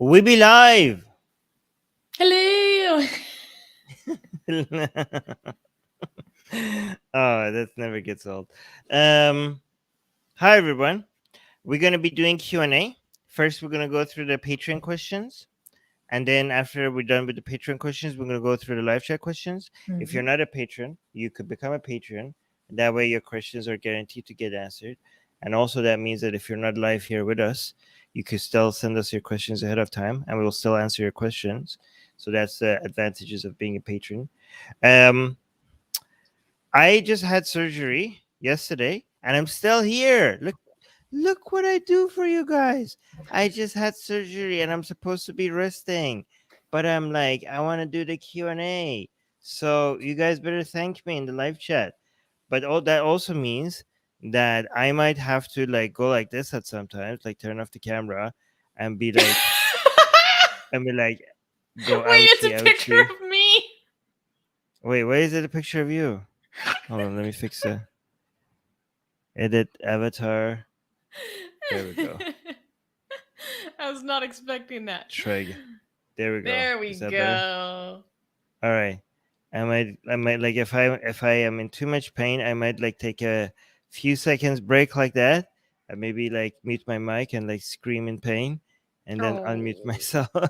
We be live. Hello. Oh, that never gets old. Hi everyone. We're gonna be doing Q&A. First, we're gonna go through the Patreon questions, and then after we're done with the Patreon questions, we're gonna go through the live chat questions. If you're not a patron, you could become a patron. That way, your questions are guaranteed to get answered. And also, that means that if you're not live here with us, you could still send us your questions ahead of time, and we will still answer your questions. So that's the advantages of being a patron. I just had surgery yesterday, and I'm still here. Look what I do for you guys. I just had surgery, and I'm supposed to be resting, but I'm like, I want to do the Q&A. So you guys better thank me in the live chat. But all that also means that I might have to like go like this at sometimes, like turn off the camera and be like, go Wait, it's ouchie a picture ouchie. of me. Wait, why is it a picture of you? Hold on, let me fix it. Edit avatar. There we go. I was not expecting that. Treg. There we go. There we Is that better? go. All right. I might like if I am in too much pain, I might like take a few seconds break like that, and maybe like mute my mic and like scream in pain, and then unmute myself. You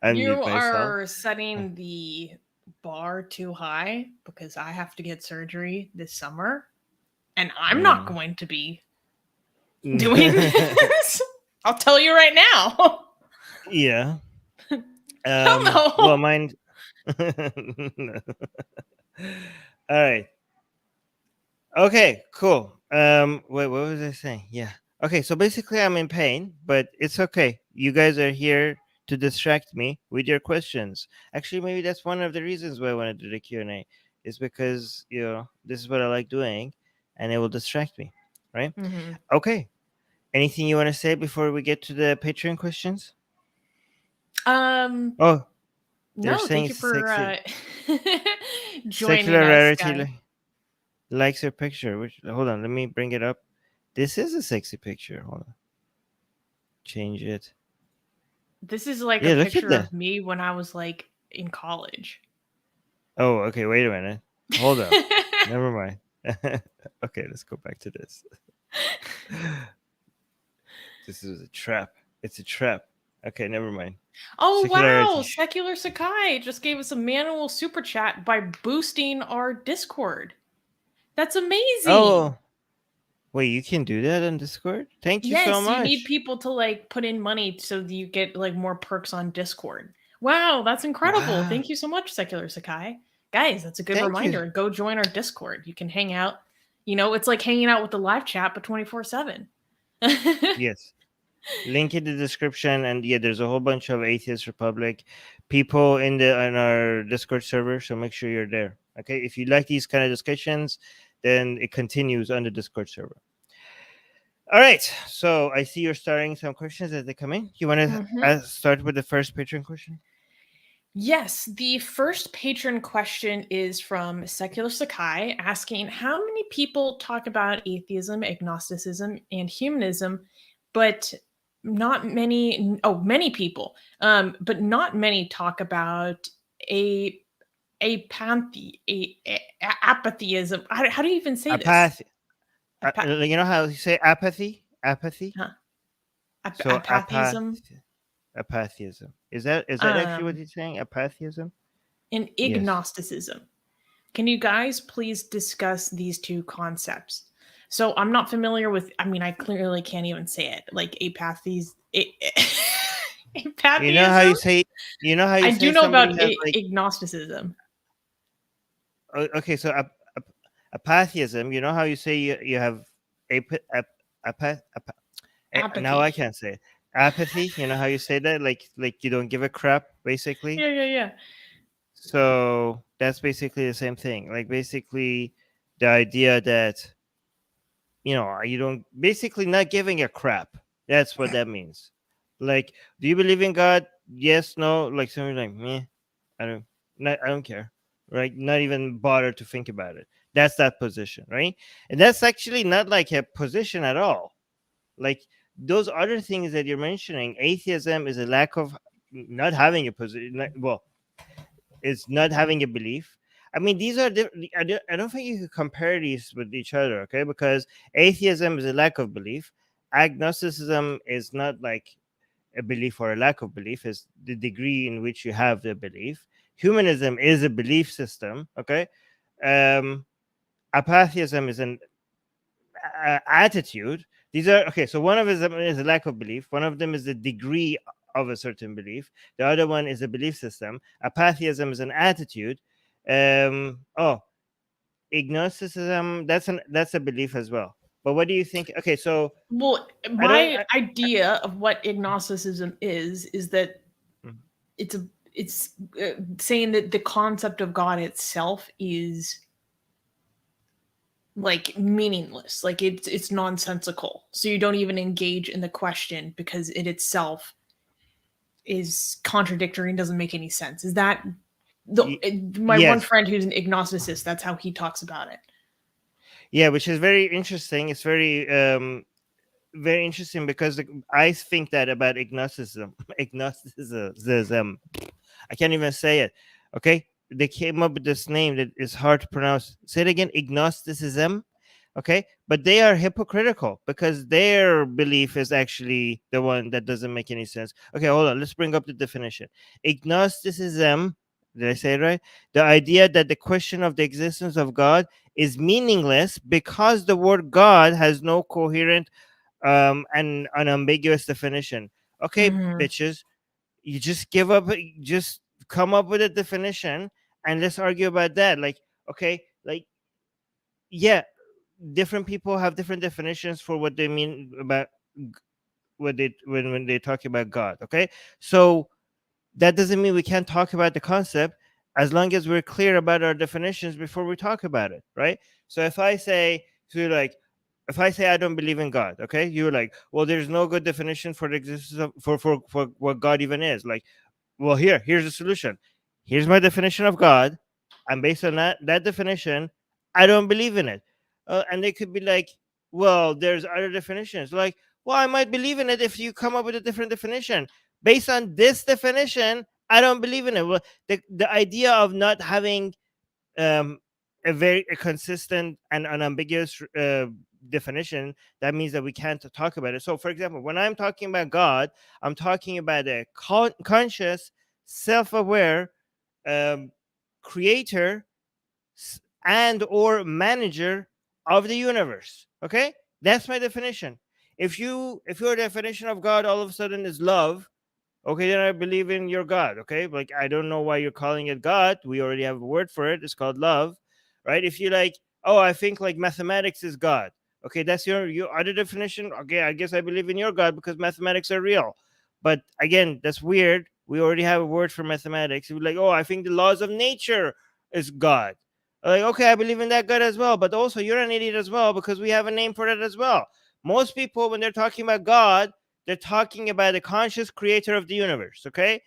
Unmute myself. are setting the bar too high because I have to get surgery this summer, and I'm not going to be doing this. I'll tell you right now. Yeah. Hell no. Well, mine. All right. Okay, cool. Wait, what was I saying? Yeah. Okay, so basically I'm in pain, but it's okay. You guys are here to distract me with your questions. Actually, maybe that's one of the reasons why I want to do the Q&A is because, this is what I like doing and it will distract me, right? Mm-hmm. Okay. Anything you want to say before we get to the Patreon questions? Oh, no, thank you for joining secular us, rarity guys. likes your picture. Hold on, let me bring it up. This is a sexy picture. Hold on. Change it. This is like Yeah, a look at picture that. of me when I was like in college. Oh, okay. Wait a minute. Hold up. Never mind. Okay, let's go back to this. This is a trap. It's a trap. Okay, never mind. Oh Secularity. wow, Secular Sakai just gave us a manual super chat by boosting our Discord. That's amazing. Oh, wait, you can do that on Discord? Thank you so Yes, you need much. people to like put in money so that you get like more perks on Discord. Wow, that's incredible. Wow. Thank you so much, Secular Sakai. Guys, that's a good Thank you. reminder. Go join our Discord. You can hang out. It's like hanging out with the live chat, but 24/7. Yes. Link in the description, and yeah, there's a whole bunch of Atheist Republic people in our Discord server, so make sure you're there. Okay, if you like these kind of discussions, then it continues on the Discord server. All right, so I see you're starting some questions as they come in. You want to start with the first patron question? Yes, the first patron question is from Secular Sakai asking how many people talk about atheism, agnosticism, and humanism, but not many. Oh, many people, but not many talk about apatheism. How do you even say this? You know how you say apathy? Apathy. Huh. So Apatheism. apatheism. Is that actually what he's saying? Apatheism. And agnosticism. Yes. Can you guys please discuss these two concepts? So I'm not familiar with. I mean, I clearly can't even say it. Like apathies. Apatheism. You know how you say. You know how you I say do know about has, like, agnosticism. Okay, so apatheism. You know how you say you have Apathy. Now I can't say it. Apathy. You know how you say that? Like you don't give a crap, basically. Yeah. So that's basically the same thing. Like basically the idea that you don't basically not giving a crap. That's what that means. Like, do you believe in God? Yes, no. Like something like me. I don't care. Right? Not even bother to think about it. That's that position, right? And that's actually not like a position at all. Like those other things that you're mentioning, atheism is a lack of not having a position. Well, it's not having a belief. I mean, these are I don't think you could compare these with each other, okay? Because atheism is a lack of belief. Agnosticism is not like a belief or a lack of belief, is the degree in which you have the belief. Humanism is a belief system, okay? Um, Apatheism is an attitude. These are okay. So one of them is a lack of belief. One of them is the degree of a certain belief. The other one is a belief system. Apatheism is an attitude. Oh, agnosticism, that's a belief as well. But what do you think? Okay, so Well, I don't. my idea of what agnosticism is that Mhm. it's saying that the concept of God itself is like meaningless, like it's nonsensical, so you don't even engage in the question because it itself is contradictory and doesn't make any sense. Is that my one Yes, friend who's an agnosticist, that's how he talks about it. yeah, which is very interesting. It's very interesting because I think that about agnosticism. Agnosticism. I can't even say it. Okay, they came up with this name that is hard to pronounce. Say it again. Agnosticism. Okay, but they are hypocritical because their belief is actually the one that doesn't make any sense. Okay, hold on. Let's bring up the definition. Agnosticism. Did I say it right? The idea that the question of the existence of God is meaningless because the word God has no coherent and unambiguous definition. Okay, Mm-hmm. bitches, you just give up, just come up with a definition and let's argue about that. Like, okay, like, yeah, different people have different definitions for what they mean about what they when they talk about God. Okay, so that doesn't mean we can't talk about the concept as long as we're clear about our definitions before we talk about it, right? So if I say, so you're like, if I say I don't believe in God, okay, you're like, well, there's no good definition for the existence of for what God even is. Like, well, here's the solution. Here's my definition of God, and based on that definition, I don't believe in it. And they could be like, well, there's other definitions. Like, well, I might believe in it if you come up with a different definition. Based on this definition, I don't believe in it. Well, the idea of not having um, a consistent and unambiguous definition, that means that we can't talk about it. So, for example, when I'm talking about God, I'm talking about a conscious, self-aware um, creator and or manager of the universe. Okay, that's my definition. If your definition of God all of a sudden is love, okay, then I believe in your God. Okay, like I don't know why you're calling it God. We already have a word for it. It's called love, right? If you like, oh, I think like mathematics is God. Okay, that's your other definition. Okay, I guess I believe in your God because mathematics are real. But again, that's weird. We already have a word for mathematics. You're like, oh, I think the laws of nature is God. Like, okay, I believe in that God as well. But also, you're an idiot as well because we have a name for it as well. Most people, when they're talking about God, they're talking about the conscious creator of the universe. Okay,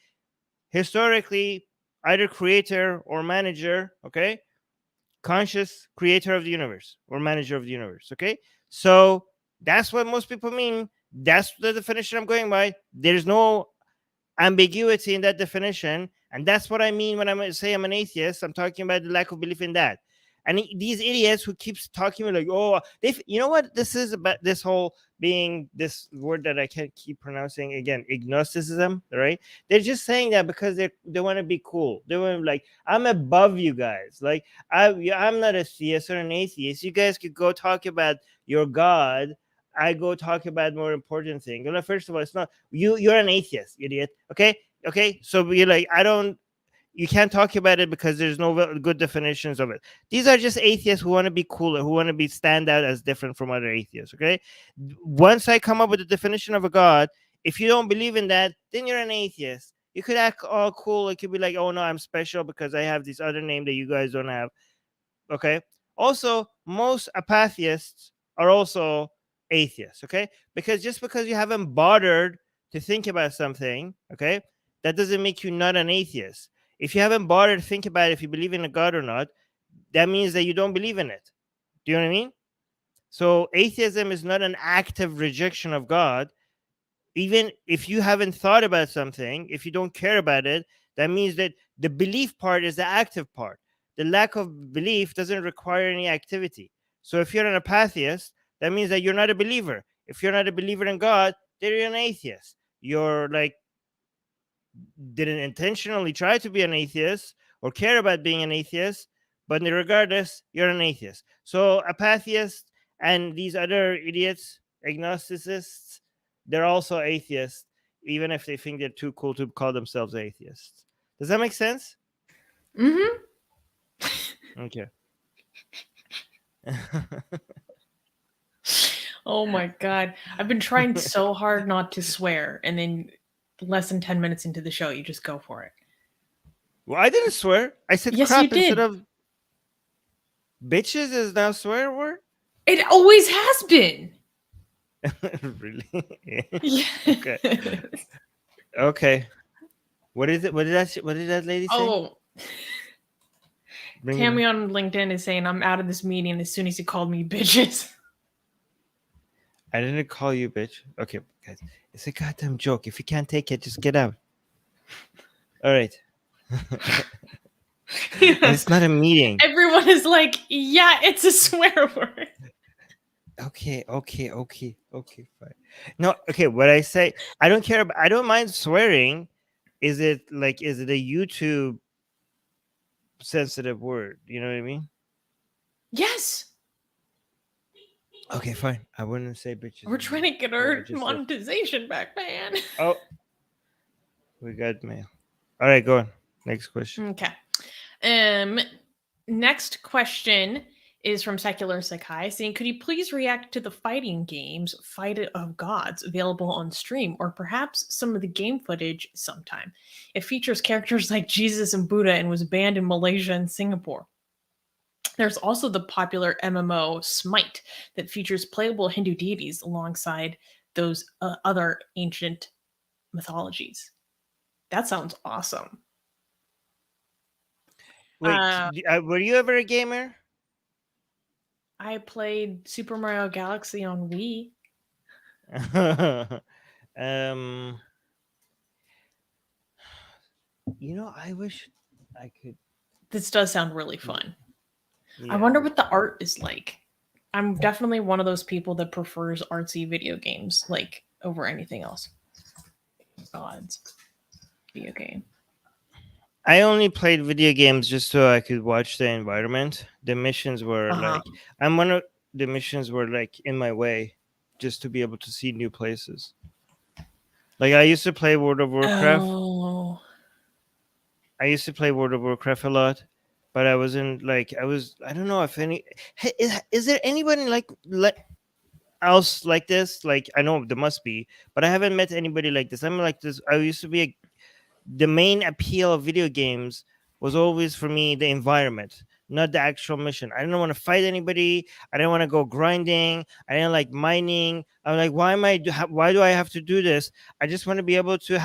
historically, either creator or manager. Okay, conscious creator of the universe or manager of the universe. Okay, so that's what most people mean. That's the definition I'm going by. There's no ambiguity in that definition, and that's what I mean when I say I'm an atheist. I'm talking about the lack of belief in that. And these idiots who keeps talking like, oh, you know what this is about, this whole being this word that I can't keep pronouncing again, agnosticism, right? They're just saying that because they want to be cool. They want to like, I'm above you guys. Like I'm not a theist or an atheist. You guys could go talk about your God. I go talk about more important thing. You know, first of all, it's not you're an atheist, idiot. Okay. So we're like, you can't talk about it because there's no good definitions of it. These are just atheists who want to be cooler, who want to be stand out as different from other atheists. Okay. Once I come up with a definition of a God, if you don't believe in that, then you're an atheist. You could act all cool. It could be like, oh no, I'm special because I have this other name that you guys don't have. Okay. Also, most apatheists are also atheists. Okay. Because just because you haven't bothered to think about something, okay, that doesn't make you not an atheist. If you haven't bothered to think about if you believe in a God or not, that means that you don't believe in it. Do you know what I mean? So atheism is not an active rejection of God. Even if you haven't thought about something, if you don't care about it, that means that the belief part is the active part. The lack of belief doesn't require any activity. So if you're an apatheist, that means that you're not a believer. If you're not a believer in God, then you're an atheist. You're like didn't intentionally try to be an atheist or care about being an atheist, but regardless, you're an atheist. So apatheists and these other idiots, agnosticists, they're also atheists, even if they think they're too cool to call themselves atheists. Does that make sense? Mm-hmm. Okay. Oh my God. I've been trying so hard not to swear, and then less than 10 minutes into the show, you just go for it. Well, I didn't swear. I said Yes, you crap instead did. of bitches is now swear word. It always has been. Really? Yeah. Okay. Okay. What is it? What did that lady say? Oh, Bring it Tammy up. on LinkedIn is saying I'm out of this meeting as soon as he called me bitches. I didn't call you bitch. Okay, guys. It's a goddamn joke. If you can't take it, just get out. All right. It's not a meeting. Everyone is like, yeah, it's a swear word. Okay, fine. No, okay, what I say, I don't care. I don't mind swearing. Is it a YouTube sensitive word? You know what I mean? Yes. Okay, fine. I wouldn't say bitches. We're trying to get our monetization back, man. Oh, we got mail. All right, go on. Next question. Okay. Next question is from Secular Sakai saying, could you please react to the fighting games Fight of Gods available on stream, or perhaps some of the game footage sometime? It features characters like Jesus and Buddha and was banned in Malaysia and Singapore. There's also the popular MMO Smite that features playable Hindu deities alongside those other ancient mythologies. That sounds awesome. Wait, were you ever a gamer? I played Super Mario Galaxy on Wii. I wish I could. This does sound really fun. Yeah. I wonder what the art is like. I'm definitely one of those people that prefers artsy video games like over anything else. Gods. Video game. I only played video games just so I could watch the environment. The missions were the missions were like in my way just to be able to see new places. Like I used to play World of Warcraft. Oh. I used to play World of Warcraft a lot, but I wasn't like I don't know if any. Hey, is there anyone else like this? Like I know there must be, but I haven't met anybody like this. I'm like this. I used to be the main appeal of video games was always for me the environment, not the actual mission. I didn't want to fight anybody. I didn't want to go grinding. I didn't like mining. I'm like, why do I have to do this? I just want to be able to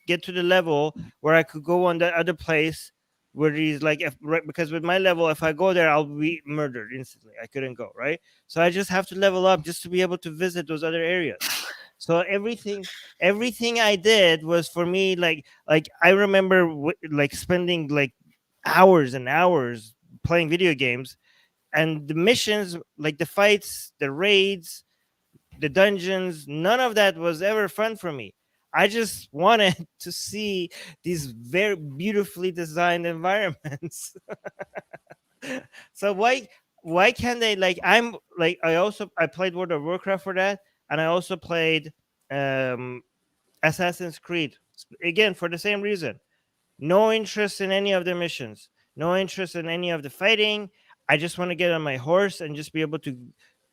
get to the level where I could go on that other place where he's like, because with my level, if I go there, I'll be murdered instantly. I couldn't go, right? So I just have to level up just to be able to visit those other areas. So everything I did was for me like I remember like spending like hours and hours playing video games, and the missions, like the fights, the raids, the dungeons, none of that was ever fun for me. I just wanted to see these very beautifully designed environments. So why can't they like I'm like I played World of Warcraft for that, and I also played Assassin's Creed again for the same reason. No interest in any of the missions, no interest in any of the fighting. I just want to get on my horse and just be able to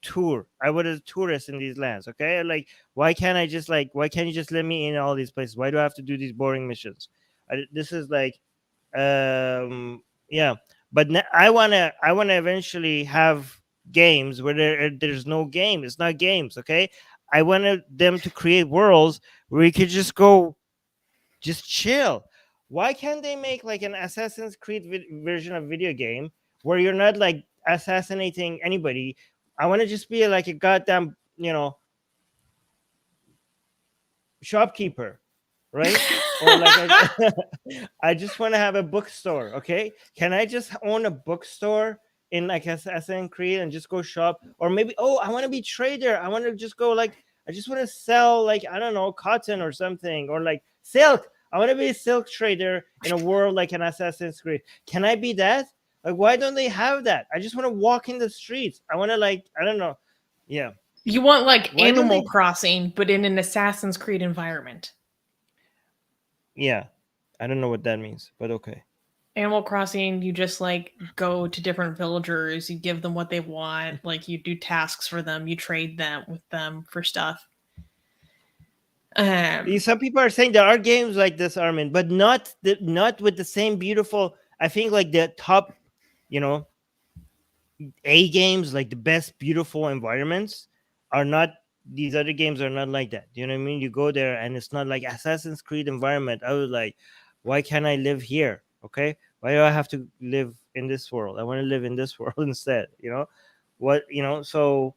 tour. I was a tourist in these lands. Okay, like why can't you just let me in all these places? Why do I have to do these boring missions? This is like yeah, but I wanna eventually have games where there's no game. It's not games. Okay, I wanted them to create worlds where you could just go, just chill. Why can't they make like an Assassin's Creed version of video game where you're not like assassinating anybody? I want to just be like a goddamn, shopkeeper, right? Or like I just want to have a bookstore. Okay, can I just own a bookstore in like Assassin's Creed and just go shop? Or maybe, oh, I want to be trader. I want to just go like, I just want to sell like, I don't know, cotton or something, or like silk. I want to be a silk trader in a world like an Assassin's Creed. Can I be that? Like, why don't they have that? I just want to walk in the streets. I want to like, I don't know. Yeah. You want like Why don't Animal they- Crossing, but in an Assassin's Creed environment. Yeah. I don't know what that means, but okay. Animal Crossing, you just like go to different villagers, you give them what they want, like you do tasks for them, you trade them with them for stuff. Some people are saying there are games like this, Armin, but not with the same beautiful. I think like the top, you know, A games, like the best beautiful environments, are not. These other games are not like that. You know what I mean? You go there and it's not like Assassin's Creed environment. I was like, why can't I live here? Okay, why do I have to live in this world? I want to live in this world instead. You know, what you know? So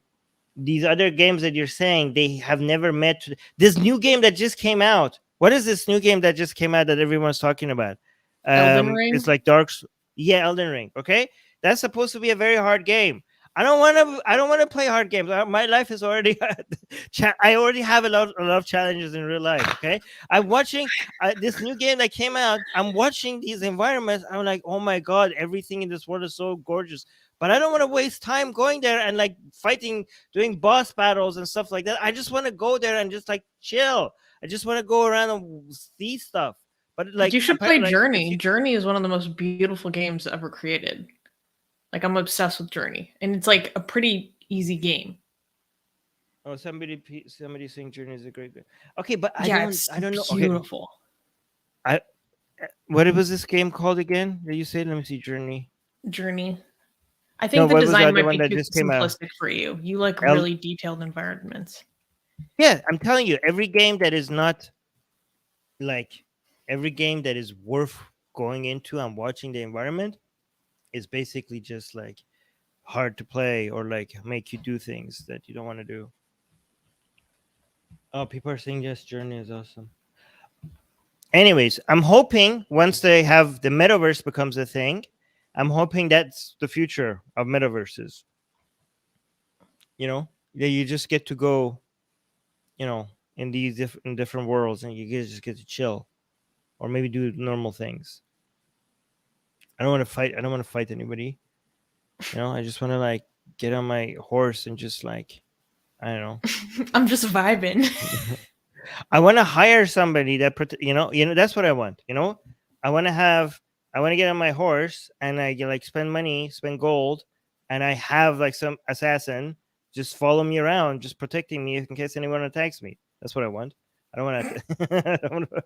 these other games that you're saying, they have never met this new game that just came out. What is this new game that just came out that everyone's talking about? Elden Ring? It's like yeah, Elden Ring. Okay, that's supposed to be a very hard game. I don't want to play hard games. My life is already I already have a lot of challenges in real life. Okay, I'm watching this new game that came out. I'm watching these environments. I'm like, oh my god, everything in this world is so gorgeous. But I don't want to waste time going there and like fighting, doing boss battles and stuff like that. I just want to go there and just like chill. I just want to go around and see stuff. But like, you should play like, Journey. Journey is one of the most beautiful games ever created. Like I'm obsessed with Journey, and it's like a pretty easy game. Oh, somebody saying Journey is a great game. Okay, but I don't know. Beautiful. Okay. What was this game called again? That you said? Let me see. Journey. I think the design might be too simplistic for you. You like really detailed environments. Yeah, I'm telling you, every game that is not like every game that is worth going into and watching the environment is basically just like hard to play or like make you do things that you don't want to do. Oh, people are saying yes, Journey is awesome. Anyways, I'm hoping once they have the metaverse becomes a thing, I'm hoping that's the future of metaverses. You know, that you just get to go, you know, in these different worlds, and you just get to chill, or maybe do normal things. I don't want to fight. I don't want to fight anybody. You know, I just want to like get on my horse and just like, I don't know. I'm just vibing. I want to hire somebody that you know that's what I want. You know, I want to get on my horse and I like spend money, spend gold, and I have like some assassin just follow me around, just protecting me in case anyone attacks me. That's what I want. I don't want to.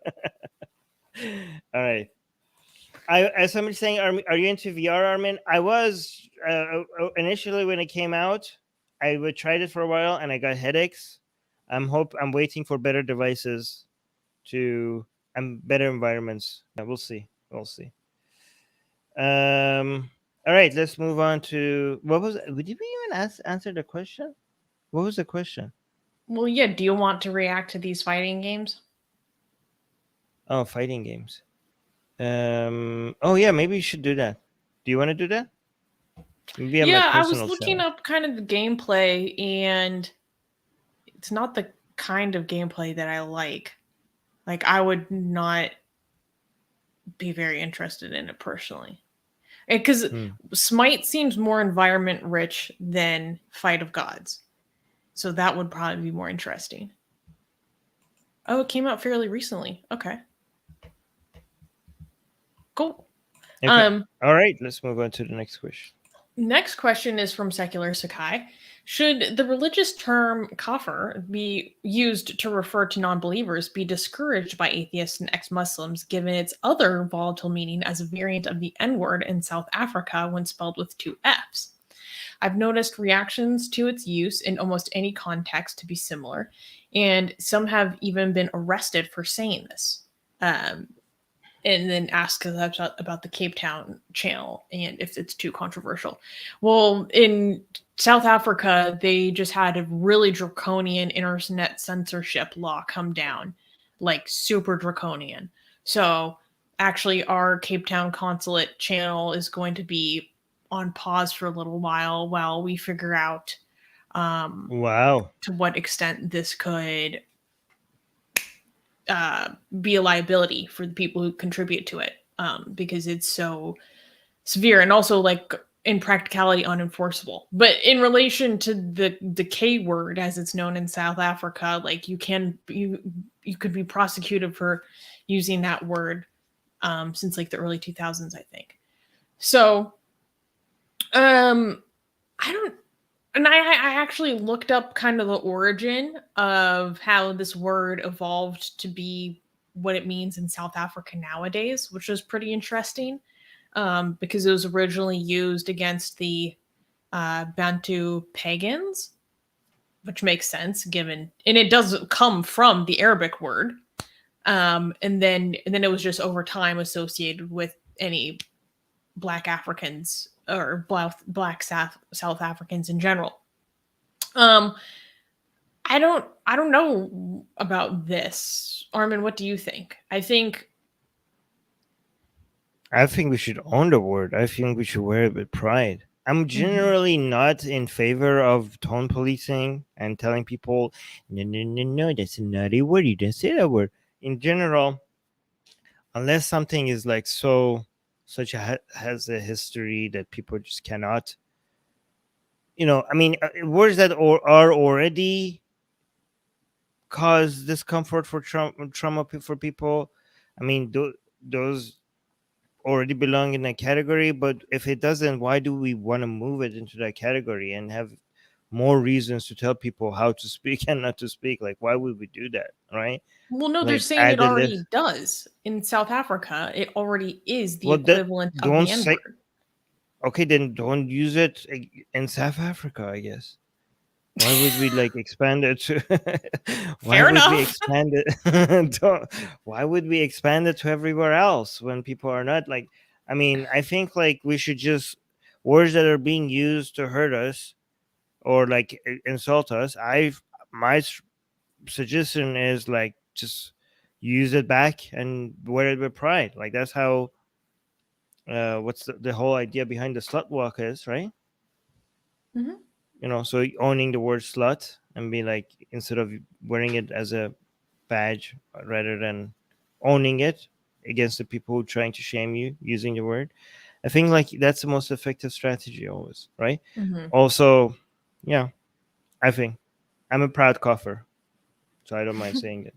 All right. As somebody saying, are you into VR, Armin? I was initially when it came out. I would tried it for a while and I got headaches. I'm waiting for better devices and better environments. Yeah, we'll see. We'll see. All right, let's move on to what was it? Did we even answer the question? What was the question? Well, yeah. Do you want to react to these fighting games? Oh, fighting games. Oh yeah, maybe you should do that. Do you want to do that? Maybe yeah, I was looking up kind of the gameplay, and it's not the kind of gameplay that I like. Like, I would not be very interested in it personally. Because Smite seems more environment rich than Fight of Gods. So that would probably be more interesting. Oh, it came out fairly recently. Okay. Cool. Okay. All right, let's move on to the next question. Next question is from Secular Sakai. Should the religious term kafir be used to refer to non-believers be discouraged by atheists and ex-Muslims given its other volatile meaning as a variant of the N-word in South Africa when spelled with 2 Fs? I've noticed reactions to its use in almost any context to be similar, and some have even been arrested for saying this. And then ask about the Cape Town channel and if it's too controversial. Well, in South Africa, they just had a really draconian internet censorship law come down like super draconian. So actually, our Cape Town consulate channel is going to be on pause for a little while we figure out Wow. to what extent this could be a liability for the people who contribute to it, because it's so severe and also like in practicality unenforceable. But in relation to the K word, as it's known in South Africa, like you could be prosecuted for using that word since like the early 2000s, I think. So I don't, and I actually looked up kind of the origin of how this word evolved to be what it means in South Africa nowadays, which was pretty interesting, because it was originally used against the Bantu pagans, which makes sense given, and it does come from the Arabic word, and then it was just over time associated with any Black Africans or Black South Africans in general. Um, I don't know about this, Armin. What do you think? I think we should own the word. I think we should wear it with pride. I'm generally not in favor of tone policing and telling people, no, that's a naughty word. You didn't say that word. In general, unless something is like has a history that people just cannot, I mean, words that are already cause discomfort for trauma for people. I mean, those already belong in a category, but if it doesn't, why do we want to move it into that category and have more reasons to tell people how to speak and not to speak? Like, why would we do that, right? Well, no, they're Like, saying add it the list. already does in South Africa. It already is the Well, equivalent of don't the N say. word. Okay, then don't use it in South Africa, I guess. Why would we like expand it to why Fair would we enough. expand it why would we expand it to everywhere else when people are not like, I mean, I think like we should just, words that are being used to hurt us or like insult us, suggestion is like just use it back and wear it with pride. Like that's how what's the whole idea behind the slut walk is, right? Mm-hmm. So owning the word slut and be like, instead of wearing it as a badge rather than owning it against the people who are trying to shame you using the word, I think like that's the most effective strategy always, right? Mm-hmm. Also, yeah, I think I'm a proud cougher, so I don't mind saying it.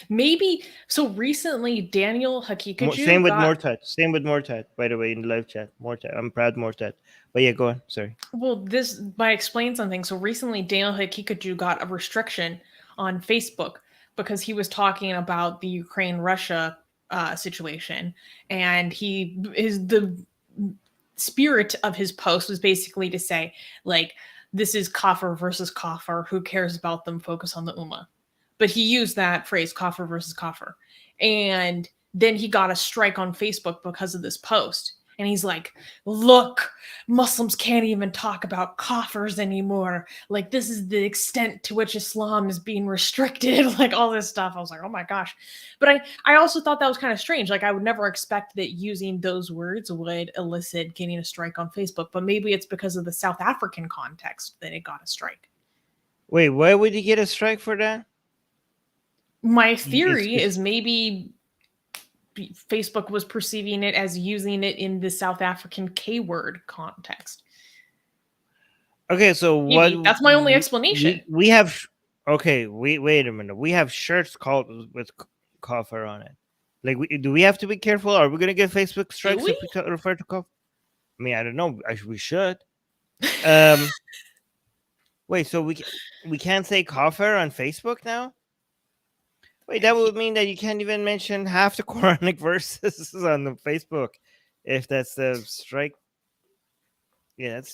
Maybe so. Recently, Daniel Same Hakikaju with got, Mortat, by the way, in the live chat. Mortat, I'm proud Mortat. But yeah, go on. Sorry. well, this by explain something. So recently, Daniel Hakikaju got a restriction on Facebook because he was talking about the Ukraine Russia situation, and he is the spirit of his post was basically to say like, this is Kafir versus Kafir. Who cares about them? Focus on the Ummah. But he used that phrase, Kafir versus Kafir, and then he got a strike on Facebook because of this post. And he's like, look, Muslims can't even talk about Kafirs anymore. Like, this is the extent to which Islam is being restricted, like all this stuff. I was like, oh my gosh. But I also thought that was kind of strange. Like, I would never expect that using those words would elicit getting a strike on Facebook. But maybe it's because of the South African context that it got a strike. Wait, why would he get a strike for that? My It's, theory is maybe Facebook was perceiving it as using it in the South African K word context. okay, so what Maybe that's my only explanation. we have? Okay, wait a minute. We have shirts called with cougher on it. Like, do we have to be careful? Are we gonna get Facebook Do strikes if we? we refer to cough? I mean, I don't know. We should. Um, wait. So we can't say cougher on Facebook now? Wait, that would mean that you can't even mention half the Quranic verses on the Facebook, if that's the strike. Yeah, that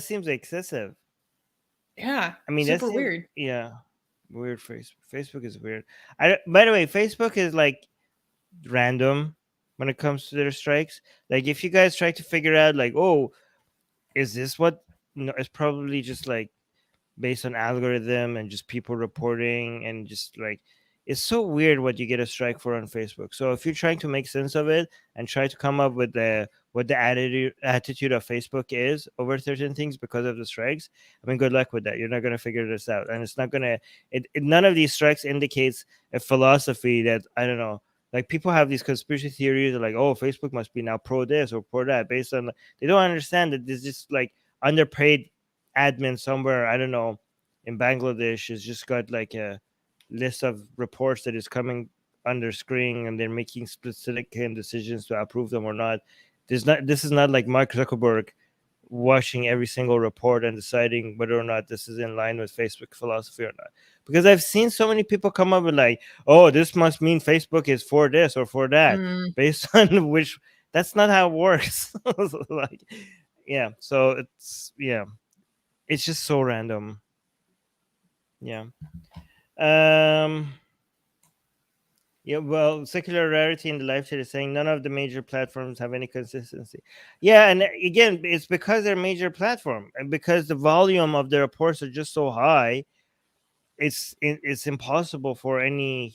seems excessive. Yeah, I mean, super weird. yeah, weird. Facebook is weird. By the way, Facebook is like random when it comes to their strikes. Like, if you guys try to figure out, like, oh, is this what? No, it's probably just like based on algorithm and just people reporting and just like it's so weird what you get a strike for on Facebook. So if you're trying to make sense of it and try to come up with the what the attitude of Facebook is over certain things because of the strikes, I mean, good luck with that. You're not going to figure this out, and it's not going to. None of these strikes indicates a philosophy that, I don't know. Like, people have these conspiracy theories like, oh, Facebook must be now pro this or pro that, based on, they don't understand that there's just like underpaid admin somewhere, I don't know, in Bangladesh has just got like a list of reports that is coming under screen, and they're making specific decisions to approve them or not. This is not like Mark Zuckerberg watching every single report and deciding whether or not this is in line with Facebook philosophy or not. Because I've seen so many people come up with like, oh, this must mean Facebook is for this or for that, based on which, that's not how it works. Like, yeah, so it's just so random. Yeah. Yeah, well, secular rarity in the live chat is saying none of the major platforms have any consistency. Yeah, and again, it's because they're major platform, and because the volume of the reports are just so high, it's impossible for any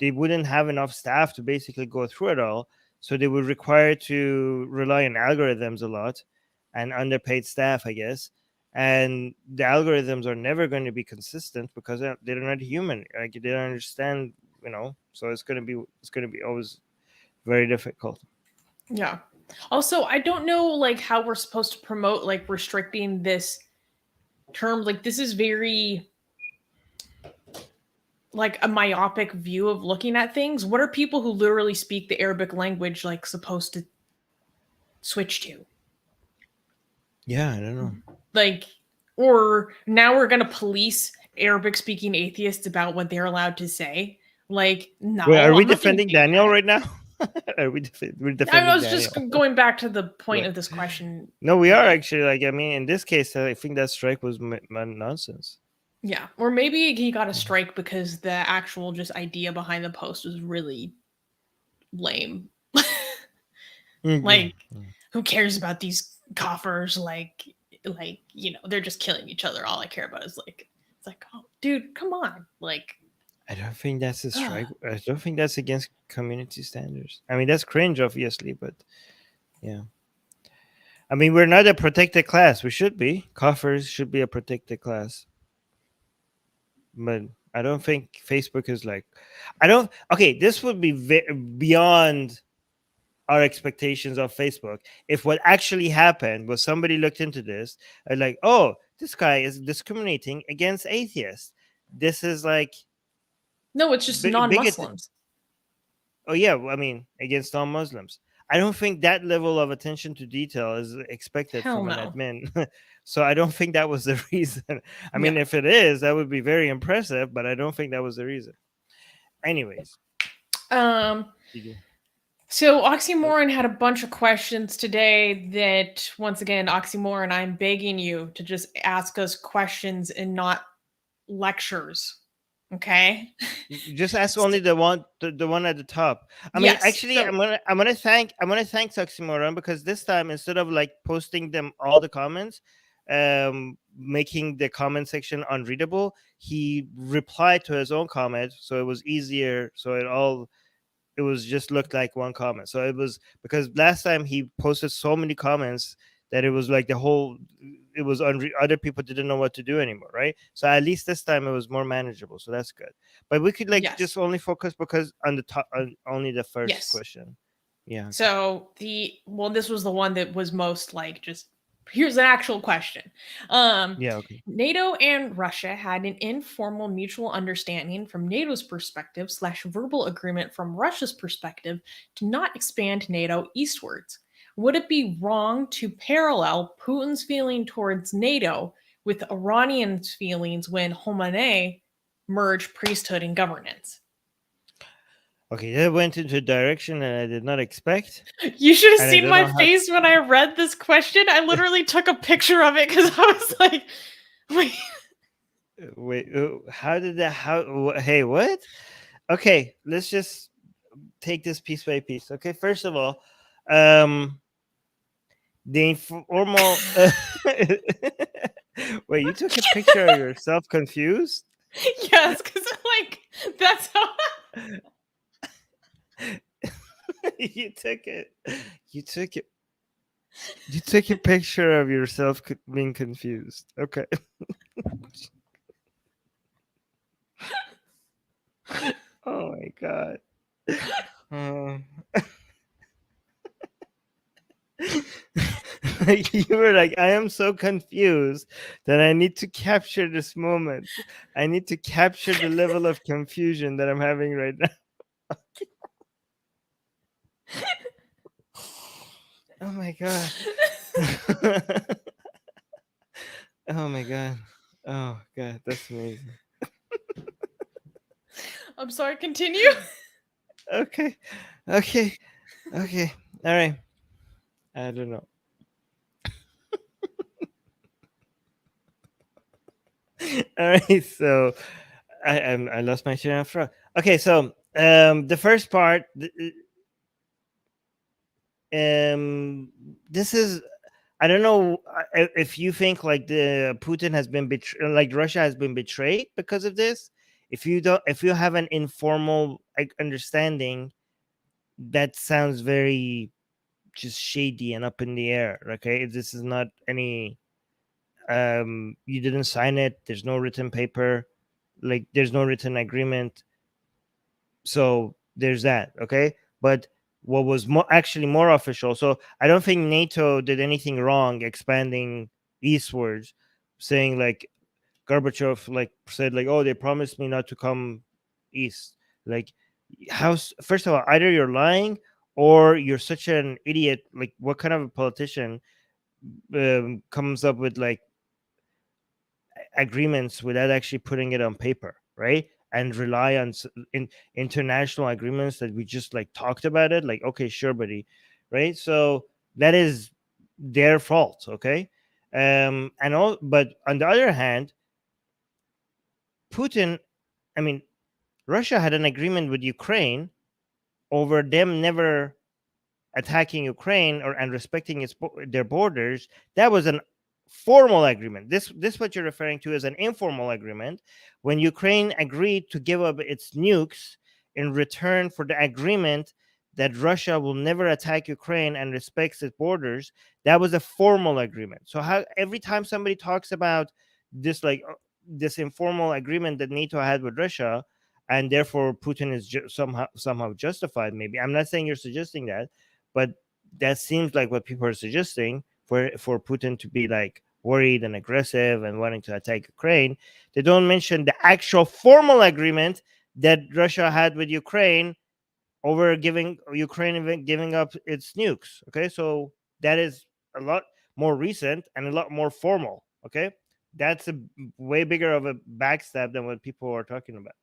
they wouldn't have enough staff to basically go through it all, so they would require to rely on algorithms a lot and underpaid staff, I guess. And the algorithms are never going to be consistent because they're not human. Like, they don't understand, so it's going to be always very difficult. Yeah. Also, I don't know like how we're supposed to promote like restricting this term. Like, this is very like a myopic view of looking at things. What are people who literally speak the Arabic language like supposed to switch to? Yeah, I don't know. Like, or now we're gonna police Arabic speaking atheists about what they're allowed to say. Like, no. Wait, are we defending Daniel right now? Are we're defending I was Daniel? just going back to the point of this question. No, we are actually, like, I mean, in this case, I think that strike was nonsense. Yeah, or maybe he got a strike because the actual just idea behind the post was really lame. Like, who cares about these coffers? Like, they're just killing each other. All I care about is like, it's like, oh, dude, come on. Like, I don't think that's a strike. I don't think that's against community standards. I mean, that's cringe, obviously, but yeah. I mean, we're not a protected class. We should be. Coffers should be a protected class. But I don't think Facebook is like, okay, this would be beyond our expectations of Facebook. If what actually happened was somebody looked into this and like, oh, this guy is discriminating against atheists. This is like, no, it's just non-Muslims. Oh yeah, I mean, against non-Muslims. I don't think that level of attention to detail is expected from an admin. So I don't think that was the reason. I mean, if it is, that would be very impressive, but I don't think that was the reason. Anyways. So Oxymoron had a bunch of questions today that, once again, Oxymoron, I'm begging you to just ask us questions and not lectures. Okay. Just ask only the one at the top. I mean, actually, I'm gonna thank Oxymoron, because this time, instead of like posting them all the comments, making the comment section unreadable, he replied to his own comment, so it was easier. So it was just looked like one comment. So it was, because last time he posted so many comments that it was like it was other people didn't know what to do anymore, right? So at least this time it was more manageable, so that's good. But we could just only focus because on the top, on only the first question. Yeah. So this was the one that was most like, just here's an actual question. Okay. NATO and Russia had an informal mutual understanding from NATO's perspective / verbal agreement from Russia's perspective to not expand NATO eastwards. Would it be wrong to parallel Putin's feeling towards NATO with Iranians' feelings when Khomeini merged priesthood and governance? Okay, that went into a direction that I did not expect. You should have seen my face when I read this question. I literally took a picture of it because I was like, wait, how did that? Hey, what? Okay, let's just take this piece by piece. Okay, first of all, the informal. Wait, you took a picture of yourself confused? Yes, because like the You took it. You took it. You took a picture of yourself being confused. Okay. Oh my god. Um, you were like, I am so confused that I need to capture this moment. I need to capture the level of confusion that I'm having right now. Oh my god. Oh my god. Oh god, that's amazing. I'm sorry, continue. Okay. Okay. Okay. All right. I don't know. All right. So I lost my train of thought. Okay. So the first part, this is, I don't know if you think like the Putin has been like Russia has been betrayed because of this. If you don't, if you have an informal like understanding, that sounds very just shady and up in the air. Okay, this is not any. You didn't sign it. There's no written paper. Like there's no written agreement. So there's that. Okay, but what was actually more official. So I don't think NATO did anything wrong expanding eastwards, saying like Gorbachev like said like, oh, they promised me not to come east. Like, how? First of all, either you're lying or you're such an idiot. Like, what kind of a politician comes up with like agreements without actually putting it on paper, right? And rely on international agreements that we just like talked about it, like, okay, sure, buddy, right? So that is their fault, okay? And all, but on the other hand, Putin, I mean, Russia had an agreement with Ukraine over them never attacking Ukraine or and respecting their borders. That was an formal agreement. This what you're referring to as an informal agreement, when Ukraine agreed to give up its nukes in return for the agreement that Russia will never attack Ukraine and respects its borders. That was a formal agreement. So how every time somebody talks about this like this informal agreement that NATO had with Russia, and therefore Putin is somehow justified, maybe I'm not saying you're suggesting that, but that seems like what people are suggesting for Putin to be like worried and aggressive and wanting to attack Ukraine. They don't mention the actual formal agreement that Russia had with Ukraine over giving Ukraine giving up its nukes. Okay, so that is a lot more recent and a lot more formal. Okay, that's a way bigger of a backstab than what people are talking about.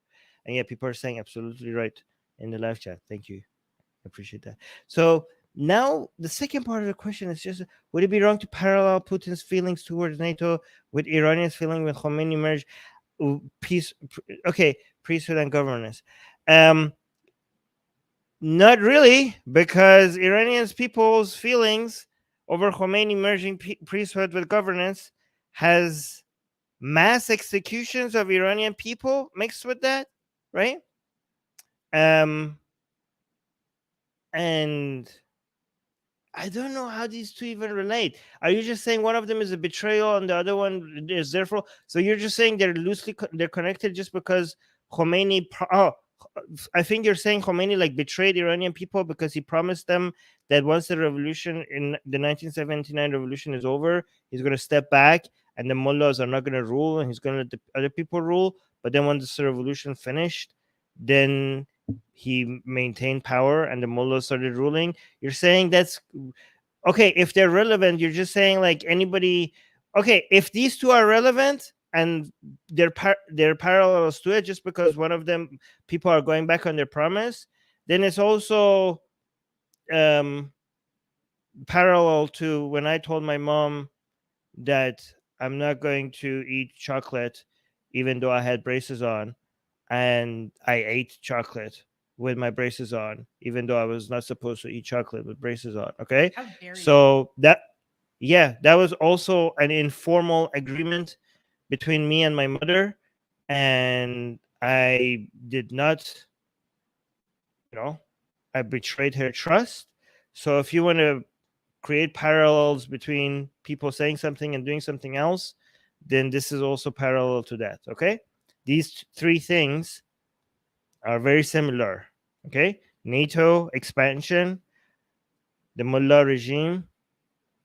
And yeah, people are saying absolutely right in the live chat. Thank you. I appreciate that. So now the second part of the question is just: would it be wrong to parallel Putin's feelings towards NATO with Iranian's feeling with Khomeini merge peace? Okay, priesthood and governance. Not really, because Iranians people's feelings over Khomeini merging priesthood with governance has mass executions of Iranian people mixed with that, right? And I don't know how these two even relate. Are you just saying one of them is a betrayal and the other one is therefore? So you're just saying they're loosely they're connected just because Khomeini? I think you're saying Khomeini like betrayed Iranian people because he promised them that once the revolution in the 1979 revolution is over, he's going to step back and the mullahs are not going to rule and he's going to let the other people rule. But then once the revolution finished, then he maintained power and the mullahs started ruling. You're saying that's okay. If they're relevant, you're just saying like anybody. Okay, if these two are relevant and they're parallels to it, just because one of them people are going back on their promise, then it's also parallel to when I told my mom that I'm not going to eat chocolate, even though I had braces on, and I ate chocolate with my braces on, even though I was not supposed to eat chocolate with braces on. Okay. How dare you? So that, yeah, that was also an informal agreement between me and my mother. And I did not, you know, I betrayed her trust. So if you want to create parallels between people saying something and doing something else, then this is also parallel to that. Okay, these three things are very similar. Okay, NATO expansion, the mullah regime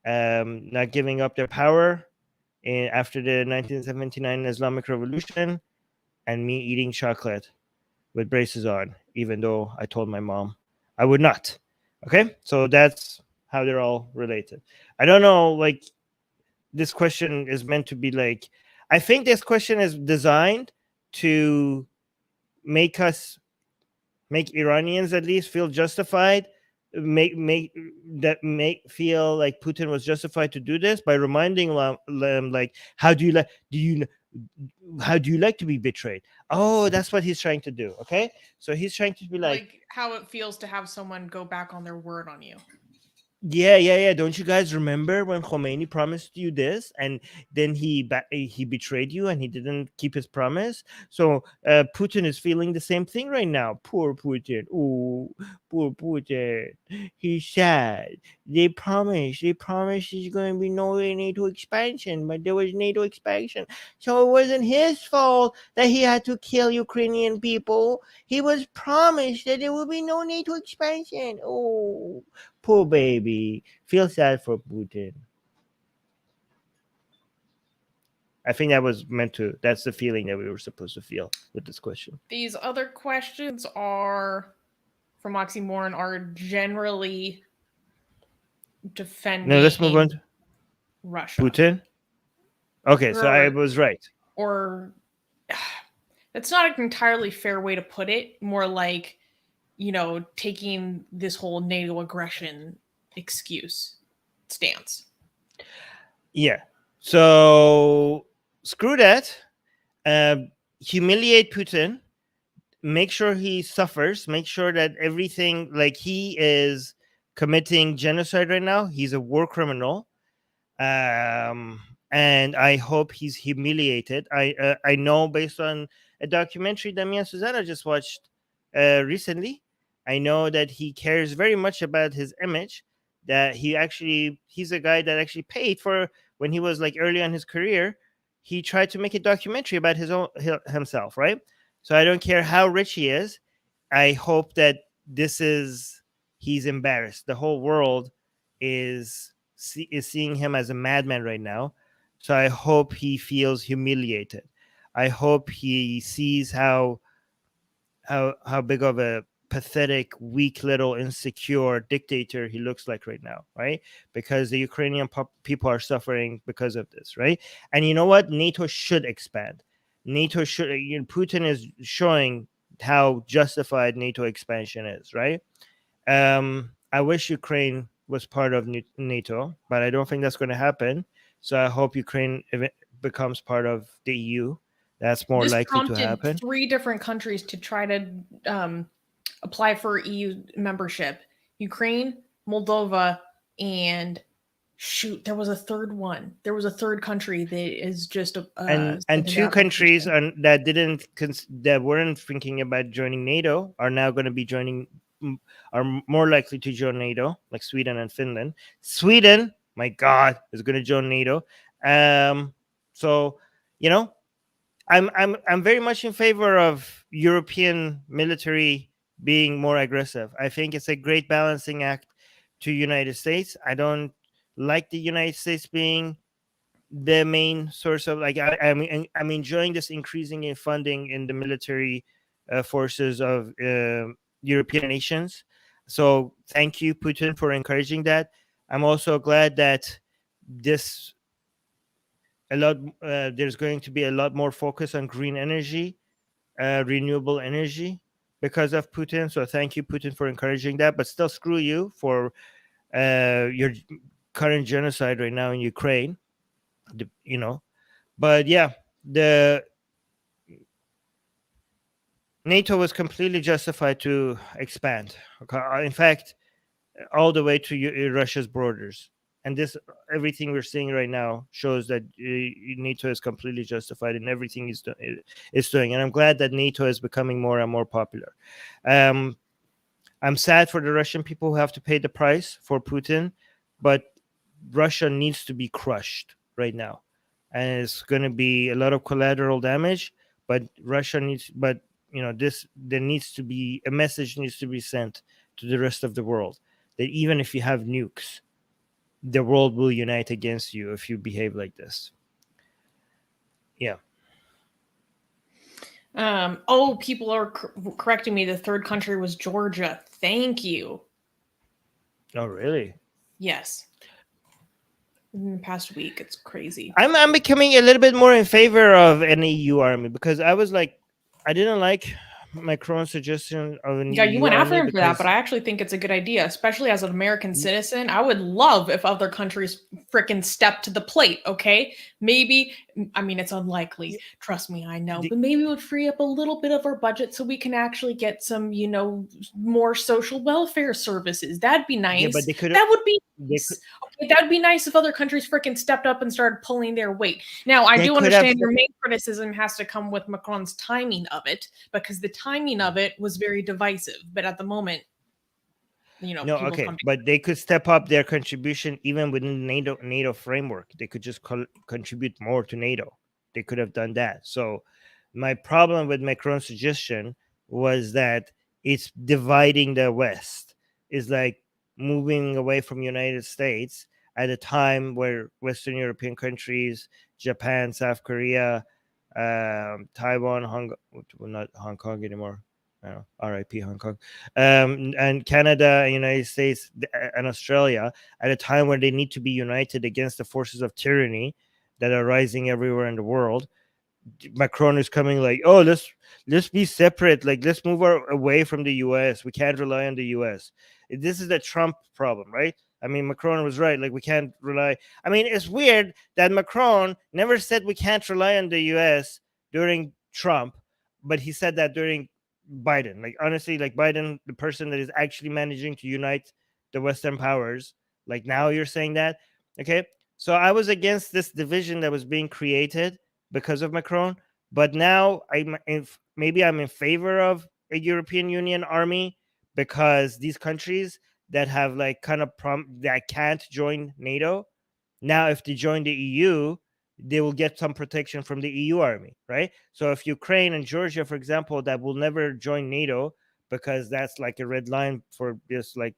not giving up their power after the 1979 Islamic Revolution, and me eating chocolate with braces on, even though I told my mom I would not. Okay, so that's how they're all related. I don't know, like, this question is meant to be like, I think this question is designed to make Iranians at least feel justified, make feel like Putin was justified to do this by reminding them, like, how do you like to be betrayed? Oh, that's what he's trying to do. Okay, so he's trying to be like how it feels to have someone go back on their word on you. Yeah. Don't you guys remember when Khomeini promised you this, and then he betrayed you, and he didn't keep his promise? So Putin is feeling the same thing right now. Poor Putin. Oh, poor Putin. He's sad. They promised there's going to be no NATO expansion, but there was NATO expansion. So it wasn't his fault that he had to kill Ukrainian people. He was promised that there will be no NATO expansion. Oh, poor baby. Feel sad for Putin. I think that's the feeling that we were supposed to feel with this question. These other questions are from Oxymoron are generally defending. No, let's move on to Russia. Putin. Okay, so I was right. Or that's not an entirely fair way to put it. More like, taking this whole NATO aggression excuse stance. Yeah. So screw that. Humiliate Putin. Make sure he suffers. Make sure that everything, like, he is committing genocide right now. He's a war criminal. And I hope he's humiliated. I know, based on a documentary that me and Susanna just watched recently, I know that he cares very much about his image. That he's a guy that actually paid for, when he was like early on his career, he tried to make a documentary about himself, right? So I don't care how rich he is. I hope that he's embarrassed. The whole world is seeing him as a madman right now. So I hope he feels humiliated. I hope he sees how big of a pathetic, weak, little, insecure dictator he looks like right now, right? Because the Ukrainian people are suffering because of this, right? And you know what? NATO should expand. NATO should. Putin is showing how justified NATO expansion is, right? I wish Ukraine was part of NATO, but I don't think that's going to happen. So I hope Ukraine becomes part of the EU. That's more likely to happen. 3 different countries to try to apply for EU membership: Ukraine, Moldova, and there was a third one. There was a third country that is just and 2 countries that weren't thinking about joining NATO are now going to be are more likely to join NATO, like Sweden and Finland. Sweden, my God, is going to join NATO. So, I'm very much in favor of European military being more aggressive. I think it's a great balancing act to United States. I don't like the United States being the main source of, like, I'm enjoying this increasing in funding in the military forces of European nations. So thank you, Putin, for encouraging that. I'm also glad that there's going to be a lot more focus on green energy, renewable energy, because of Putin. So thank you, Putin, for encouraging that. But still, screw you for your current genocide right now in Ukraine. But yeah, the NATO was completely justified to expand. In fact, all the way to Russia's borders. And everything we're seeing right now shows that NATO is completely justified in everything it's doing. And I'm glad that NATO is becoming more and more popular. I'm sad for the Russian people who have to pay the price for Putin, but Russia needs to be crushed right now, and it's going to be a lot of collateral damage. But Russia needs, but there needs to be a message needs to be sent to the rest of the world that even if you have nukes, the world will unite against you if you behave like this. Yeah. People are correcting me. The third country was Georgia. Thank you. Oh, really? Yes. In the past week, it's crazy. I'm becoming a little bit more in favor of an EU army, because I didn't like Macron's suggestion of an Yeah, EU you went after army him for that, but I actually think it's a good idea, especially as an American citizen. I would love if other countries frickin' step to the plate, okay? Maybe, I mean, it's unlikely. Trust me, I know. But maybe it would free up a little bit of our budget so we can actually get some, more social welfare services. That'd be nice. Yeah, but they could. That would be nice. Okay, that would be nice if other countries frickin' stepped up and started pulling their weight. Now, I do understand your main criticism has to come with Macron's timing of it, because the timing of it was very divisive. But at the moment, no, okay, but they could step up their contribution even within the NATO framework. They could just contribute more to NATO. They could have done that. So my problem with Macron's suggestion was that it's dividing the West. It's like moving away from United States at a time where Western European countries, Japan, South Korea, Taiwan, not Hong Kong anymore, RIP Hong Kong, and Canada and United States and Australia, at a time when they need to be united against the forces of tyranny that are rising everywhere in the world. Macron is coming like, oh, let's be separate. Like, let's move away from the US. We can't rely on the US. This is the Trump problem, right? I mean, Macron was right. Like, we can't rely. I mean, it's weird that Macron never said we can't rely on the US during Trump, but he said that during Biden. Like, honestly, like Biden, the person that is actually managing to unite the Western powers, like, now you're saying that. Okay. So I was against this division that was being created because of Macron, but now maybe I'm in favor of a European Union army, because these countries that have like kind of that can't join NATO, now if they join the EU, they will get some protection from the EU army, right? So if Ukraine and Georgia, for example, that will never join NATO because that's like a red line for just like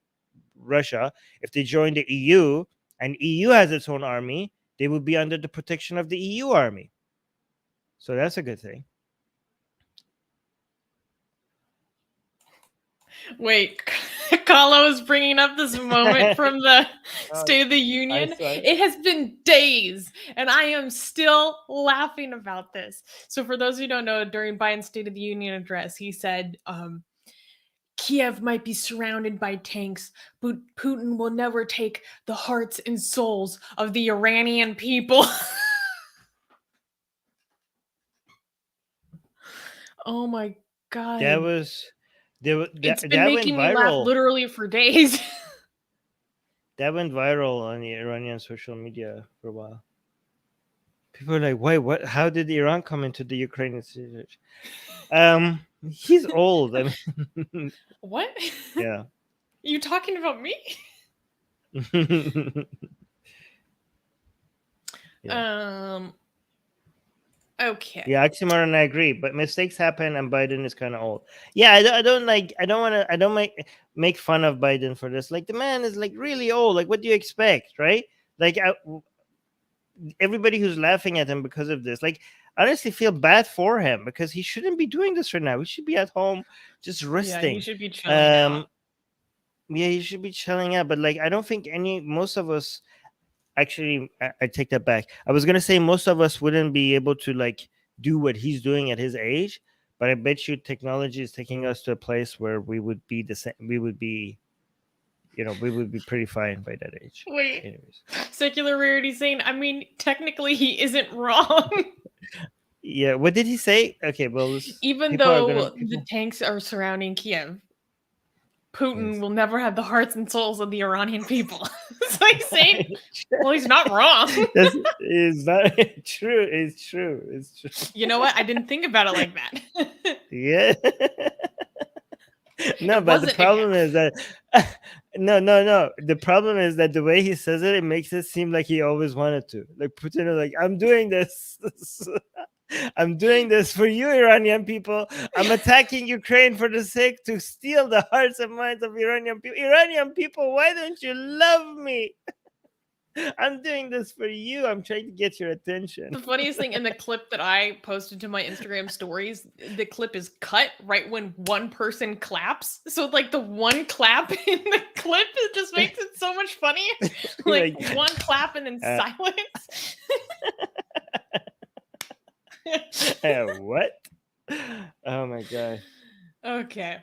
Russia, if they join the EU and EU has its own army, they would be under the protection of the EU army. So that's a good thing. Wait, Kala is bringing up this moment from the State of the Union. It has been days, and I am still laughing about this. So for those who don't know, during Biden's State of the Union address, he said, Kiev might be surrounded by tanks, but Putin will never take the hearts and souls of the Iranian people. Oh my God. That was... It's been making me laugh literally for days. That went viral on the Iranian social media for a while. People are like, "Wait, what? How did Iran come into the Ukrainian situation?" He's old. I mean, what? Yeah. You talking about me? Yeah. Okay. Yeah, oxymoron, I agree, but mistakes happen, and Biden is kind of old. Yeah, I don't make fun of Biden for this. Like, the man is like really old. Like, what do you expect, right? Like, everybody who's laughing at him because of this, like, I honestly feel bad for him, because he shouldn't be doing this right now. He should be at home just resting. Yeah, he should be chilling out. Yeah, he should be chilling out. But like, I don't think most of us. Actually, I take that back. I was gonna say most of us wouldn't be able to like do what he's doing at his age, but I bet you technology is taking us to a place where we would be the same. We would be pretty fine by that age. Wait, anyways. Secular Rarity saying, I mean, technically he isn't wrong. Yeah, what did he say? Okay, well, even though the tanks are surrounding Kiev, Putin will never have the hearts and souls of the Iranian people. It's like saying, well, he's not wrong. It's not true. It's true. It's true. You know what? I didn't think about it like that. Yeah. No, It but the wasn't problem again. is that no. The problem is that the way he says it, it makes it seem like he always wanted to. Like Putin is like, I'm doing this. I'm doing this for you, Iranian people. I'm attacking Ukraine for the sake to steal the hearts and minds of Iranian people. Iranian people, why don't you love me? I'm doing this for you. I'm trying to get your attention. The funniest thing in the clip that I posted to my Instagram stories, the clip is cut right when one person claps. So like the one clap in the clip, it just makes it so much funnier. Like one clap and then silence. What? Oh my god. Okay.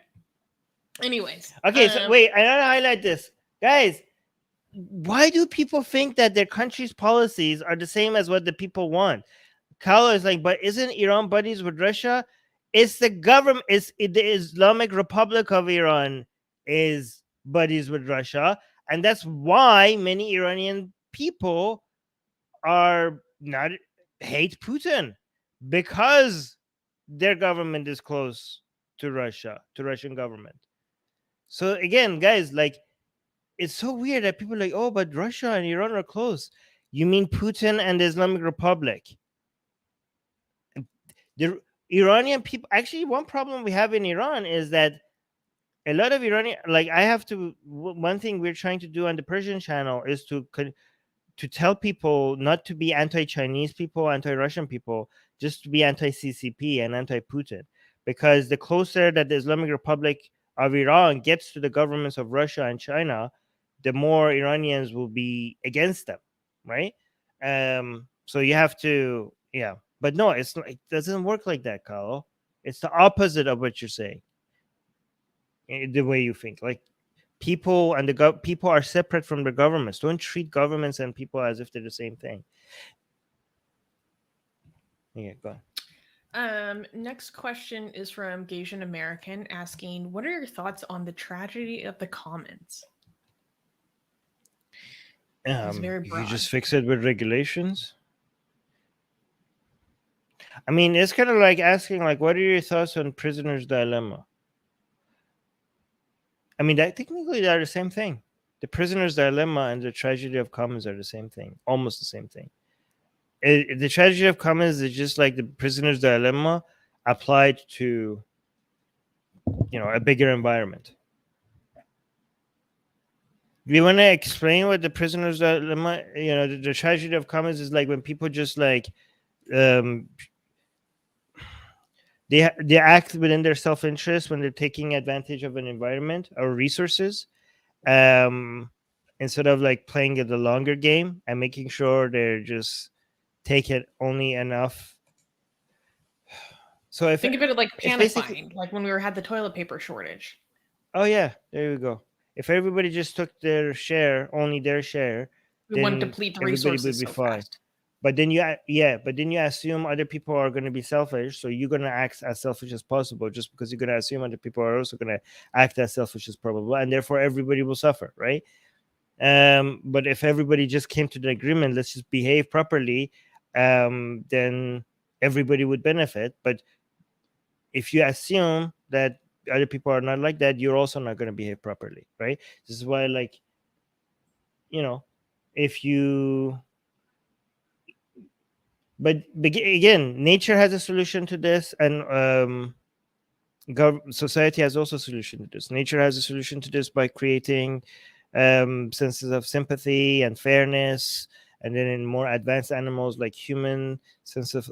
Anyways. Okay, so wait, I gotta highlight this. Guys, why do people think that their country's policies are the same as what the people want? Carlo is like, but isn't Iran buddies with Russia? It's the government, the Islamic Republic of Iran is buddies with Russia. And that's why many Iranian people are not hate Putin, because their government is close to Russia, to Russian government. So again, guys, like, it's so weird that people are like, oh, but Russia and Iran are close. You mean Putin and the Islamic Republic? The Iranian people, actually, one problem we have in Iran is that a lot of Iranian, like, I have to, one thing we're trying to do on the Persian channel is to tell people not to be anti-Chinese people, anti-Russian people, just to be anti-CCP and anti-Putin. Because the closer that the Islamic Republic of Iran gets to the governments of Russia and China, the more Iranians will be against them, right? So you have to, yeah. But no, it doesn't work like that, Carlo. It's the opposite of what you're saying. The way you think, like, people and people are separate from the governments. Don't treat governments and people as if they're the same thing. Yeah, go on. Next question is from Gasian American asking, what are your thoughts on the tragedy of the commons? You just fix it with regulations. I mean, it's kind of like asking, like, what are your thoughts on prisoner's dilemma? I mean, that technically they're the same thing. The prisoner's dilemma and the tragedy of commons are the same thing, almost the same thing. The tragedy of commons is just like the prisoner's dilemma applied to, a bigger environment. Do you want to explain what the prisoner's dilemma, the tragedy of commons is like when people just like, they act within their self-interest when they're taking advantage of an environment or resources, instead of like playing the longer game and making sure they're just take it only enough. So think of it like panic buying, like when we had the toilet paper shortage. Oh yeah, there you go. If everybody just took their share, only their share, we wouldn't deplete the resources would be so fine. Fast. But then you assume other people are going to be selfish, so you're going to act as selfish as possible, just because you're going to assume other people are also going to act as selfish as possible, and therefore everybody will suffer, right? But if everybody just came to the agreement, let's just behave properly, then everybody would benefit. But if you assume that other people are not like that, you're also not going to behave properly, right? This is why, like, if you, but again, nature has a solution to this, and society has also a solution to this. Nature has a solution to this by creating senses of sympathy and fairness, and then in more advanced animals like human, sense of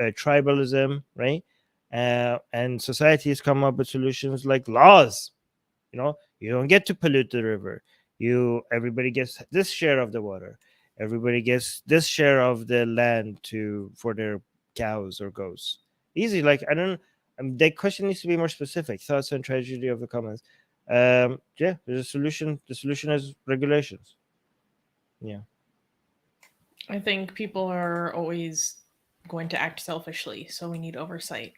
tribalism, right? And societies come up with solutions like laws. You don't get to pollute the river. Everybody gets this share of the water. Everybody gets this share of the land for their cows or goats. Easy. Like, I don't. The question needs to be more specific. Thoughts on tragedy of the commons. Yeah, there's a solution. The solution is regulations. Yeah. I think people are always going to act selfishly, so we need oversight.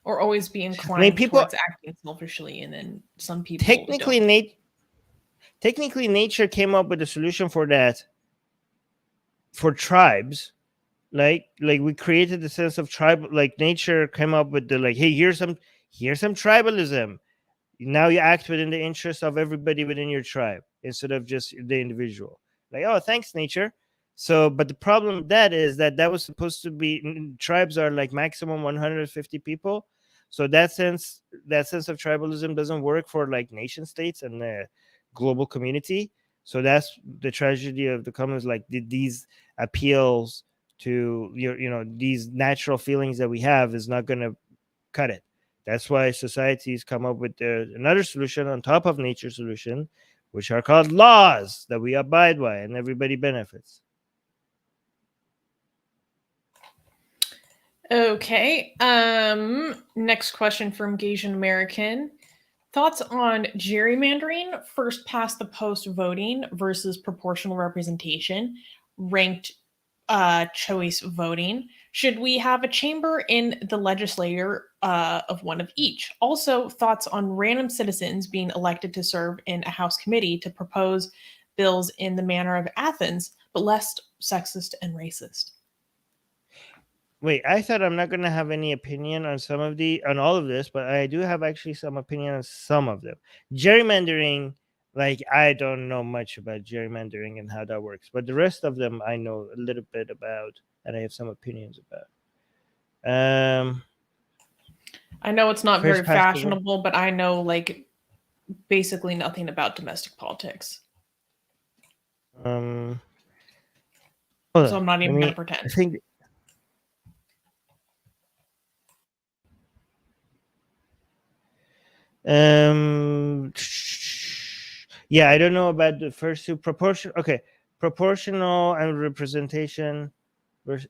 Or always be inclined towards acting selfishly, and then some people technically nature came up with a solution for that, for tribes. Like we created the sense of tribe. Like, nature came up with the, like, hey, here's Here's some tribalism. Now you act within the interest of everybody within your tribe instead of just the individual. Like, oh, thanks, nature. So, but the problem with that is that was supposed to be, tribes are like maximum 150 people. So that sense of tribalism doesn't work for like nation states and the global community. So that's the tragedy of the commons. Like these appeals to these natural feelings that we have is not going to cut it. That's why societies come up with another solution on top of nature's solution, which are called laws that we abide by and everybody benefits. Okay. Next question from Gasian American. Thoughts on gerrymandering, first past the post voting versus proportional representation, ranked choice voting? Should we have a chamber in the legislature of one of each? Also, thoughts on random citizens being elected to serve in a House committee to propose bills in the manner of Athens, but less sexist and racist. Wait, I thought I'm not going to have any opinion on on all of this, but I do have actually some opinion on some of them. Gerrymandering, like, I don't know much about gerrymandering and how that works, but the rest of them I know a little bit about, and I have some opinions about. I know it's not First very past the vote. fashionable, but I know like basically nothing about domestic politics. Hold So on. I'm not even going to pretend. I think. Yeah, I don't know about the first two. Proportional and representation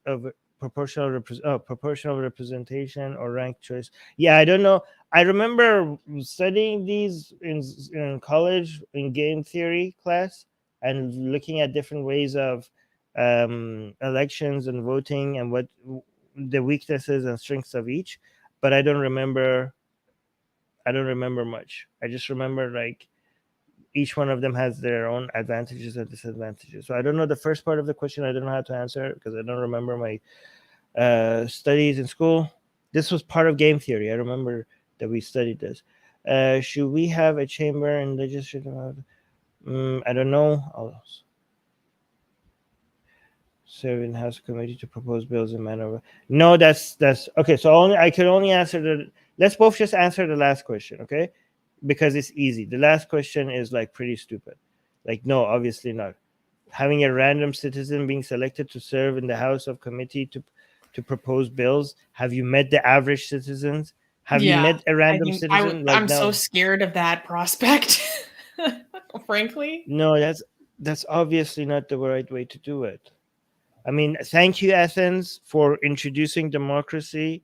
of proportional representation or ranked choice. Yeah, I don't know. I remember studying these in college in game theory class and looking at different ways of elections and voting and what the weaknesses and strengths of each, but I don't remember much. I just remember like each one of them has their own advantages and disadvantages. So I don't know the first part of the question. I don't know how to answer it because I don't remember my studies in school. This was part of game theory. I remember that we studied this. Should we have a chamber in legislative? I don't know. Serve in House committee to propose bills in manner. No, that's okay. So I could only answer the. Let's both just answer the last question, okay? Because it's easy. The last question is like pretty stupid. Like, no, obviously not. Having a random citizen being selected to serve in the House of committee to propose bills. Have you met the average citizens? Have you met a random citizen? I'm so scared of that prospect. Frankly. No, that's obviously not the right way to do it. I mean, thank you, Athens, for introducing democracy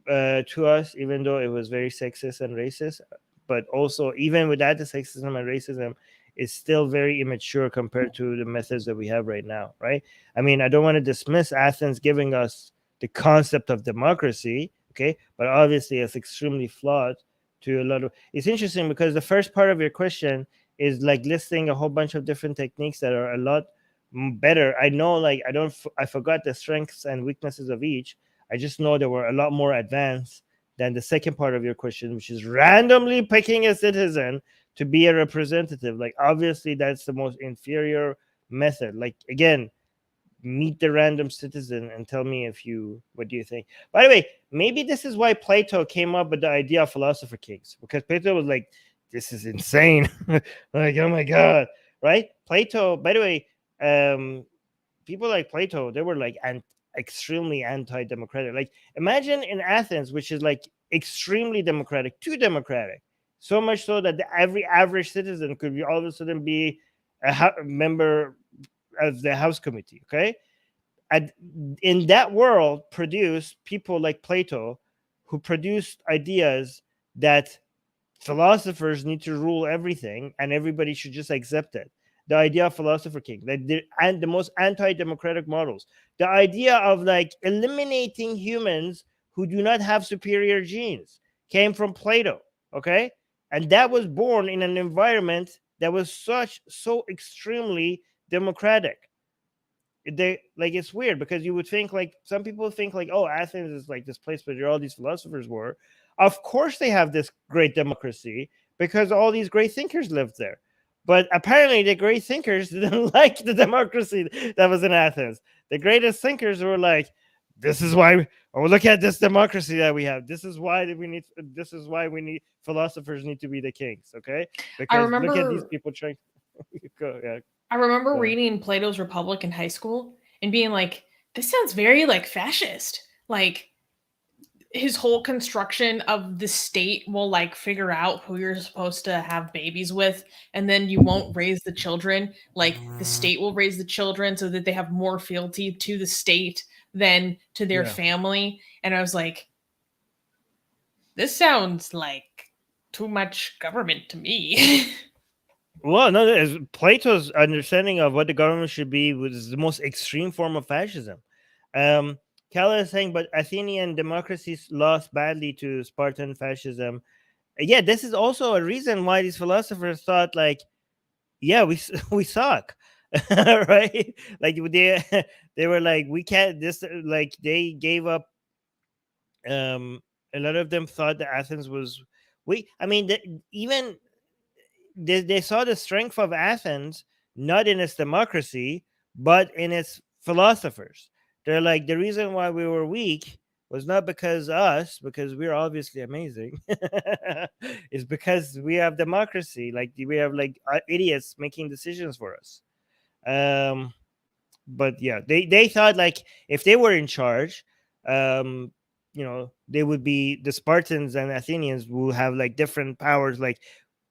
to us, even though it was very sexist and racist. But also, even without the sexism and racism, it's still very immature compared to the methods that we have right now, right? I mean, I don't want to dismiss Athens giving us the concept of democracy, okay? But obviously, it's extremely flawed to a lot of. It's interesting because the first part of your question is like listing a whole bunch of different techniques that are a lot better. I know, like, I forgot the strengths and weaknesses of each. I just know they were a lot more advanced than the second part of your question, which is randomly picking a citizen to be a representative. Like, obviously, that's the most inferior method. Like, again, meet the random citizen and tell me what do you think. By the way, maybe this is why Plato came up with the idea of philosopher kings, because Plato was like, this is insane. Like, oh my God, right? Plato, by the way, people like Plato, they were like extremely anti-democratic. Like, imagine in Athens, which is like extremely democratic, too democratic, so much so that every average citizen could be all of a sudden be a member of the House committee. Okay, and in that world, produced people like Plato, who produced ideas that philosophers need to rule everything and everybody should just accept it. The idea of philosopher king, and the most anti-democratic models, the idea of like eliminating humans who do not have superior genes came from Plato. Okay, and that was born in an environment that was so extremely democratic. It's weird because you would think, like, some people think like, oh, Athens is like this place where all these philosophers were. Of course, they have this great democracy because all these great thinkers lived there. But apparently, the great thinkers didn't like the democracy that was in Athens. The greatest thinkers were like, "This is why. Oh, look at this democracy that we have. This is why we need. This is why we need philosophers need to be the kings. Okay, because look at these people trying." Go, yeah. I remember reading Plato's Republic in high school and being like, "This sounds very like fascist." Like, his whole construction of the state will like figure out who you're supposed to have babies with, and then you won't raise the children. Like, the state will raise the children so that they have more fealty to the state than to their family. And I was like, this sounds like too much government to me. Well, no, Plato's understanding of what the government should be was the most extreme form of fascism. Kala is saying, but Athenian democracies lost badly to Spartan fascism. Yeah, this is also a reason why these philosophers thought, like, yeah, we suck, right? Like they were like, we can't. This like they gave up. A lot of them thought that Athens was weak. I mean, even they saw the strength of Athens not in its democracy, but in its philosophers. They're like, the reason why we were weak was not because because we're obviously amazing. It's because we have democracy. Like, we have like idiots making decisions for us. But yeah, they thought, like, if they were in charge, they would be, the Spartans and Athenians will have like different powers, like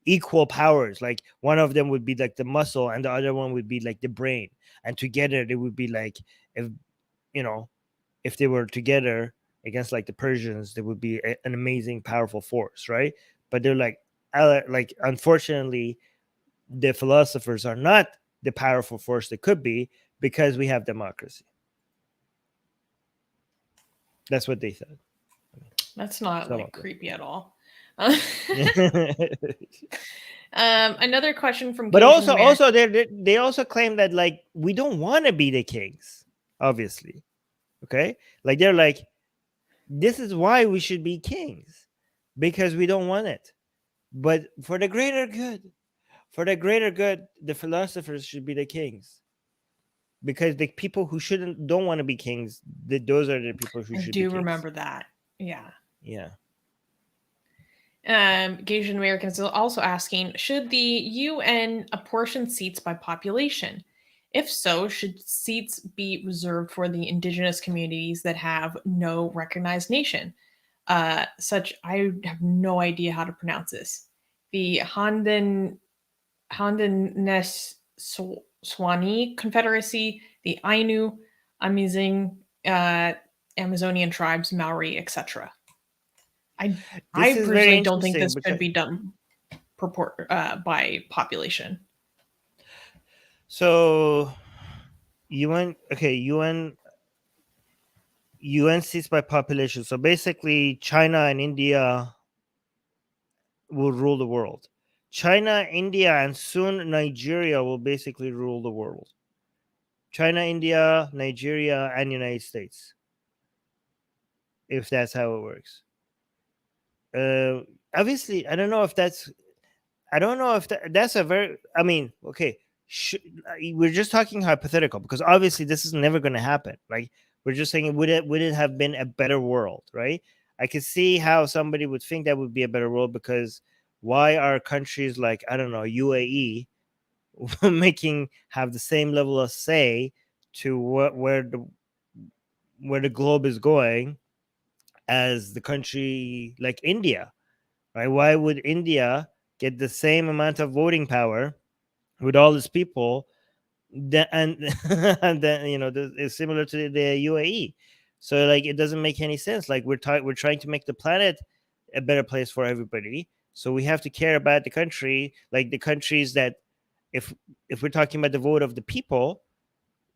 equal powers. Like, one of them would be like the muscle and the other one would be like the brain, and together they would be like, if they were together against like the Persians, they would be an amazing powerful force, right? But they're like unfortunately, the philosophers are not the powerful force they could be because we have democracy. That's what they thought. That's not like creepy at all. Another question from but also they also claim that, like, we don't want to be the kings, obviously. Okay, like, they're like, this is why we should be kings, because we don't want it, but for the greater good, the philosophers should be the kings, because the people who don't want to be kings, those are the people who should be kings. I do remember that. Yeah. Asian Americans are also asking, should the UN apportion seats by population? If so, should seats be reserved for the indigenous communities that have no recognized nation? I have no idea how to pronounce this. The Haudenosaunee Confederacy, the Ainu, Amazing, Amazonian tribes, Maori, etc. I personally don't think this should be done by population. So UN seats by population. So basically, China and India will rule the world. China, India, and soon Nigeria will basically rule the world. China, India, Nigeria, and United States. If that's how it works. Obviously, I don't know if that's a very. I mean, okay, we're just talking hypothetical, because obviously this is never going to happen. Like, we're just saying, would it have been a better world, right? I could see how somebody would think that would be a better world, because why are countries like, I don't know, UAE have the same level of say to where the globe is going as the country like India, right? Why would India get the same amount of voting power with all these people and then it's similar to the UAE? So, like, it doesn't make any sense. Like, we're trying to make the planet a better place for everybody, so we have to care about the country, like the countries that, if we're talking about the vote of the people,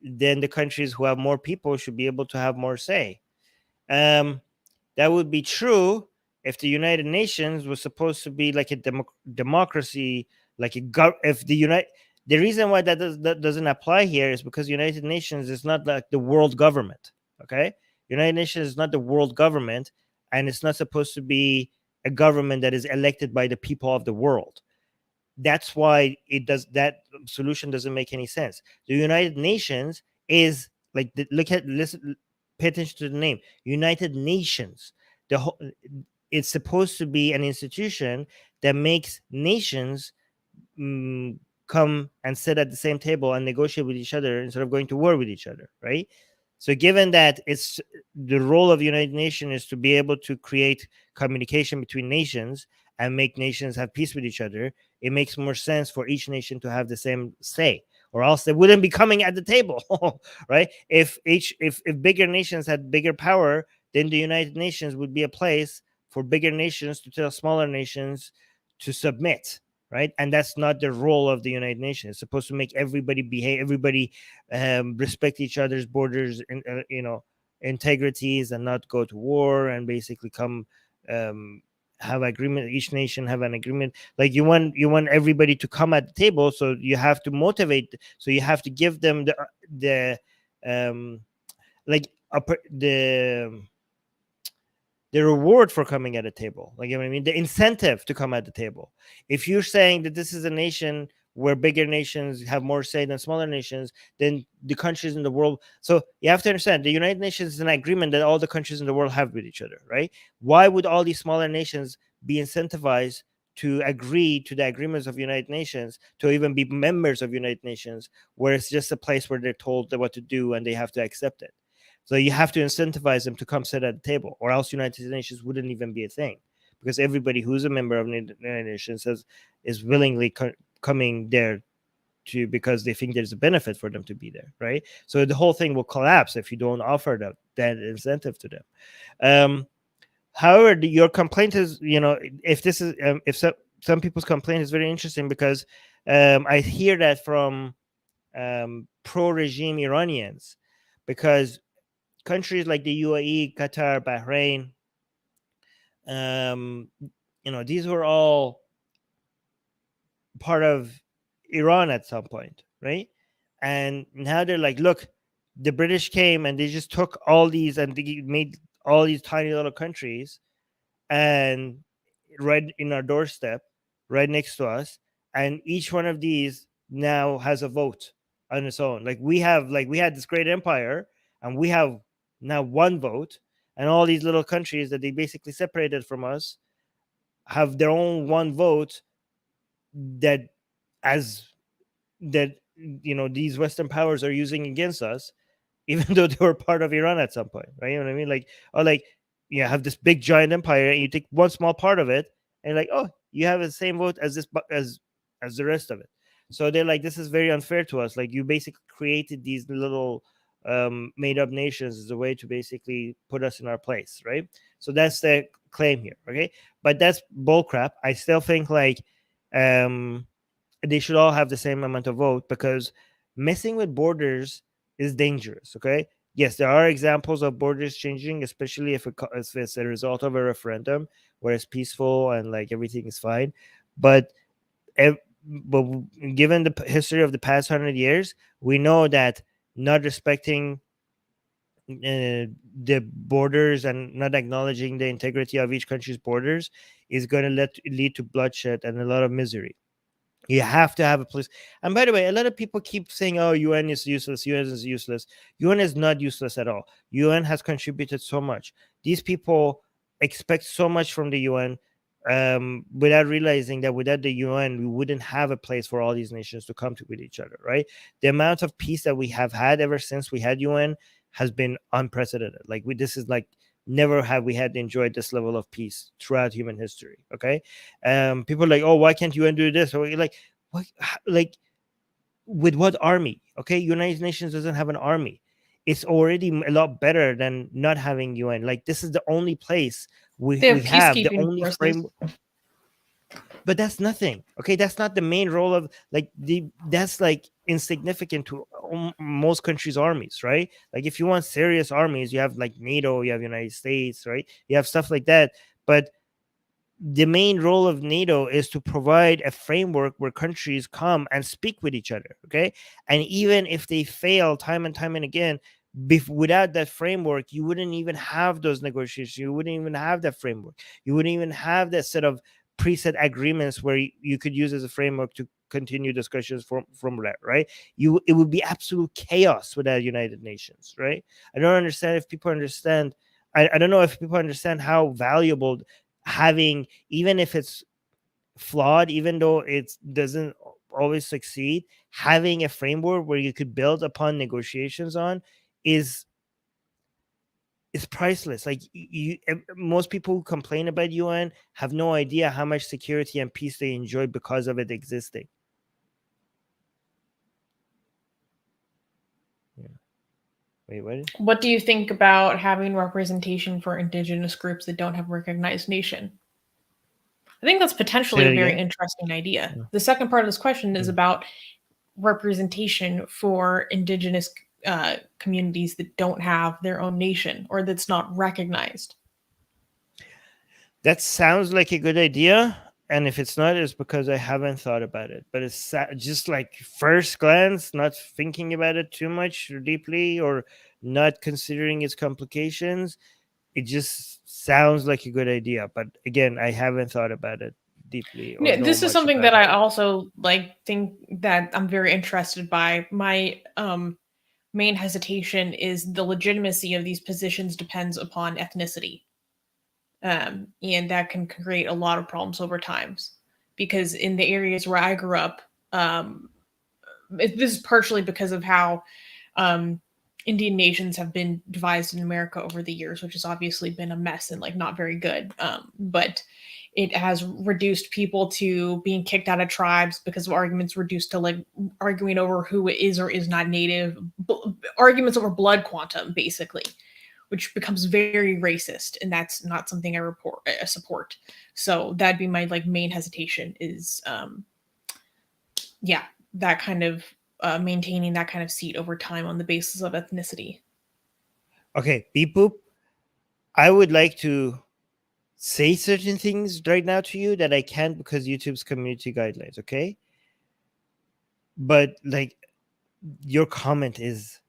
then the countries who have more people should be able to have more say. That would be true if the United Nations was supposed to be like a democracy, like the reason why that doesn't apply here is because United Nations is not like the world government. Okay, United Nations is not the world government, and it's not supposed to be a government that is elected by the people of the world. That's why that solution doesn't make any sense. The United Nations is like, listen, pay attention to the name, United Nations. It's supposed to be an institution that makes nations come and sit at the same table and negotiate with each other instead of going to war with each other, right? So given that it's the role of the United Nations is to be able to create communication between nations and make nations have peace with each other, it makes more sense for each nation to have the same say, or else they wouldn't be coming at the table, right? If bigger nations had bigger power, then the United Nations would be a place for bigger nations to tell smaller nations to submit, right? And that's not the role of the United Nations. It's supposed to make everybody behave, everybody respect each other's borders and integrities, and not go to war, and basically come have agreement. Each nation have an agreement. Like you want everybody to come at the table, so you have to motivate. So you have to give them the reward for coming at a table, like, you know what I mean, the incentive to come at the table. If you're saying that this is a nation where bigger nations have more say than smaller nations, then the countries in the world. So you have to understand, the United Nations is an agreement that all the countries in the world have with each other, right? Why would all these smaller nations be incentivized to agree to the agreements of United Nations, to even be members of United Nations, where it's just a place where they're told what to do and they have to accept it? So you have to incentivize them to come sit at the table, or else United Nations wouldn't even be a thing, because everybody who's a member of the United Nations is willingly coming there because they think there's a benefit for them to be there, right? So the whole thing will collapse if you don't offer that incentive to them. However, your complaint is, if this is if some people's complaint is very interesting, because I hear that from pro-regime Iranians, because countries like the UAE, Qatar, Bahrain, these were all part of Iran at some point, right? And now they're like, look, the British came and they just took all these and they made all these tiny little countries, and right in our doorstep, right next to us, and each one of these now has a vote on its own. We had this great empire, and we have now one vote, and all these little countries that they basically separated from us have their own one vote that these Western powers are using against us, even though they were part of Iran at some point, right? You know what I mean? You have this big giant empire, and you take one small part of it, and you have the same vote as the rest of it. So they're like, this is very unfair to us. Like, you basically created these little made up nations as a way to basically put us in our place, right? So that's the claim here, okay? But that's bullcrap. I still think they should all have the same amount of vote, because messing with borders is dangerous, okay? Yes, there are examples of borders changing, especially if it's a result of a referendum where it's peaceful and everything is fine. But given the history of the past 100 years, we know that not respecting the borders and not acknowledging the integrity of each country's borders is going to lead to bloodshed and a lot of misery. You have to have a place. And by the way, a lot of people keep saying, oh, UN is useless. UN is useless. UN is not useless at all. UN has contributed so much. These people expect so much from the UN without realizing that without the UN, we wouldn't have a place for all these nations to come to with each other, right? The amount of peace that we have had ever since we had UN has been unprecedented. Never have we had enjoyed this level of peace throughout human history. Okay, people are like, oh, why can't UN do this? Or what? With what army? Okay, United Nations doesn't have an army. It's already a lot better than not having UN. This is the only place we have the only framework. But that's nothing. Okay, that's not the main role of that's insignificant to most countries' armies, right? If you want serious armies, you have NATO, you have United States, right? You have stuff like that. But the main role of NATO is to provide a framework where countries come and speak with each other, okay? And even if they fail time and time and again, without that framework, you wouldn't even have those negotiations. You wouldn't even have that framework. You wouldn't even have that set of preset agreements where you could use as a framework to continue discussions from that, right? It would be absolute chaos without United Nations, right? I don't understand if people understand. I don't know if people understand how valuable having, even if it's flawed, even though it doesn't always succeed, having a framework where you could build upon negotiations on is priceless. Like most people who complain about UN have no idea how much security and peace they enjoy because of it existing. Yeah. Wait, what? What do you think about having representation for indigenous groups that don't have a recognized nation? I think that's potentially a very interesting idea. Yeah. The second part of this question is about representation for indigenous communities that don't have their own nation or that's not recognized. That sounds like a good idea, and if it's not, it's because I haven't thought about it. But it's just like first glance, not thinking about it too much or deeply, or not considering its complications. It just sounds like a good idea, but again, I haven't thought about it deeply. Or this is something that I also think that I'm very interested by. My main hesitation is the legitimacy of these positions depends upon ethnicity. And that can create a lot of problems over times, because in the areas where I grew up, this is partially because of how Indian nations have been devised in America over the years, which has obviously been a mess and not very good. But it has reduced people to being kicked out of tribes because of arguments reduced to arguing over who is or is not native, arguments over blood quantum, basically, which becomes very racist, and that's not something I support. So that'd be my main hesitation is, that kind of maintaining that kind of seat over time on the basis of ethnicity. Okay, beep boop. I would like to say certain things right now to you that I can't because YouTube's community guidelines, okay? But your comment is...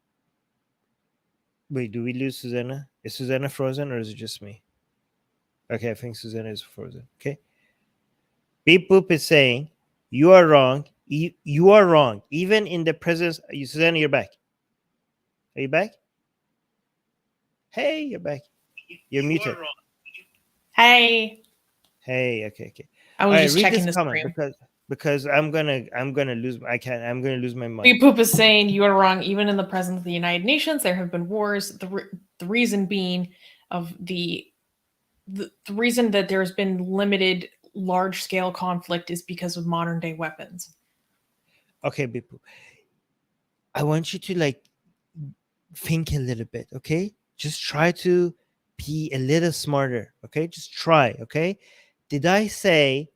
Wait, do we lose Susanna? Is Susanna frozen or is it just me? Okay, I think Susanna is frozen. Okay. Beep boop is saying you are wrong. You are wrong. Even in the presence... Susanna, you're back. Are you back? Hey, you're back. You're muted. Hey. Okay. I was just checking this comment because I'm gonna lose. I'm gonna lose my mind. Beep Poop is saying you are wrong. Even in the presence of the United Nations, there have been wars. The reason being of the reason that there's been limited large scale conflict is because of modern day weapons. Okay, Beep Poop. I want you to think a little bit. Okay, just try to be a little smarter. Okay, just try. Okay, did I say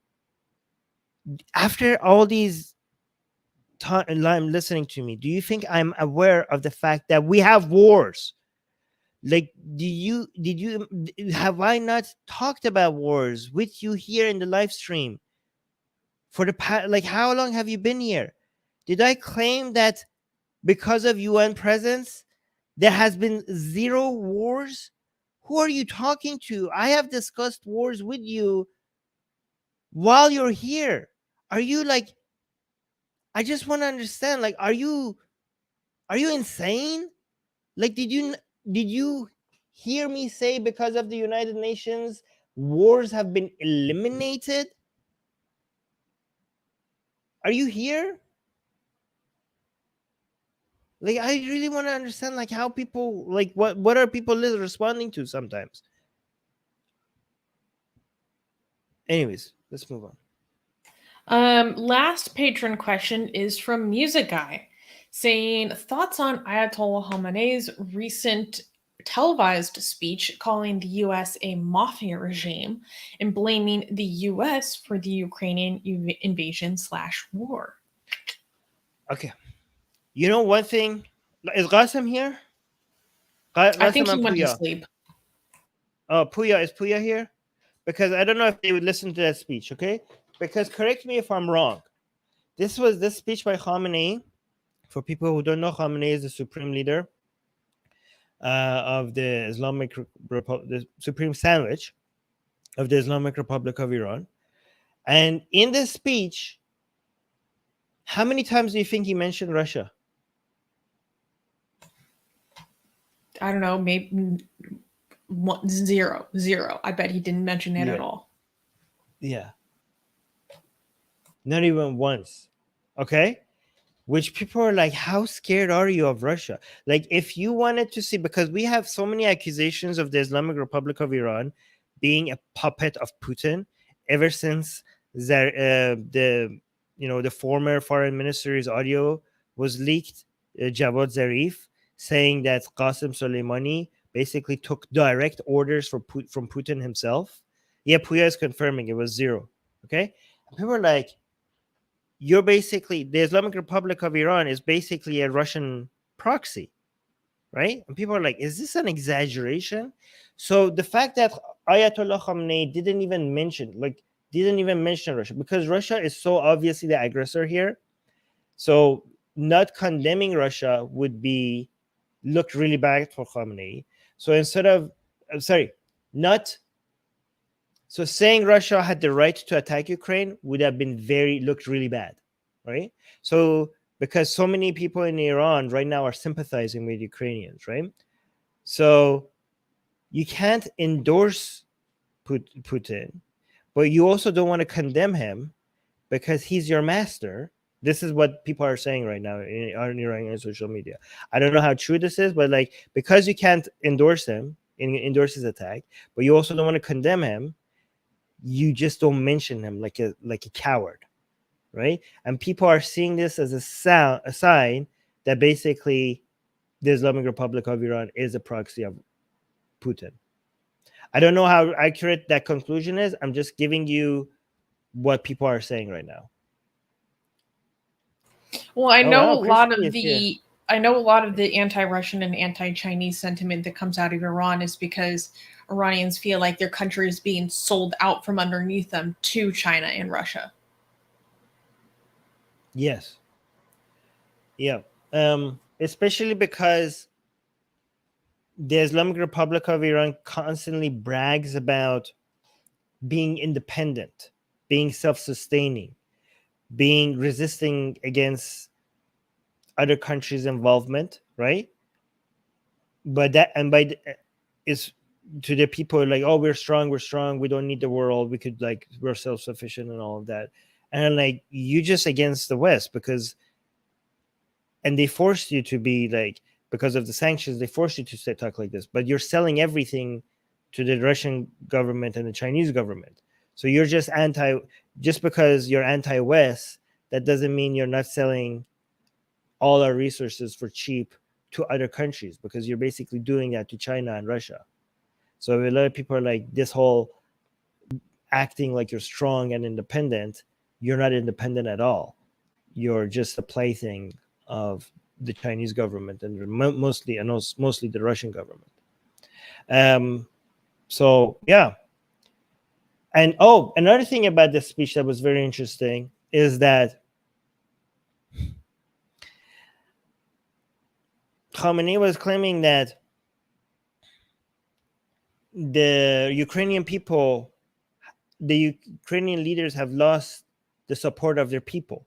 after all these time listening to me, do you think I'm aware of the fact that we have wars? Have I not talked about wars with you here in the live stream for the past? How long have you been here? Did I claim that because of UN presence there has been 0 wars? Who are you talking to? I have discussed wars with you while you're here. Are you I just want to understand, are you insane? Did you hear me say because of the United Nations wars have been eliminated? Are you here? I really want to understand how people what are people responding to sometimes. Anyways, let's move on. Last patron question is from Music Guy, saying thoughts on Ayatollah Khamenei's recent televised speech calling the US a mafia regime and blaming the US for the Ukrainian invasion/war. Okay. You know one thing? Is Qasim here? I think he went to sleep. Oh, Puya. Is Puya here? Because I don't know if they would listen to that speech, okay? Because correct me if I'm wrong. This speech by Khamenei. For people who don't know, Khamenei is the supreme leader. of the the Supreme Sandwich of the Islamic Republic of Iran. And in this speech, how many times do you think he mentioned Russia? I don't know, maybe zero. I bet he didn't mention it at all. Yeah. Not even once. Okay. Which people are like, how scared are you of Russia? Like, if you wanted to see, because we have so many accusations of the Islamic Republic of Iran being a puppet of Putin ever since the the former foreign minister's audio was leaked, Javad Zarif, saying that Qasem Soleimani basically took direct orders from Putin himself. Yeah, Puya is confirming it was zero. Okay, and people are like, you're basically, the Islamic Republic of Iran is basically a Russian proxy, right? And people are like, is this an exaggeration? So the fact that Ayatollah Khamenei didn't even mention Russia, because Russia is so obviously the aggressor here. So not condemning Russia would be looked really bad for Khamenei. So instead of, not so saying Russia had the right to attack Ukraine would have been looked really bad, right? So because so many people in Iran right now are sympathizing with Ukrainians, right? So you can't endorse Putin, but you also don't want to condemn him because he's your master. This is what people are saying right now on Iranian social media. I don't know how true this is, but like, because you can't endorse him, endorse his attack, but you also don't want to condemn him, you just don't mention him like a coward, right? And people are seeing this as a sign that basically the Islamic Republic of Iran is a proxy of Putin. I don't know how accurate that conclusion is. I'm just giving you what people are saying right now. Well, I know a lot of the anti-Russian and anti-Chinese sentiment that comes out of Iran is because Iranians feel like their country is being sold out from underneath them to China and Russia. Yes. Yeah. Especially because the Islamic Republic of Iran constantly brags about being independent, being self-sustaining, being resisting against other countries' involvement, right? But that, and by is to the people like, oh, we're strong, we don't need the world, we could, like, we're self-sufficient and all of that. And like, you just against the West because, and they forced you to be like, because of the sanctions, they forced you to talk like this, but you're selling everything to the Russian government and the Chinese government. So you're just just because you're anti-West, that doesn't mean you're not selling all our resources for cheap to other countries, because you're basically doing that to China and Russia. So a lot of people are like, this whole acting like you're strong and independent, you're not independent at all. You're just a plaything of the Chinese government and mostly the Russian government. So yeah. And another thing about this speech that was very interesting is that Khamenei was claiming that the Ukrainian leaders have lost the support of their people.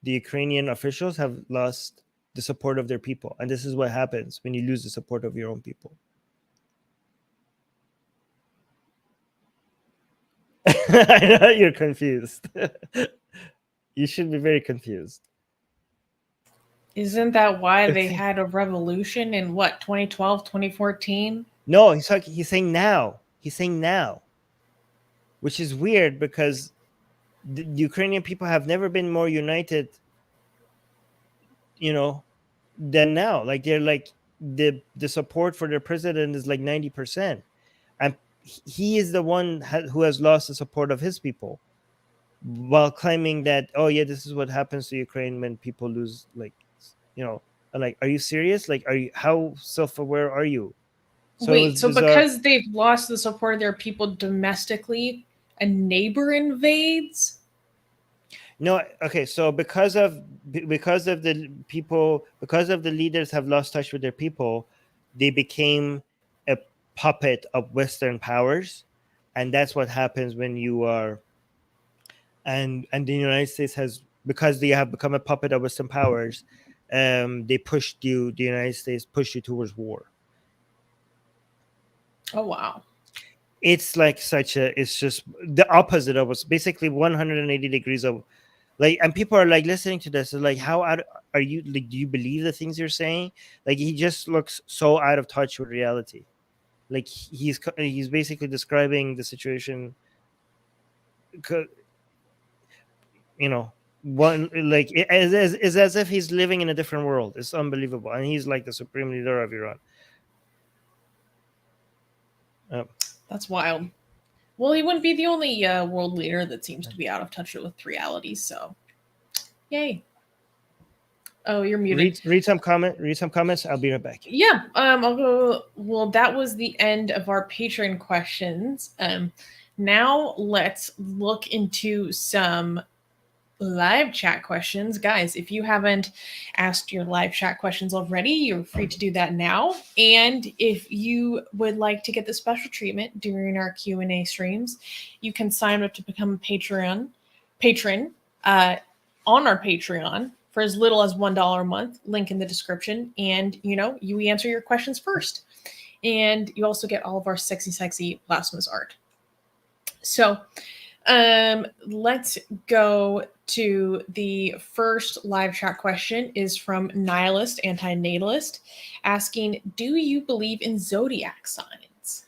The Ukrainian officials have lost the support of their people. And this is what happens when you lose the support of your own people. I know you're confused. You should be very confused. Isn't that why they had a revolution in 2012, 2014? No, he's saying now. He's saying now. Which is weird because the Ukrainian people have never been more united, than now. Like, they're like, the support for their president is like 90%. And he is the one who has lost the support of his people, while claiming that, oh yeah, this is what happens to Ukraine when people lose, like, like, are you serious? Like, how self-aware are you? So wait, so because they've lost the support of their people domestically, a neighbor invades? No, okay. So because of the people, because of the leaders have lost touch with their people, they became a puppet of Western powers, and that's what happens when you are. And the United States has, because they have become a puppet of Western powers, they pushed you. The United States pushed you towards war. Oh wow. It's like it's just the opposite of what's basically 180 degrees of, like, and people are like listening to this, like, how out are you, like, do you believe the things you're saying? Like, he just looks so out of touch with reality. Like, he's basically describing the situation, you know, one, like, it's as if he's living in a different world. It's unbelievable, and he's like the supreme leader of Iran. That's wild. Well, he wouldn't be the only world leader that seems to be out of touch with reality. So, yay. Oh, you're muted. Read some comments. I'll be right back. Yeah. I'll go. Well, that was the end of our Patreon questions. Now let's look into some live chat questions. Guys, if you haven't asked your live chat questions already, you're free to do that now. And if you would like to get the special treatment during our Q&A streams, you can sign up to become a patron on our Patreon for as little as $1 a month. Link in the description. And, you answer your questions first. And you also get all of our sexy Blasphemous art. So, let's go to the first live chat question is from Nihilist Antinatalist asking, do you believe in zodiac signs?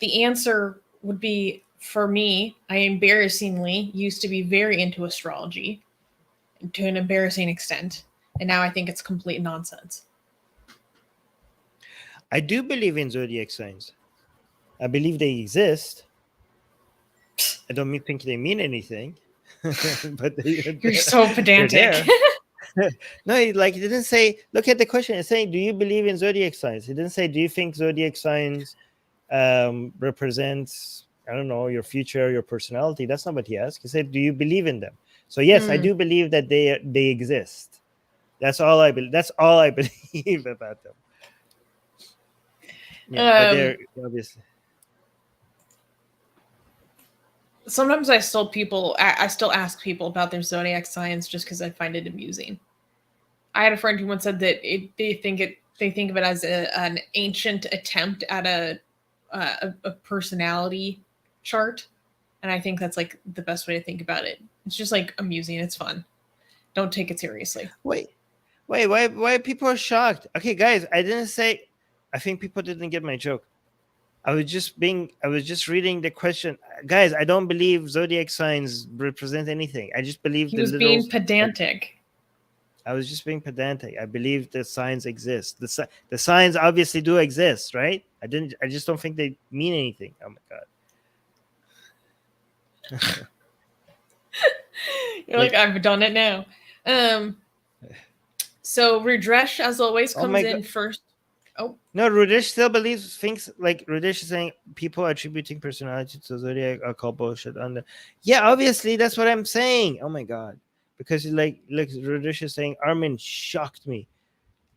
The answer would be, for me, I embarrassingly used to be very into astrology to an embarrassing extent, and now I think it's complete nonsense. I do believe in zodiac signs. I believe they exist. I don't think they mean anything, but you're so pedantic. No, he didn't say. Look at the question. It's saying, "Do you believe in zodiac signs?" He didn't say, "Do you think zodiac signs represents, I don't know, your future, your personality?" That's not what he asked. He said, "Do you believe in them?" So yes, I do believe that they exist. That's all I believe. That's all I believe about them. Yeah, but they're obviously. Sometimes I still ask people about their zodiac signs just because I find it amusing. I had a friend who once said that they think of it as an ancient attempt at a personality chart, and I think that's like the best way to think about it. It's just like amusing. It's fun. Don't take it seriously. Wait, why people are shocked? Okay, guys, I didn't say. I think people didn't get my joke. I was just reading the question. Guys, I don't believe zodiac signs represent anything. I just believe he was being pedantic. I was just being pedantic. I believe the signs exist. The signs obviously do exist, right? I just don't think they mean anything. Oh my god. You're like, I've done it now. So Rudresh, as always, comes in first. Oh no, thinks like Rudesh is saying people attributing personality to zodiac are called bullshit. Yeah, obviously that's what I'm saying. Oh my god, because like Rudesh is saying, Armin shocked me.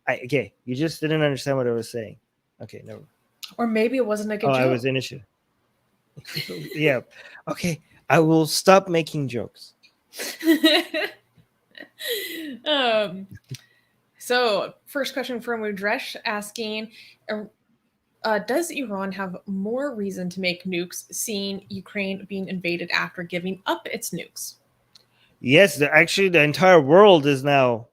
Okay, you just didn't understand what I was saying. Okay, no. Or maybe it wasn't a good joke. I was initial. Yeah. Okay, I will stop making jokes. So, first question from Udresh asking, does Iran have more reason to make nukes, seeing Ukraine being invaded after giving up its nukes? Yes, actually, the entire world is now.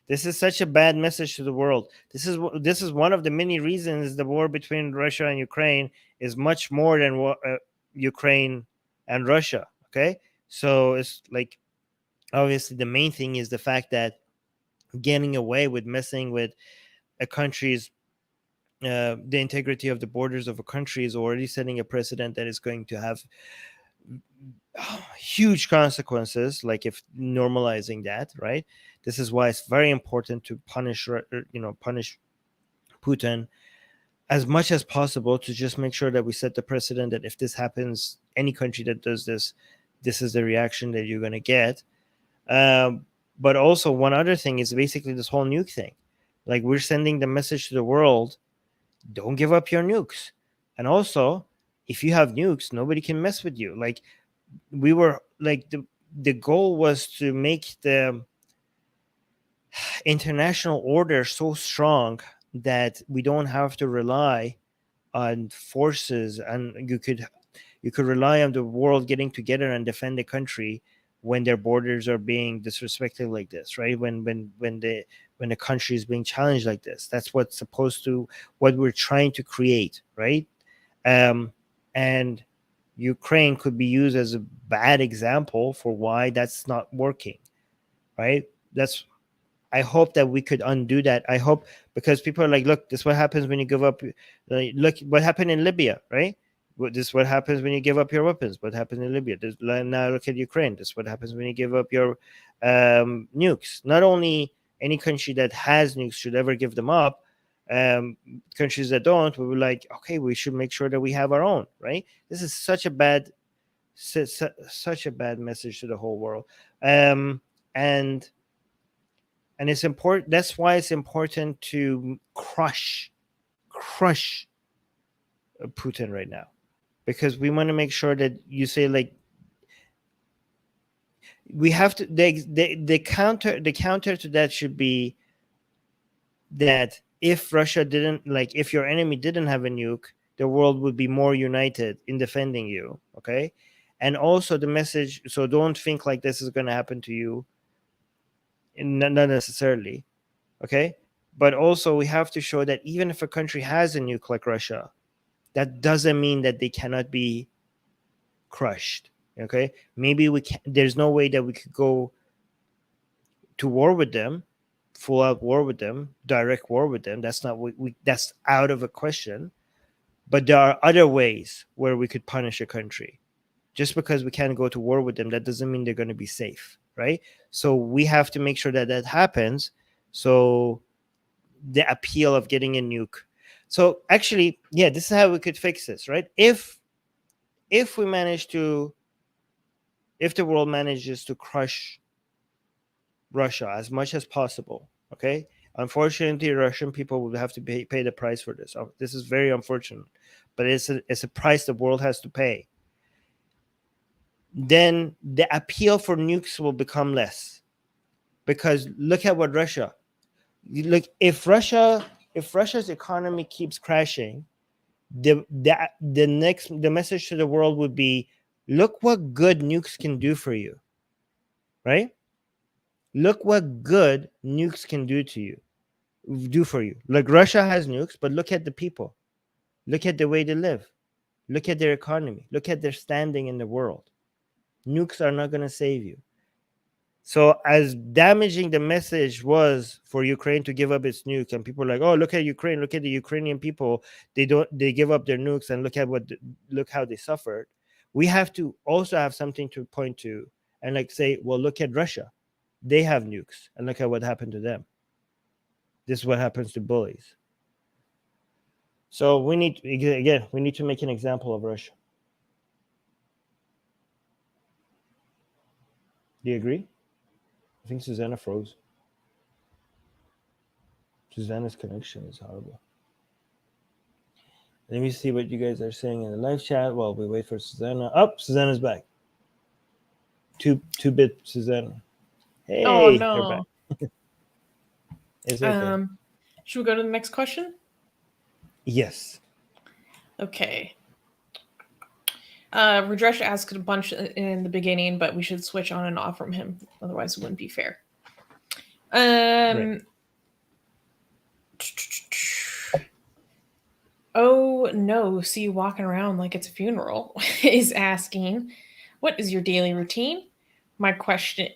This is such a bad message to the world. This is one of the many reasons the war between Russia and Ukraine is much more than Ukraine and Russia. Okay, so it's like, obviously the main thing is the fact that getting away with messing with a country's the integrity of the borders of a country is already setting a precedent that is going to have huge consequences, like if normalizing that, right? This is why it's very important to punish Putin as much as possible, to just make sure that we set the precedent that if this happens, any country that does this, this is the reaction that you're going to get. But also, one other thing is basically this whole nuke thing. Like, we're sending the message to the world: don't give up your nukes. And also, if you have nukes, nobody can mess with you. Like, we were like, the goal was to make the international order so strong that we don't have to rely on forces, and you could rely on the world getting together and defend the country when their borders are being disrespected like this, right? When the country is being challenged like this. That's what's supposed to, what we're trying to create, right? And Ukraine could be used as a bad example for why that's not working, right? That's, I hope that we could undo that. I hope, because people are like, look, this is what happens when you give up. Look what happened in Libya, right? This is what happens when you give up your weapons. What happened in Libya? Now look at Ukraine. This is what happens when you give up your nukes. Not only any country that has nukes should ever give them up. Countries that don't, we were like, okay, we should make sure that we have our own, right? This is such a bad message to the whole world. And it's important. That's why it's important to crush Putin right now, because we want to make sure that you say, like, we have to, the counter to that should be that if Russia didn't, like, if your enemy didn't have a nuke, the world would be more united in defending you. Okay. And also the message, so don't think like this is going to happen to you. Not necessarily. Okay. But also, we have to show that even if a country has a nuke like Russia, that doesn't mean that they cannot be crushed. Okay. Maybe we can, there's no way that we could go to war with them, full out war with them, direct war with them. That's not what that's out of a question. But there are other ways where we could punish a country. Just because we can't go to war with them, that doesn't mean they're going to be safe, right? So we have to make sure that that happens. So the appeal of getting a nuke. So actually, yeah, this is how we could fix this, right? If we manage to, if the world manages to crush Russia as much as possible, okay? Unfortunately, Russian people will have to pay the price for this. This is very unfortunate, but it's a price the world has to pay. Then the appeal for nukes will become less, because look at what Russia. Look, if Russia's economy keeps crashing, the message to the world would be, look what good nukes can do for you, right? Look what good nukes can do for you. Like, Russia has nukes, but look at the people. Look at the way they live. Look at their economy. Look at their standing in the world. Nukes are not going to save you. So as damaging the message was for Ukraine to give up its nuke, and people are like, oh, look at Ukraine, look at the Ukrainian people, they give up their nukes, and look how they suffered. We have to also have something to point to and, like, say, well, look at Russia. They have nukes, and look at what happened to them. This is what happens to bullies. So we need to make an example of Russia. Do you agree? I think Susanna froze. Susanna's connection is horrible. Let me see what you guys are saying in the live chat while we wait for Susanna. Oh, Susanna's back. Two-bit Susanna. Hey, oh no. you're back. It's okay. Should we go to the next question? Yes. Okay. Rajesh asked a bunch in the beginning, but we should switch on and off from him. Otherwise, it wouldn't be fair. Right. Oh no, see you walking around like it's a funeral is asking, what is your daily routine? My question.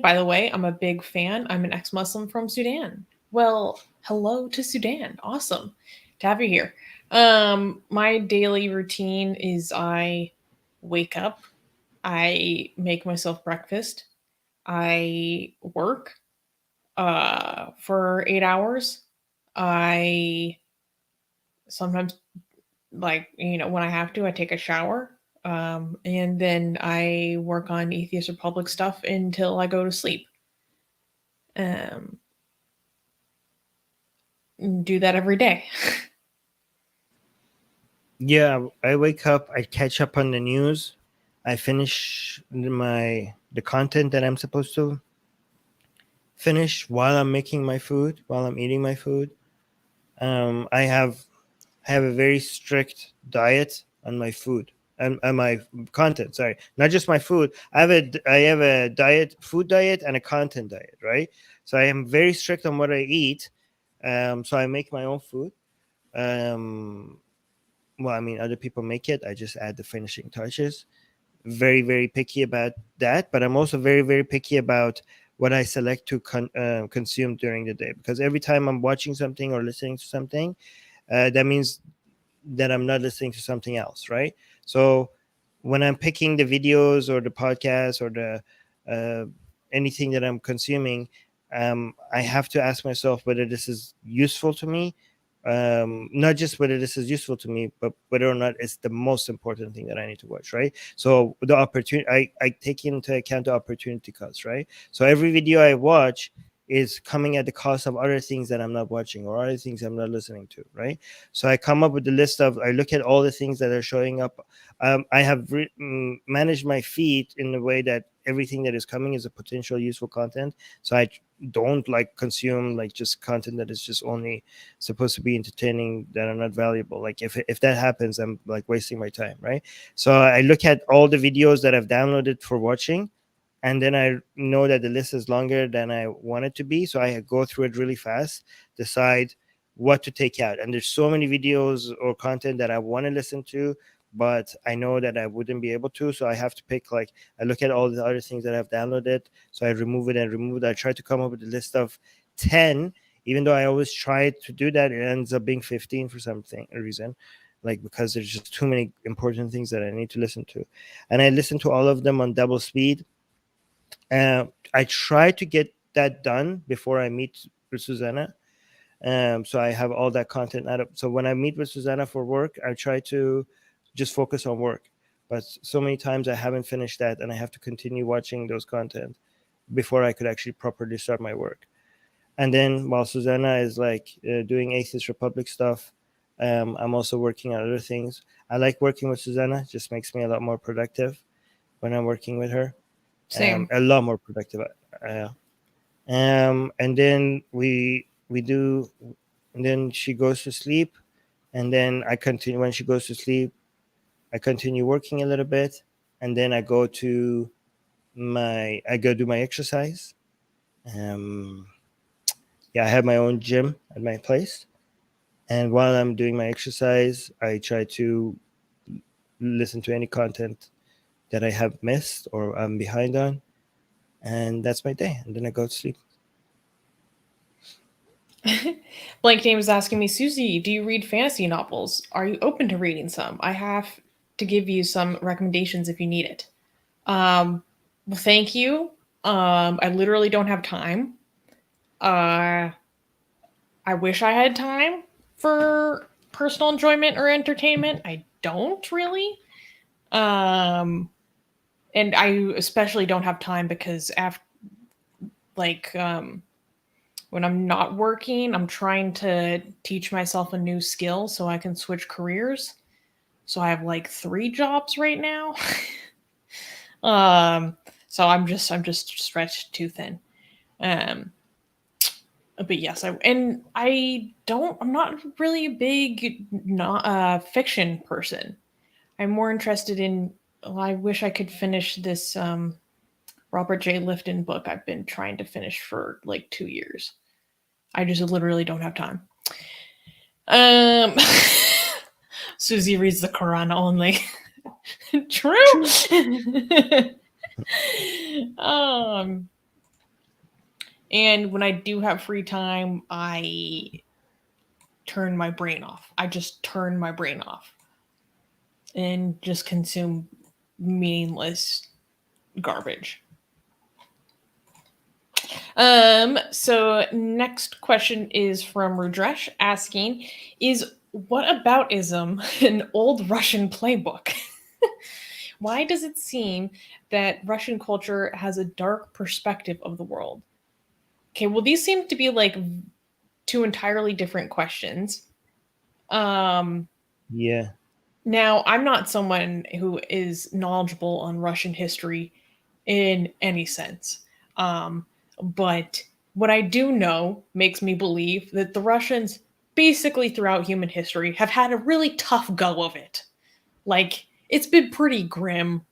By the way, I'm a big fan. I'm an ex-Muslim from Sudan. Well, hello to Sudan. Awesome to have you here. My daily routine is I wake up, I make myself breakfast, I work for 8 hours. I sometimes, like, when I have to, I take a shower. And then I work on Atheist Republic stuff until I go to sleep. Do that every day. Yeah, I wake up, I catch up on the news, I finish the content that I'm supposed to finish while I'm making my food, while I'm eating my food. I have a very strict diet on my food and my content. Sorry, not just my food. I have a food diet, and a content diet. Right. So I am very strict on what I eat. So I make my own food. Well, I mean, other people make it. I just add the finishing touches. Very, very picky about that. But I'm also very, very picky about what I select to consume during the day, because every time I'm watching something or listening to something, that means that I'm not listening to something else, right? So when I'm picking the videos or the podcasts or the anything that I'm consuming, I have to ask myself whether this is useful to me. Not just whether this is useful to me, but whether or not it's the most important thing that I need to watch, right? So the opportunity, I take into account the opportunity cost, right? So every video I watch is coming at the cost of other things that I'm not watching or other things I'm not listening to, right? So I come up with the list of, I look at all the things that are showing up. I have managed my feed in a way that everything that is coming is a potential useful content. So I don't like consume like just content that is just only supposed to be entertaining, that are not valuable. Like if that happens, I'm like wasting my time, right? So I look at all the videos that I've downloaded for watching, and then I know that the list is longer than I want it to be, so I go through it really fast, decide what to take out. And there's so many videos or content that I want to listen to, but I know that I wouldn't be able to, so I have to pick. Like, I look at all the other things that I've downloaded, so I remove it. I try to come up with a list of 10. Even though I always try to do that, it ends up being 15 for a reason, like because there's just too many important things that I need to listen to, and I listen to all of them on double speed. I try to get that done before I meet with Susanna. So I have all that content out of. So when I meet with Susanna for work, I try to just focus on work. But so many times I haven't finished that, and I have to continue watching those content before I could actually properly start my work. And then while Susanna is like doing Atheist Republic stuff, I'm also working on other things. I like working with Susanna; it just makes me a lot more productive when I'm working with her. Same. A lot more productive. Uh, and then we do, and then she goes to sleep, and then I continue. When she goes to sleep, I continue working a little bit, and then I go do my exercise. Um, yeah, I have my own gym at my place, and while I'm doing my exercise, I try to listen to any content that I have missed or I'm behind on, and that's my day. And then I go to sleep. Blank Name is asking me, Susie, do you read fantasy novels? Are you open to reading some? I have to give you some recommendations if you need it. Well, thank you. I literally don't have time. I wish I had time for personal enjoyment or entertainment. I don't really. Um, and I especially don't have time because after, like, when I'm not working, I'm trying to teach myself a new skill so I can switch careers. So I have like 3 jobs right now. um, so I'm just stretched too thin. Um, but yes, I'm not really a big not fiction person. I'm more interested in. Well, I wish I could finish this Robert J. Lifton book I've been trying to finish for like 2 years. I just literally don't have time. Um, Susie reads the Quran only. True. um, and when I do have free time, I turn my brain off. I just turn my brain off and just consume meaningless garbage. So next question is from Rudresh asking, is what aboutism an old Russian playbook? Why does it seem that Russian culture has a dark perspective of the world? Okay, well, these seem to be like two entirely different questions. Yeah. Now, I'm not someone who is knowledgeable on Russian history in any sense. But what I do know makes me believe that the Russians, basically throughout human history, have had a really tough go of it. Like, it's been pretty grim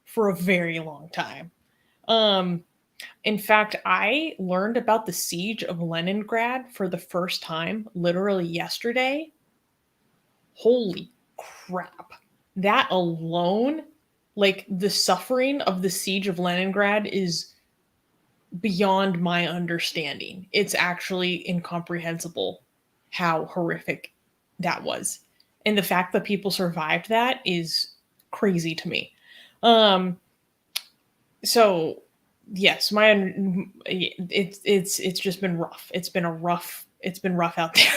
for a very long time. Um, in fact, I learned about the siege of Leningrad for the first time literally yesterday. Holy crap. That alone, like the suffering of the siege of Leningrad is beyond my understanding. It's actually incomprehensible how horrific that was. And the fact that people survived that is crazy to me. Um so yes, it's just been rough. It's been rough out there.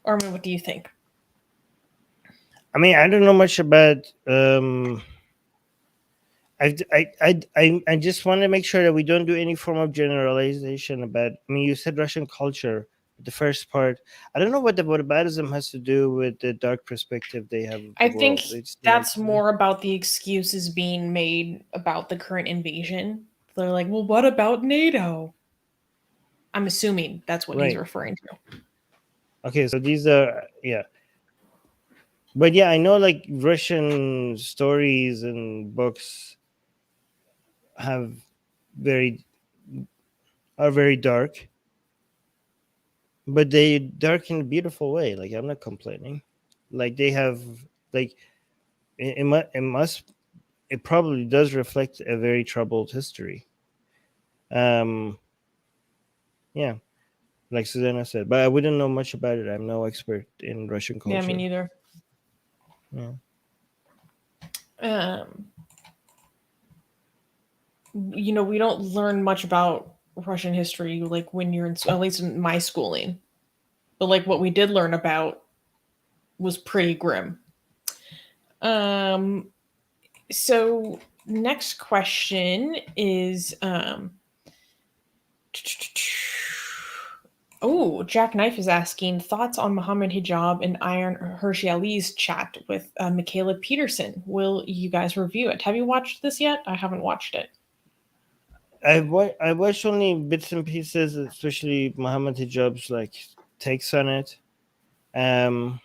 Armin, what do you think? I mean, I don't know much about. I just want to make sure that we don't do any form of generalization about. I mean, you said Russian culture, the first part. I don't know what the whataboutism has to do with the dark perspective they have of the I think world. It's like, that's more about the excuses being made about the current invasion. They're like, well, what about NATO? I'm assuming that's what he's right. referring to. Okay, so these are, yeah. But yeah, I know like Russian stories and books have very are very dark, but they dark in a beautiful way. Like, I'm not complaining. Like, they have, like, it probably does reflect a very troubled history. Um, yeah, like Susanna said, but I wouldn't know much about it. I'm no expert in Russian Yeah, me culture. neither. Yeah. Um, we don't learn much about Russian history like when you're in, at least in my schooling. But like what we did learn about was pretty grim. Um, so next question is oh, Jack Knife is asking thoughts on Muhammad Hijab and Iron Hershey Ali's chat with Michaela Peterson. Will you guys review it? Have you watched this yet? I haven't watched it. I watched only bits and pieces, especially Muhammad Hijab's like takes on it. Um,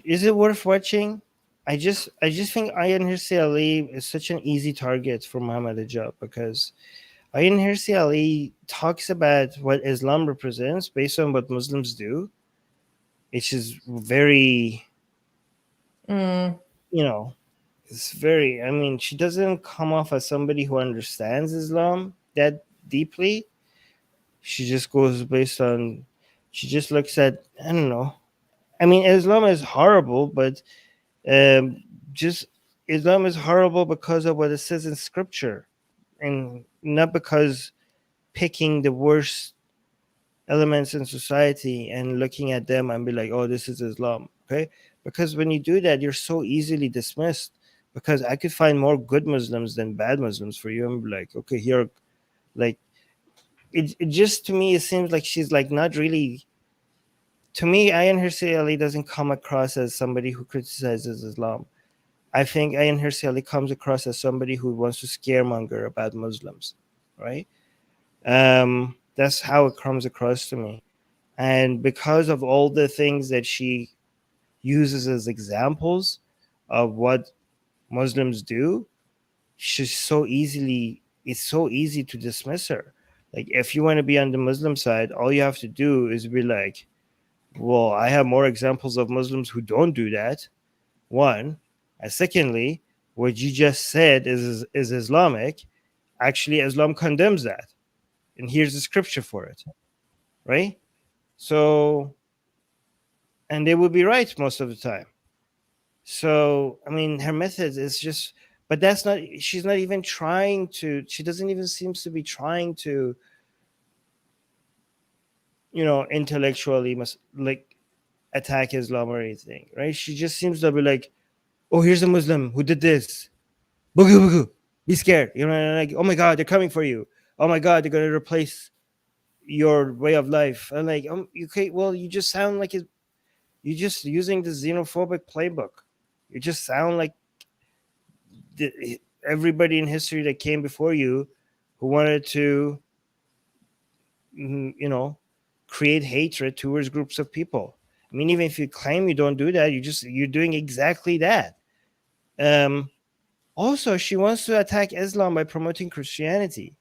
is it worth watching? I just think Ayan Hirsi Ali is such an easy target for Muhammad Hijab because Ayan Hirsi Ali talks about what Islam represents based on what Muslims do, which is very, Mm, you know, it's very. I mean, she doesn't come off as somebody who understands Islam that deeply. She just goes based on. She just looks at. I don't know. I mean, Islam is horrible, but um, just Islam is horrible because of what it says in Scripture, and not because picking the worst elements in society and looking at them and be like, oh, this is Islam. Okay. Because when you do that, you're so easily dismissed. Because I could find more good Muslims than bad Muslims for you and be like, okay, here, like, it just to me, it seems like she's like not really. To me, Ayan Hirsi Ali doesn't come across as somebody who criticizes Islam. I think Ayan Hirsi Ali comes across as somebody who wants to scaremonger about Muslims, right? That's how it comes across to me. And because of all the things that she uses as examples of what Muslims do, it's so easy to dismiss her. Like, if you want to be on the Muslim side, all you have to do is be like, well, I have more examples of Muslims who don't do that. One. And secondly, what you just said is Islamic. Actually, Islam condemns that. And here's the scripture for it. Right? So, and they would be right most of the time. So, I mean, her method is just, but that's not, she's not even trying to, she doesn't even seems to be trying to, intellectually like attack Islam or anything, right? She just seems to be like, oh, here's a Muslim who did this. Boogie boogie. Be scared. You know, like, oh my God, they're coming for you. Oh my God, they're gonna replace your way of life. I'm like, okay, well, you just sound like you're just using the xenophobic playbook. You just sound like everybody in history that came before you who wanted to, create hatred towards groups of people. I mean, even if you claim you don't do that, you're doing exactly that. Also, she wants to attack Islam by promoting Christianity.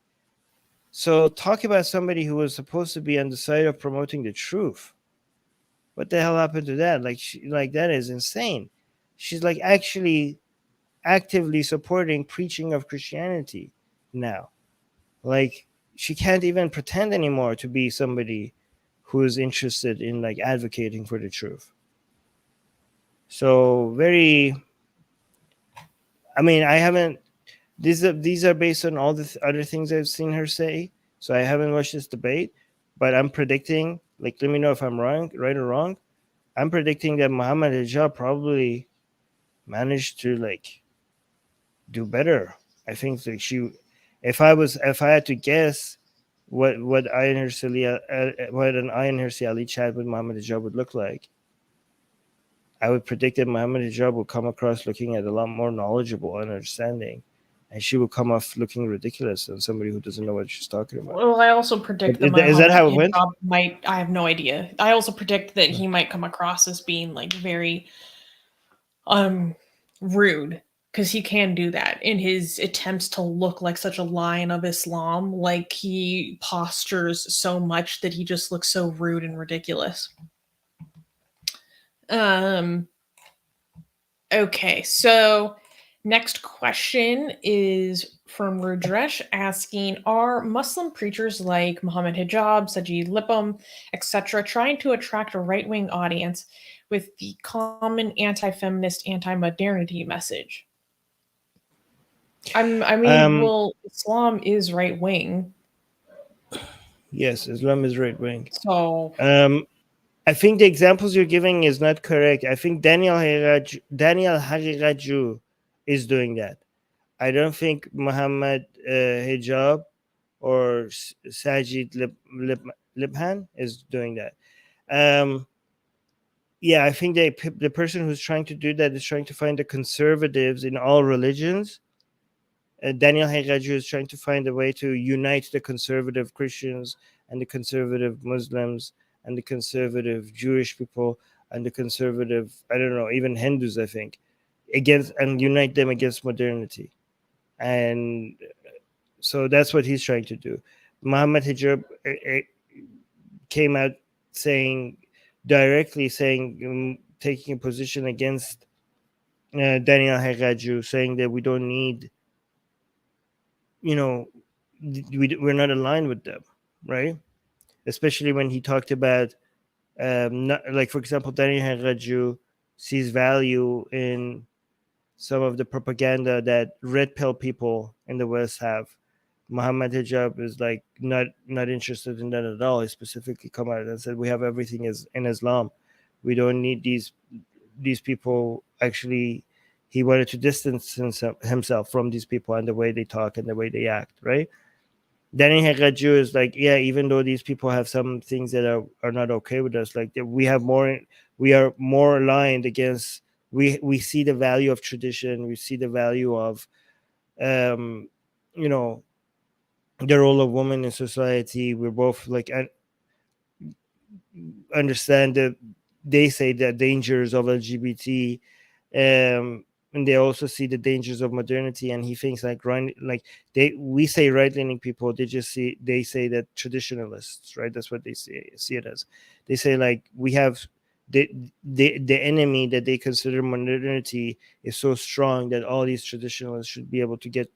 So talk about somebody who was supposed to be on the side of promoting the truth. What the hell happened to that? Like that is insane. She's like actually actively supporting preaching of Christianity now. Like she can't even pretend anymore to be somebody who is interested in like advocating for the truth. So very, I mean, I haven't, these are based on all the other things I've seen her say. So I haven't watched this debate, but I'm predicting, like, let me know if I'm wrong, right or wrong. I'm predicting that Muhammad Hijab probably managed to like do better. I think that if I had to guess what an Ayan Hirsi Ali chat with Muhammad Hijab would look like, I would predict that Muhammad Hijab would come across looking at a lot more knowledgeable and understanding, and she would come off looking ridiculous than somebody who doesn't know what she's talking about. Well, I also predict that Is that how it went? might. I have no idea. I also predict that he might come across as being like very rude, because he can do that in his attempts to look like such a lion of Islam. Like he postures so much that he just looks so rude and ridiculous. Okay, so next question is from Rudresh asking, are Muslim preachers like Muhammad Hijab, Sajid Lipum, etc. trying to attract a right-wing audience with the common anti-feminist, anti-modernity message? I mean, well, Islam is right-wing. Yes, Islam is right-wing. So I think the examples you're giving is not correct. I think Daniel Hariraju is doing that. I don't think Muhammad Hijab or Sajid Libhan is doing that. Yeah, I think the person who's trying to do that is trying to find the conservatives in all religions. Daniel Hariraju is trying to find a way to unite the conservative Christians and the conservative Muslims and the conservative Jewish people and the conservative, I don't know, even Hindus, I think, and unite them against modernity. And so that's what he's trying to do. Muhammad Hijab came out directly saying, taking a position against Daniel Hariraju, saying that we don't need, we're not aligned with them, right? Especially when he talked about, like, for example, Daniel Hariraju sees value in some of the propaganda that red pill people in the West have. Muhammad Hijab is like not interested in that at all. He specifically come out and said we have everything is in Islam. We don't need these people. Actually, he wanted to distance himself from these people and the way they talk and the way they act, right? Danny Hariraju is like, yeah, even though these people have some things that are not okay with us, like we are more aligned against, we see the value of tradition, we see the value of you know, the role of women in society. We're both like understand that they say the dangers of LGBT, and they also see the dangers of modernity. And he thinks like we say right-leaning people, they say that traditionalists, right? That's what they see it as. They say like we have the enemy that they consider modernity is so strong that all these traditionalists should be able to get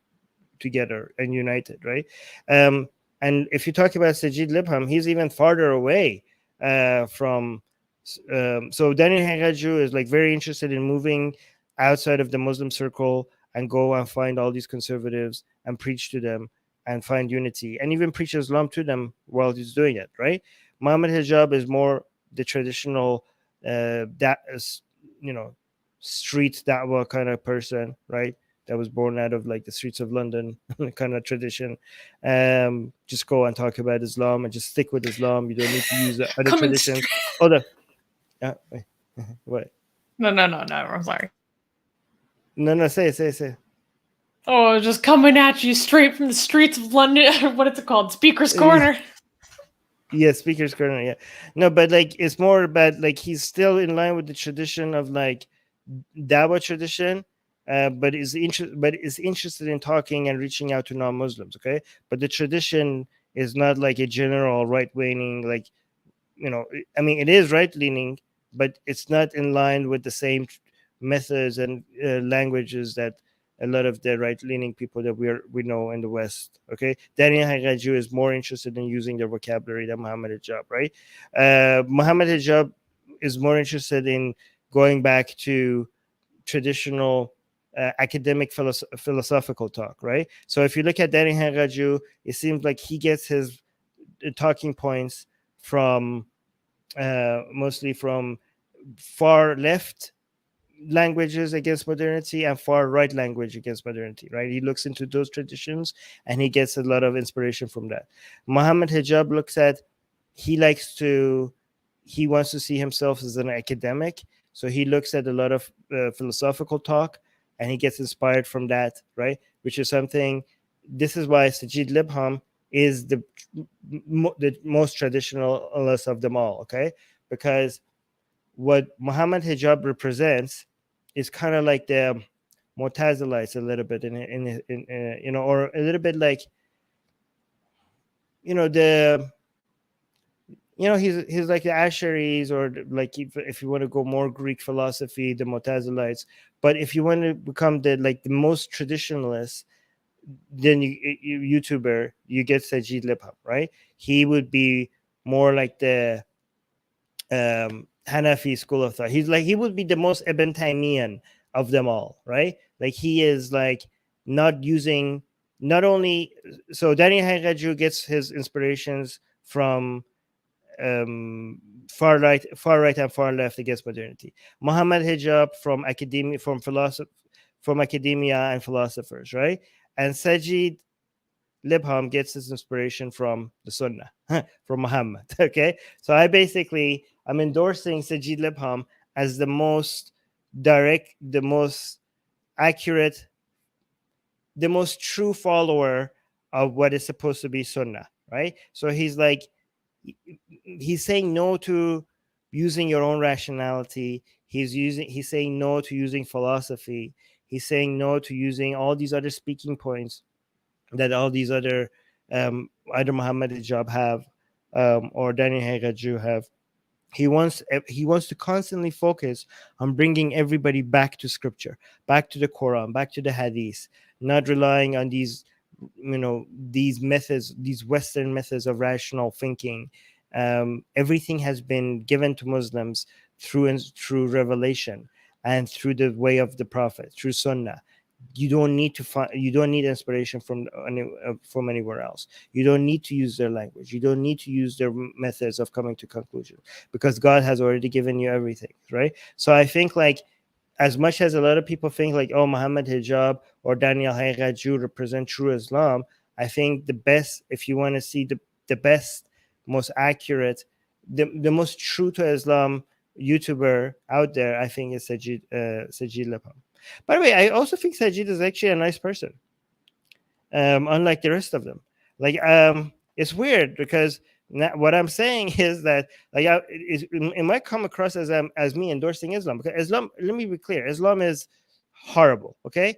together and united, right? And if you talk about Sajid Libham, he's even farther away from. So Daniel Hariraju is like very interested in moving outside of the Muslim circle and go and find all these conservatives and preach to them and find unity and even preach Islam to them while he's doing it, right? Muhammad Hijab is more the traditional, that is, street da'wah kind of person, right? That was born out of like the streets of London kind of tradition. Just go and talk about Islam and just stick with Islam. You don't need to use the other Coming traditions. straight. Oh, the what? No. I'm sorry. No. Say. Oh, just coming at you straight from the streets of London. What is it called? Speaker's Corner. Yeah, speaker's corner. Yeah, no, but like it's more about like he's still in line with the tradition of like Dawa tradition, but is interested in talking and reaching out to non-Muslims. Okay, but the tradition is not like a general right-leaning, like, you know, I mean, it is right-leaning, but it's not in line with the same methods and languages that a lot of the right-leaning people that we know in the West. Okay, Daniel Hagaju is more interested in using their vocabulary than Muhammad Hijab, right? Muhammad Hijab is more interested in going back to traditional academic philosophical talk, right? So if you look at Daniel Hagaju, it seems like he gets his talking points from mostly from far left languages against modernity and far right language against modernity, right? He looks into those traditions and he gets a lot of inspiration from that. Muhammad Hijab looks at, he wants to see himself as an academic, so he looks at a lot of philosophical talk and he gets inspired from that, right? Which is something, this is why Sajid Libham is the most traditionalist of them all, okay? Because what Muhammad Hijab represents is kind of like the Mu'tazilites a little bit in you know, or a little bit like, you know, he's like the Asharis, or like if you want to go more Greek philosophy, the Mu'tazilites. But if you want to become the most traditionalist, then YouTuber, you get Sajid Libham, right? He would be more like the Hanafi school of thought. He would be the most Ibn Taymiyyah of them all, right? Like he is like not using, not only, so Daniel Hagaju gets his inspirations from far right and far left against modernity. Muhammad Hijab from academia, from academia and philosophers, right? And Sajid Libham gets his inspiration from the Sunnah, from Muhammad. Okay, so I'm endorsing Sajid Libham as the most direct, the most accurate, the most true follower of what is supposed to be Sunnah, right? So he's saying no to using your own rationality. He's saying no to using philosophy. He's saying no to using all these other speaking points that all these other either Muhammad Hijab have or Daniel Hagaju have. He wants to constantly focus on bringing everybody back to scripture, back to the Quran, back to the Hadith, not relying on these, you know, these methods, these Western methods of rational thinking. Everything has been given to Muslims through revelation and through the way of the Prophet, through Sunnah. You don't need inspiration from anywhere else. You don't need to use their language. You don't need to use their methods of coming to conclusion, because God has already given you everything, right? So I think, like, as much as a lot of people think like, oh, Muhammad Hijab or Daniel Hagaju represent true Islam, I think the best, if you want to see the best, most accurate, the most true to Islam YouTuber out there, I think is Sajid Libham. By the way, I also think Sajid is actually a nice person, unlike the rest of them. Like, it's weird because what I'm saying is that, like, it might come across as me endorsing Islam, because Islam, let me be clear, Islam is horrible, okay?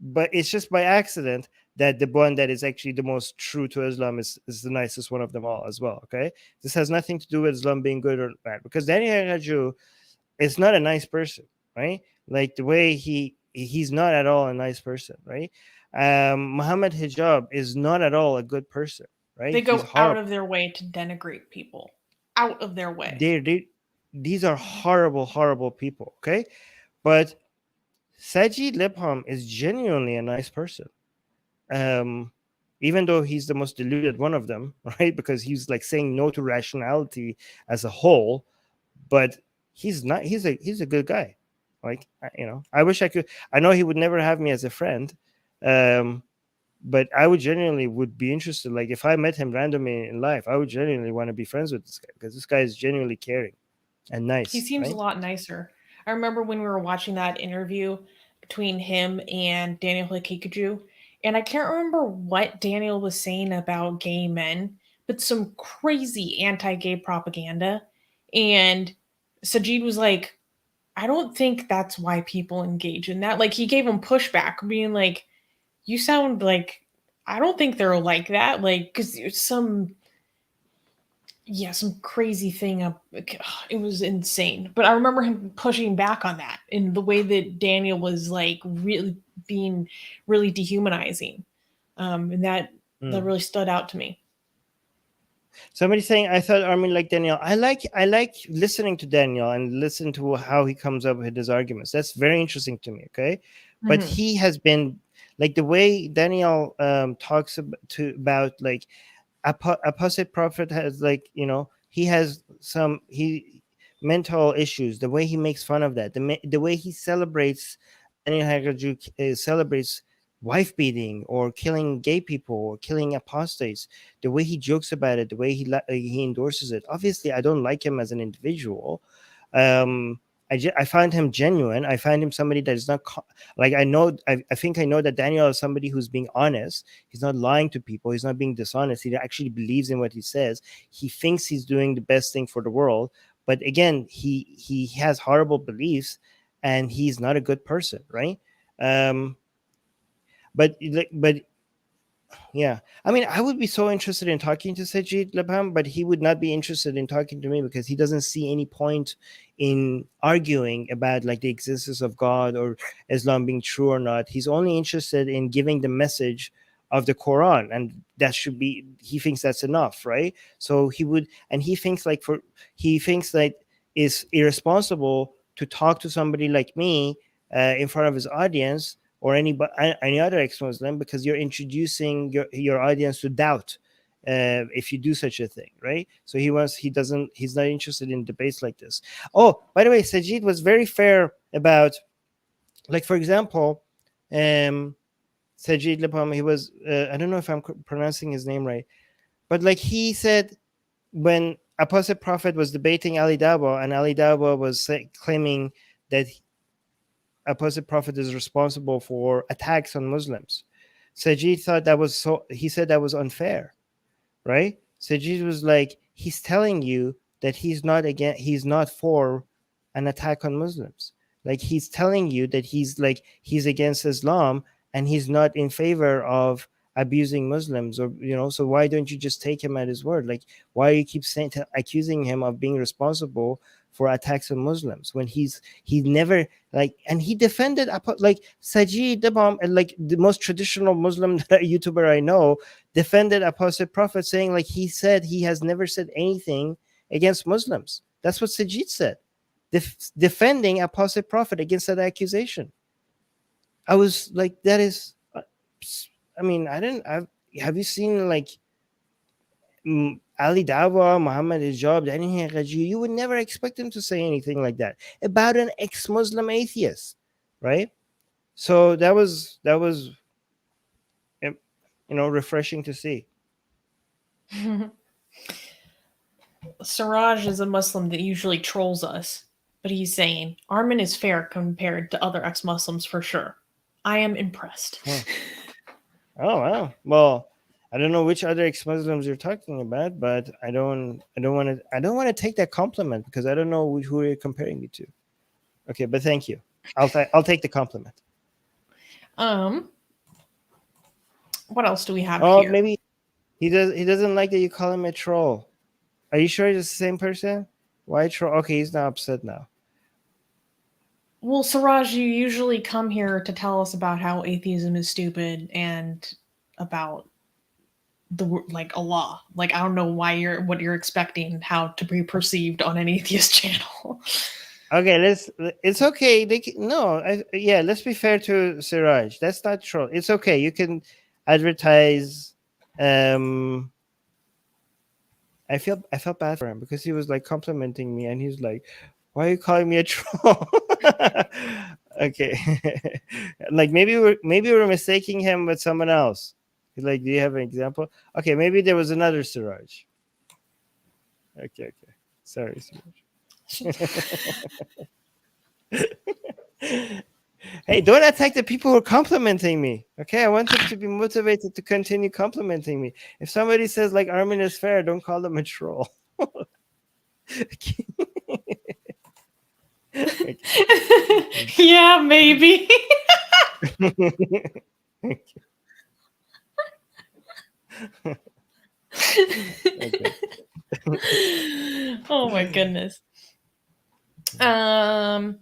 But it's just by accident that the one that is actually the most true to Islam is the nicest one of them all as well, okay? This has nothing to do with Islam being good or bad, because Daniel Hagaju is not a nice person, right? Like, the way he's not at all a nice person, right? Muhammad Hijab is not at all a good person, right? They He's go out horrible. of their way to denigrate people. Out of their way. These are horrible people, okay? But Sajid Libham is genuinely a nice person. Even though he's the most deluded one of them, right? Because he's like saying no to rationality as a whole, but he's a good guy. Like, I wish I could. I know he would never have me as a friend, um, but I would genuinely would be interested. Like, if I met him randomly in life, I would genuinely want to be friends with this guy, because this guy is genuinely caring and He nice, seems a right? lot nicer. I remember when we were watching that interview between him and Daniel Hikikaju, and I can't remember what Daniel was saying about gay men, but some crazy anti-gay propaganda. And Sajid was like, I don't think that's why people engage in that. Like he gave him pushback, being like, you sound like I don't think they're like that. Like, because some some crazy thing up. It was insane, but I remember him pushing back on that in the way that Daniel was like really being really dehumanizing, and that Mm. really stood out to me. Somebody saying, I thought Armin like Daniel. I like listening to Daniel and listen to how he comes up with his arguments. That's very interesting to me. Okay, but Hmm. he has been, like, the way Daniel talks about, like, apostate prophet has, like, he has some he mental issues. The way he makes fun of that, the way he celebrates, Daniel Hagaju celebrates wife beating or killing gay people or killing apostates, the way he jokes about it, the way he endorses it. Obviously, I don't like him as an individual. um I find him genuine. I find him somebody that is not like, I think I know that Daniel is somebody who's being honest. He's not lying to people. He's not being dishonest. He actually believes in what he says. He thinks he's doing the best thing for the world. But again, he has horrible beliefs, and he's not a good person, right? Um, but yeah, I mean, I would be so interested in talking to Sajid Labham, but he would not be interested in talking to me, because he doesn't see any point in arguing about, like, the existence of God or Islam being true or not. He's only interested in giving the message of the Quran, and that should be, he thinks that's enough, right? So he would, and he thinks that it's irresponsible to talk to somebody like me in front of his audience, or any other ex-Muslim, because you're introducing your audience to doubt if you do such a thing, right? So he's not interested in debates like this. Oh, by the way, Sajid was very fair about, like, for example, um Sajid Lapam, he was, I don't know if I'm pronouncing his name right, but, like, he said, when Apostle Prophet was debating Ali Dabo, and Ali Dabo was claiming that Apostle Prophet is responsible for attacks on Muslims. Sajid thought that was so. He said that was unfair, right? Sajid was like, he's telling you that he's not for an attack on Muslims. Like, he's telling you that he's against Islam, and he's not in favor of abusing Muslims, or, so why don't you just take him at his word? Like, why you keep accusing him of being responsible for attacks on Muslims, when he never, like, and he defended, like, Sajid Dabam, and, like, the most traditional Muslim YouTuber I know, defended Apostle Prophet, saying, like, he said he has never said anything against Muslims. That's what Sajid said, defending Apostle Prophet against that accusation. I was like, that is, I mean, have you seen, like, Ali Dawa, Muhammad Hijab, Danny Haqaji? You would never expect him to say anything like that about an ex-Muslim atheist, right? So that was refreshing to see. Siraj is a Muslim that usually trolls us, but he's saying Armin is fair compared to other ex-Muslims for sure. I am impressed. Huh. Oh wow. Well, I don't know which other ex-Muslims you're talking about, but I don't want to take that compliment, because I don't know who you're comparing me to. Okay, but thank you. I'll take the compliment. Um, what else do we have Oh, here? maybe he doesn't like that you call him a troll. Are you sure it's the same person? Why troll? Okay, he's not upset now. Well, Siraj, you usually come here to tell us about how atheism is stupid and about like Allah. Like I don't know what you're expecting how to be perceived on an atheist channel. Okay, it's okay. No, yeah. Let's be fair to Siraj. That's not troll. It's okay. You can advertise. Um, I felt bad for him, because he was, like, complimenting me, and he's like, Why are you calling me a troll? Okay. Like maybe we're mistaking him with someone else. Like, do you have an example? Okay, maybe there was another Siraj. Okay. Sorry, Siraj. Hey, don't attack the people who are complimenting me. Okay, I want them to be motivated to continue complimenting me. If somebody says like Armin is fair, don't call them a troll. Okay. Yeah, maybe. Okay. Oh my goodness. There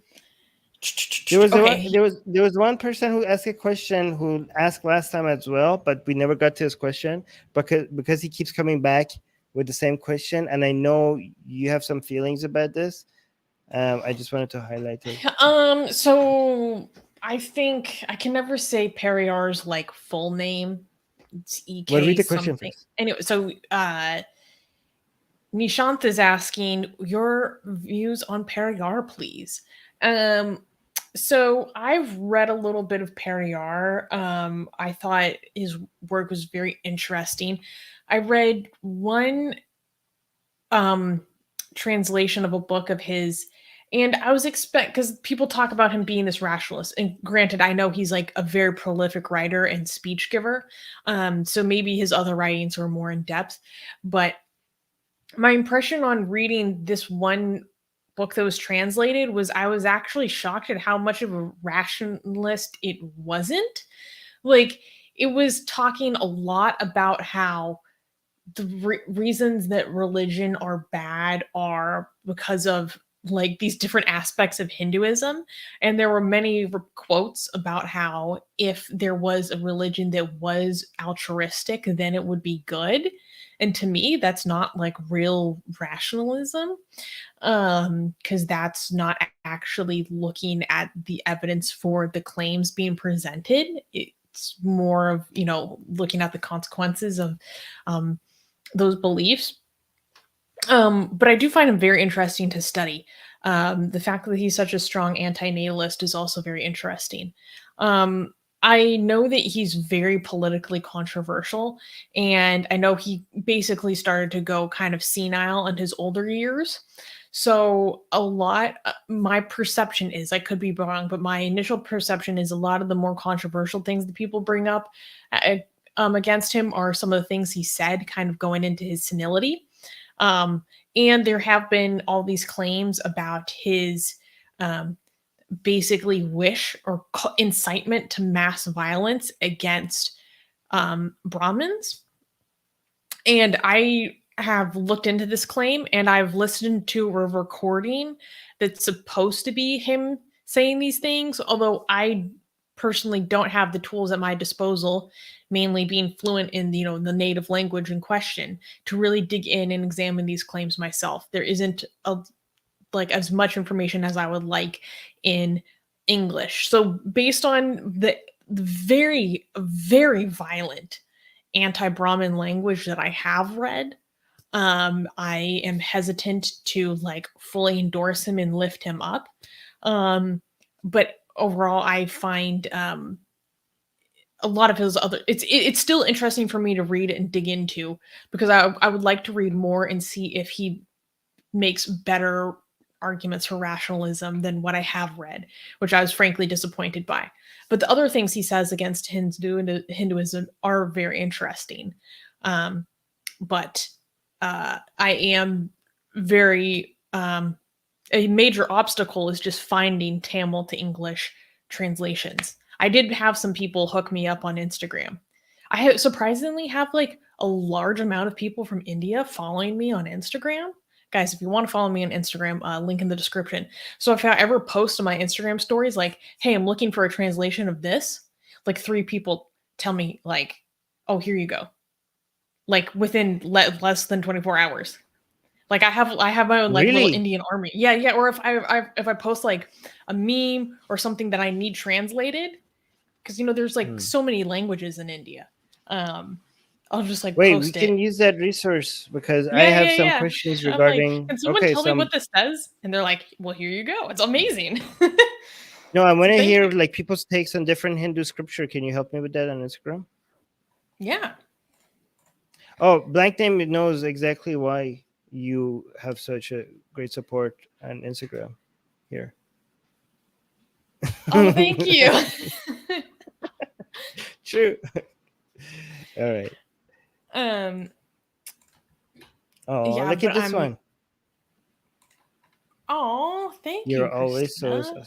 was Okay. there was one person who asked a question who asked last time as well, but we never got to his question because he keeps coming back with the same question, and I know you have some feelings about this. I just wanted to highlight it. So I think I can never say Perriar's like full name. It's Well, read EK the question something. first. Anyway, so Nishant is asking your views on Perriar, please. So I've read a little bit of Perriar. I thought his work was very interesting. I read one translation of a book of his, and I was because people talk about him being this rationalist, and granted I know he's like a very prolific writer and speech giver, so maybe his other writings were more in depth, but my impression on reading this one book that was translated was I was actually shocked at how much of a rationalist it wasn't. Like, it was talking a lot about how the reasons that religion are bad are because of like these different aspects of Hinduism. And there were many quotes about how if there was a religion that was altruistic, then it would be good. And to me, that's not like real rationalism, because that's not actually looking at the evidence for the claims being presented. It's more of, looking at the consequences of those beliefs. But I do find him very interesting to study. The fact that he's such a strong anti-natalist is also very interesting. I know that he's very politically controversial, and I know he basically started to go kind of senile in his older years. So a lot, my perception is, I could be wrong, but my initial perception is a lot of the more controversial things that people bring up against him are some of the things he said, kind of going into his senility. And there have been all these claims about his basically wish or incitement to mass violence against Brahmins. And I have looked into this claim, and I've listened to a recording that's supposed to be him saying these things, although I personally don't have the tools at my disposal, mainly being fluent in the native language in question, to really dig in and examine these claims myself. There isn't like as much information as I would like in English. So based on the very, very violent anti-Brahmin language that I have read, I am hesitant to like fully endorse him and lift him up. But overall, I find a lot of his other it's still interesting for me to read and dig into, because I would like to read more and see if he makes better arguments for rationalism than what I have read, which I was frankly disappointed by. But the other things he says against Hinduism are very interesting. But I am very a major obstacle is just finding Tamil to English translations. I did have some people hook me up on Instagram. I surprisingly have like a large amount of people from India following me on Instagram. Guys, if you want to follow me on Instagram, link in the description. So if I ever post on my Instagram stories like, hey, I'm looking for a translation of this, like 3 people tell me like, oh, here you go. Like within less than 24 hours. Like I have my own like little Really? Indian army. Yeah. Or if I post like a meme or something that I need translated, because there's like so many languages in India. I'll just like Wait, we post it. can use that resource because I Yeah, have yeah, some yeah. questions I'm like, regarding. can someone Okay, tell me some. what this says? And they're like, well, here you go. It's amazing. No, I want So to thank hear you. like people's takes on different Hindu scripture. Can you help me with that on Instagram? Yeah. Oh, Blank Name knows exactly why you have such a great support on Instagram here. Oh, thank you. True. All right. um. Oh, Yeah, look at but this I'm. one. Oh, thank you, You're always so. Christina.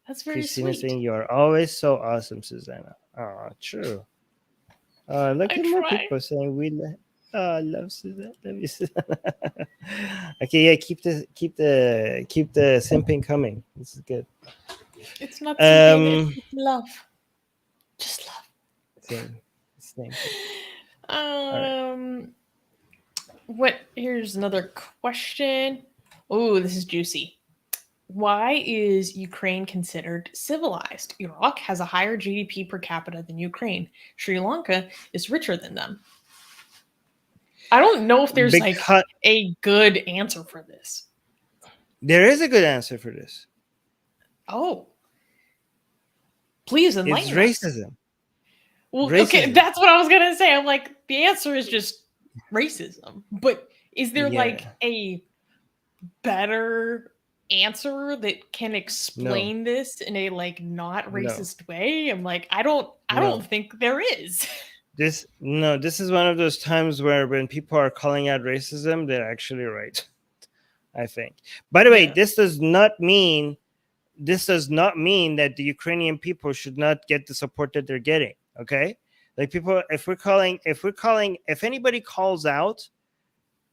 That's very Christina sweet. saying you're always so awesome, Susanna. Oh, true. Look I at more try. people saying oh, I love Susanna. Love you, Susanna. Okay, yeah, keep the simping coming. This is good. It's not simping. Um, It's love. Just love. same thing. All right. What? Here's another question. Oh, this is juicy. Why is Ukraine considered civilized? Iraq has a higher GDP per capita than Ukraine. Sri Lanka is richer than them. I don't know if there's like Because a good answer for this. there is a good answer for this. Oh, please It's enlighten us. racism. Well, okay, Racism. that's what I was gonna say. I'm like, the answer is just racism. But is there like Yeah. a better answer that can No. explain this in a like not No. racist way? I'm like, I don't No. think there is. This is one of those times where when people are calling out racism, they're actually right. I think. By the way, Yeah. this does not mean that the Ukrainian people should not get the support that they're getting. Okay, like people, if anybody calls out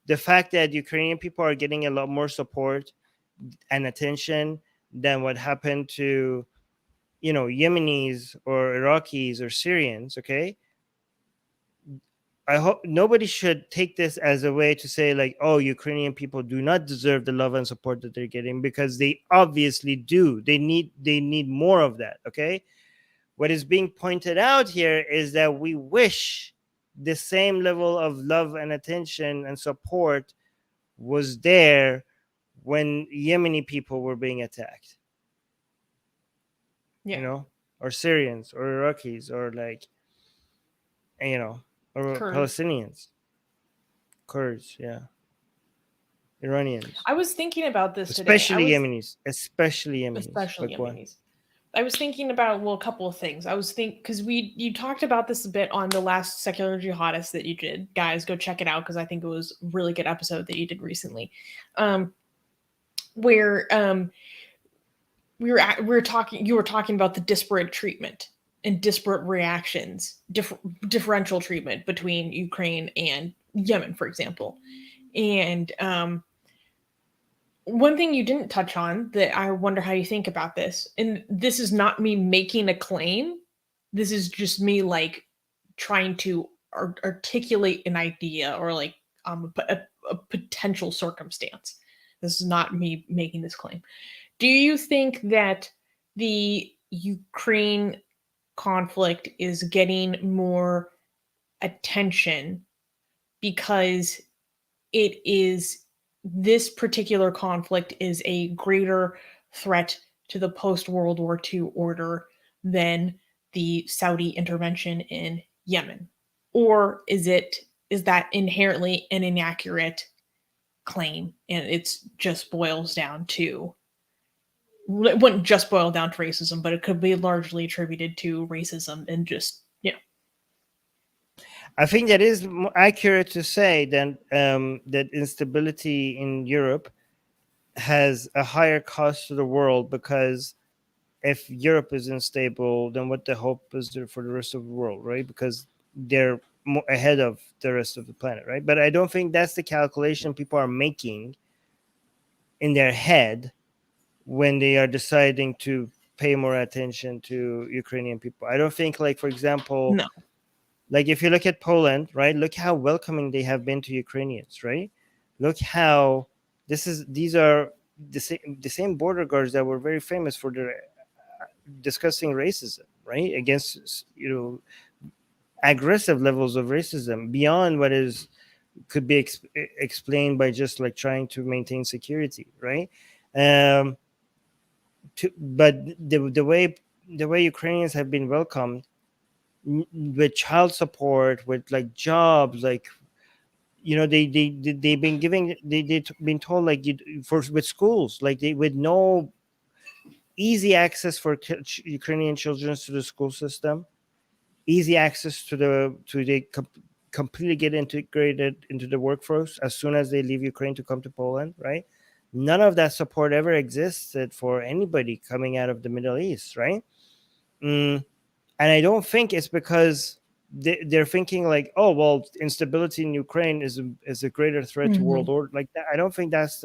the fact that Ukrainian people are getting a lot more support and attention than what happened to, Yemenis or Iraqis or Syrians. Okay, I hope nobody should take this as a way to say like, oh, Ukrainian people do not deserve the love and support that they're getting, because they obviously do. They need more of that. Okay. What is being pointed out here is that we wish the same level of love and attention and support was there when Yemeni people were being attacked, Yeah. or Syrians or Iraqis or like, or Kurds. Palestinians, Kurds, yeah. Iranians, I was thinking about this today. especially Yemenis, especially Especially Like what? Yemenis. I was thinking about a couple of things. I was because you talked about this a bit on the last secular jihadist that you did. Guys, go check it out because I think it was a really good episode that you did recently, where we were talking. You were talking about the disparate treatment and disparate reactions, differential treatment between Ukraine and Yemen, for example, and one thing you didn't touch on that I wonder how you think about this, and this is not me making a claim, this is just me like trying to articulate an idea or like a potential circumstance. This is not me making this claim. Do you think that the Ukraine conflict is getting more attention because it is this particular conflict is a greater threat to the post World War II order than the Saudi intervention in Yemen? Or is that inherently an inaccurate claim and it's just boils down to, it wouldn't just boil down to racism, but it could be largely attributed to racism and just I think that is more accurate to say that instability in Europe has a higher cost to the world, because if Europe is unstable, then what the hope is there for the rest of the world, right? Because they're more ahead of the rest of the planet, right? But I don't think that's the calculation people are making in their head when they are deciding to pay more attention to Ukrainian people. I don't think, like, for example, no. like if you look at Poland, right? Look how welcoming they have been to Ukrainians, right? Look how these are the same border guards that were very famous for their discussing racism, right? Against, aggressive levels of racism beyond what is could be explained by just like trying to maintain security, right? um but the way Ukrainians have been welcomed, with child support, with like jobs, like, they've been giving, they've been told, like, for with schools, like, they with no easy access for Ukrainian children to the school system, easy access to completely get integrated into the workforce as soon as they leave Ukraine to come to Poland, right? None of that support ever existed for anybody coming out of the Middle East, right? Mm, and I don't think it's because they're thinking like, oh well, instability in Ukraine is a greater threat to world order. Like that, I don't think that's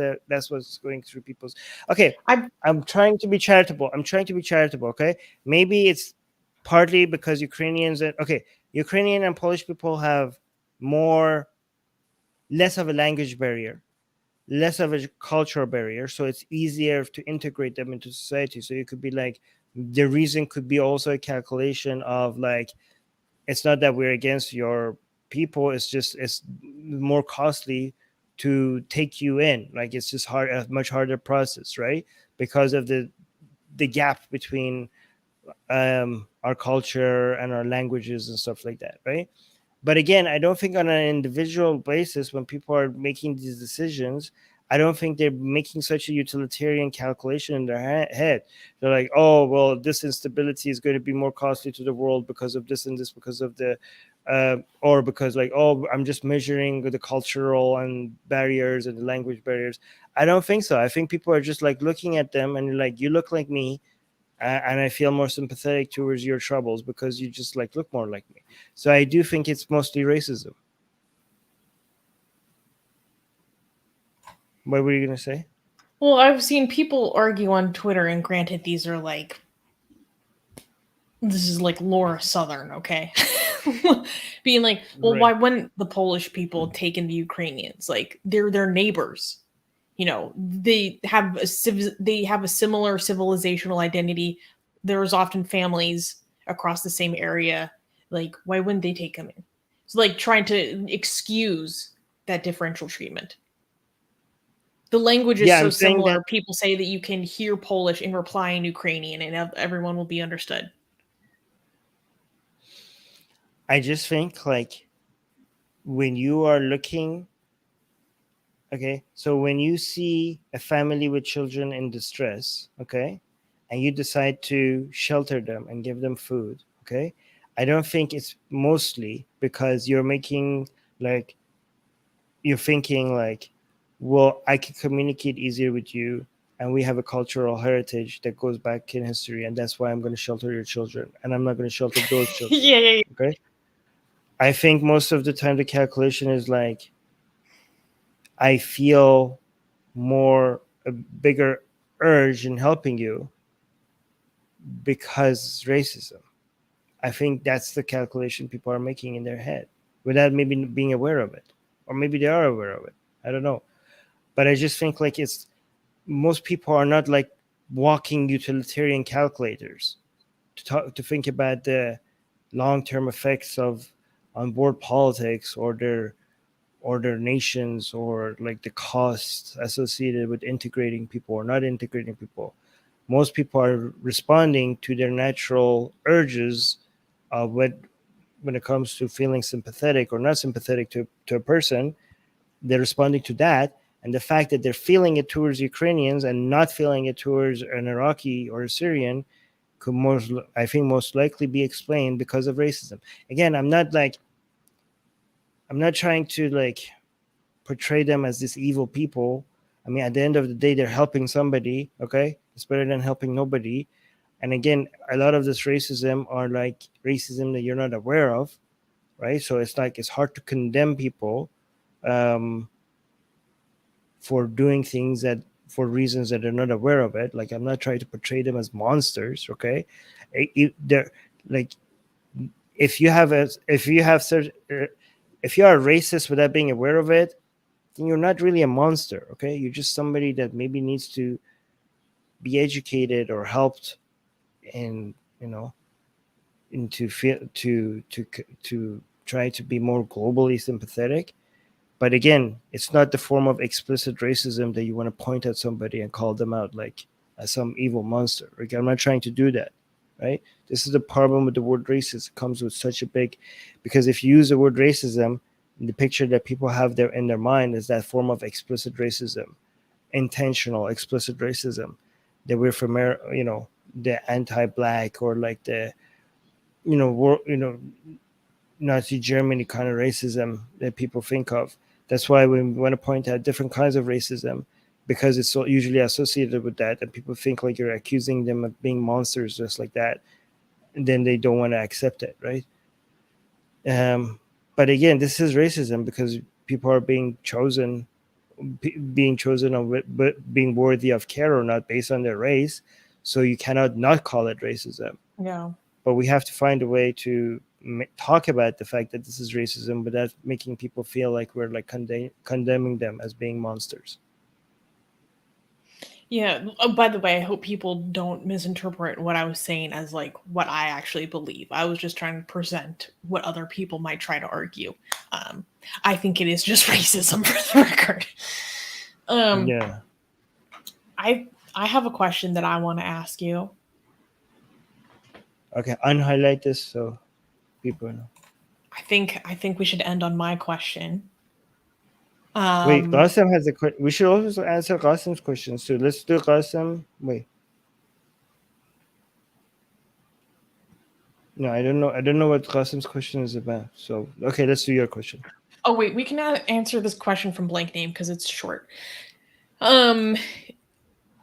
what's going through people's. Okay, I I'm trying to be charitable. Okay, maybe it's partly because Ukrainian and Polish people have less of a language barrier, less of a cultural barrier, so it's easier to integrate them into society. So it could be like, the reason could be also a calculation of like, it's not that we're against your people, it's just it's more costly to take you in, like it's just a much harder process, right? Because of the gap between our culture and our languages and stuff like that, right? But again, I don't think on an individual basis, when people are making these decisions, I don't think they're making such a utilitarian calculation in their head. They're like, oh, well, this instability is going to be more costly to the world because of this and this, because of the, or because like, oh, I'm just measuring the cultural and barriers and the language barriers. I don't think so. I think people are just like looking at them and like, you look like me, and I feel more sympathetic towards your troubles because you just like look more like me. So I do think it's mostly racism. What were you gonna say? Well, I've seen people argue on Twitter, and granted, this is like Laura Southern, okay? Being like, well, Right. why wouldn't the Polish people take in the Ukrainians? Like, they're their neighbors. They have a similar civilizational identity. There's often families across the same area. Like, why wouldn't they take them in? So, like, trying to excuse that differential treatment. The language is Yeah, so I'm saying that similar. People say that you can hear Polish and reply in Ukrainian, and everyone will be understood. I just think like when you are looking, okay, so when you see a family with children in distress, okay, and you decide to shelter them and give them food, okay, I don't think it's mostly because like you're thinking like, well, I can communicate easier with you, and we have a cultural heritage that goes back in history, and that's why I'm going to shelter your children, and I'm not going to shelter those children. Yeah, yeah, yeah. Okay. I think most of the time the calculation is like, I feel a bigger urge in helping you because racism. I think that's the calculation people are making in their head without maybe being aware of it, or maybe they are aware of it. I don't know, but I just think like it's most people are not like walking utilitarian calculators to think about the long-term effects of on board politics or their nations, or like the costs associated with integrating people or not integrating people. Most people are responding to their natural urges when it comes to feeling sympathetic or not sympathetic to a person. They're responding to that, and the fact that they're feeling it towards Ukrainians and not feeling it towards an Iraqi or a Syrian could most likely be explained because of racism. Again, I'm not trying to like portray them as these evil people. I mean, at the end of the day, they're helping somebody. Okay, it's better than helping nobody. And again, a lot of this racism are like racism that you're not aware of, right? So it's like it's hard to condemn people um, for doing things that for reasons that they're not aware of it. Like I'm not trying to portray them as monsters. Okay, they're like if you have certain if you are racist without being aware of it, then you're not really a monster. Okay, you're just somebody that maybe needs to be educated or helped in into feel to try to be more globally sympathetic. But again, it's not the form of explicit racism that you want to point at somebody and call them out like as some evil monster. Like, I'm not trying to do that, right? This is the problem with the word racist. It comes with such a big, because if you use the word racism, the picture that people have there in their mind is that form of explicit racism, intentional explicit racism, that we're from, the anti-black or like the, Nazi Germany kind of racism that people think of. That's why we want to point out different kinds of racism, because it's so usually associated with that, and people think like you're accusing them of being monsters just like that, and then they don't want to accept it, right? But again, this is racism because people are being chosen on being worthy of care or not based on their race. So you cannot not call it racism. Yeah. But we have to find a way to talk about the fact that this is racism without making people feel like we're like condemning them as being monsters. Yeah. Oh, by the way, I hope people don't misinterpret what I was saying as like what I actually believe. I was just trying to present what other people might try to argue. I think it is just racism, for the record. Yeah. I have a question that I want to ask you. Okay, unhighlight this so people know. I think we should end on my question. Wait, Qasim has a question. We should also answer Qasim's questions too. Let's do Qasim. Wait. No, I don't know. I don't know what Qasim's question is about. So, okay, let's do your question. Oh wait, we can answer this question from blank name because it's short. Oh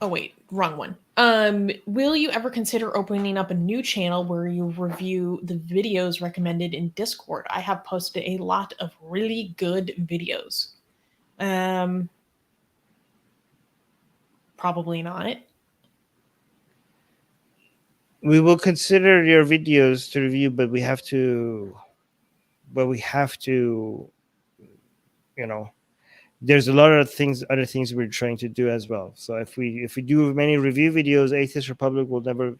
wait, wrong one. Will you ever consider opening up a new channel where you review the videos recommended in Discord? I have posted a lot of really good videos. Probably not. We will consider your videos to review, but we have to, there's a lot of other things we're trying to do as well. So if we do many review videos, Atheist Republic will never,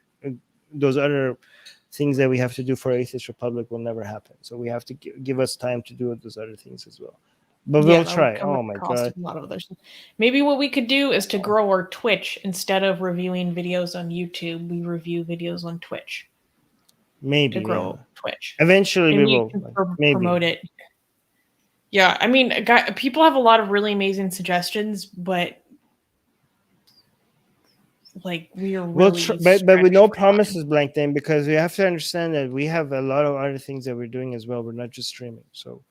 those other things that we have to do for Atheist Republic will never happen. So we have to give us time to do those other things as well. But we'll try. Oh my God. A lot of others. Maybe what we could do is to grow our Twitch. Instead of reviewing videos on YouTube, we review videos on Twitch. Maybe to grow Twitch. Eventually we will promote it. Yeah, I mean, people have a lot of really amazing suggestions, but like we are really but with no promises, blank name, because we have to understand that we have a lot of other things that we're doing as well. We're not just streaming. So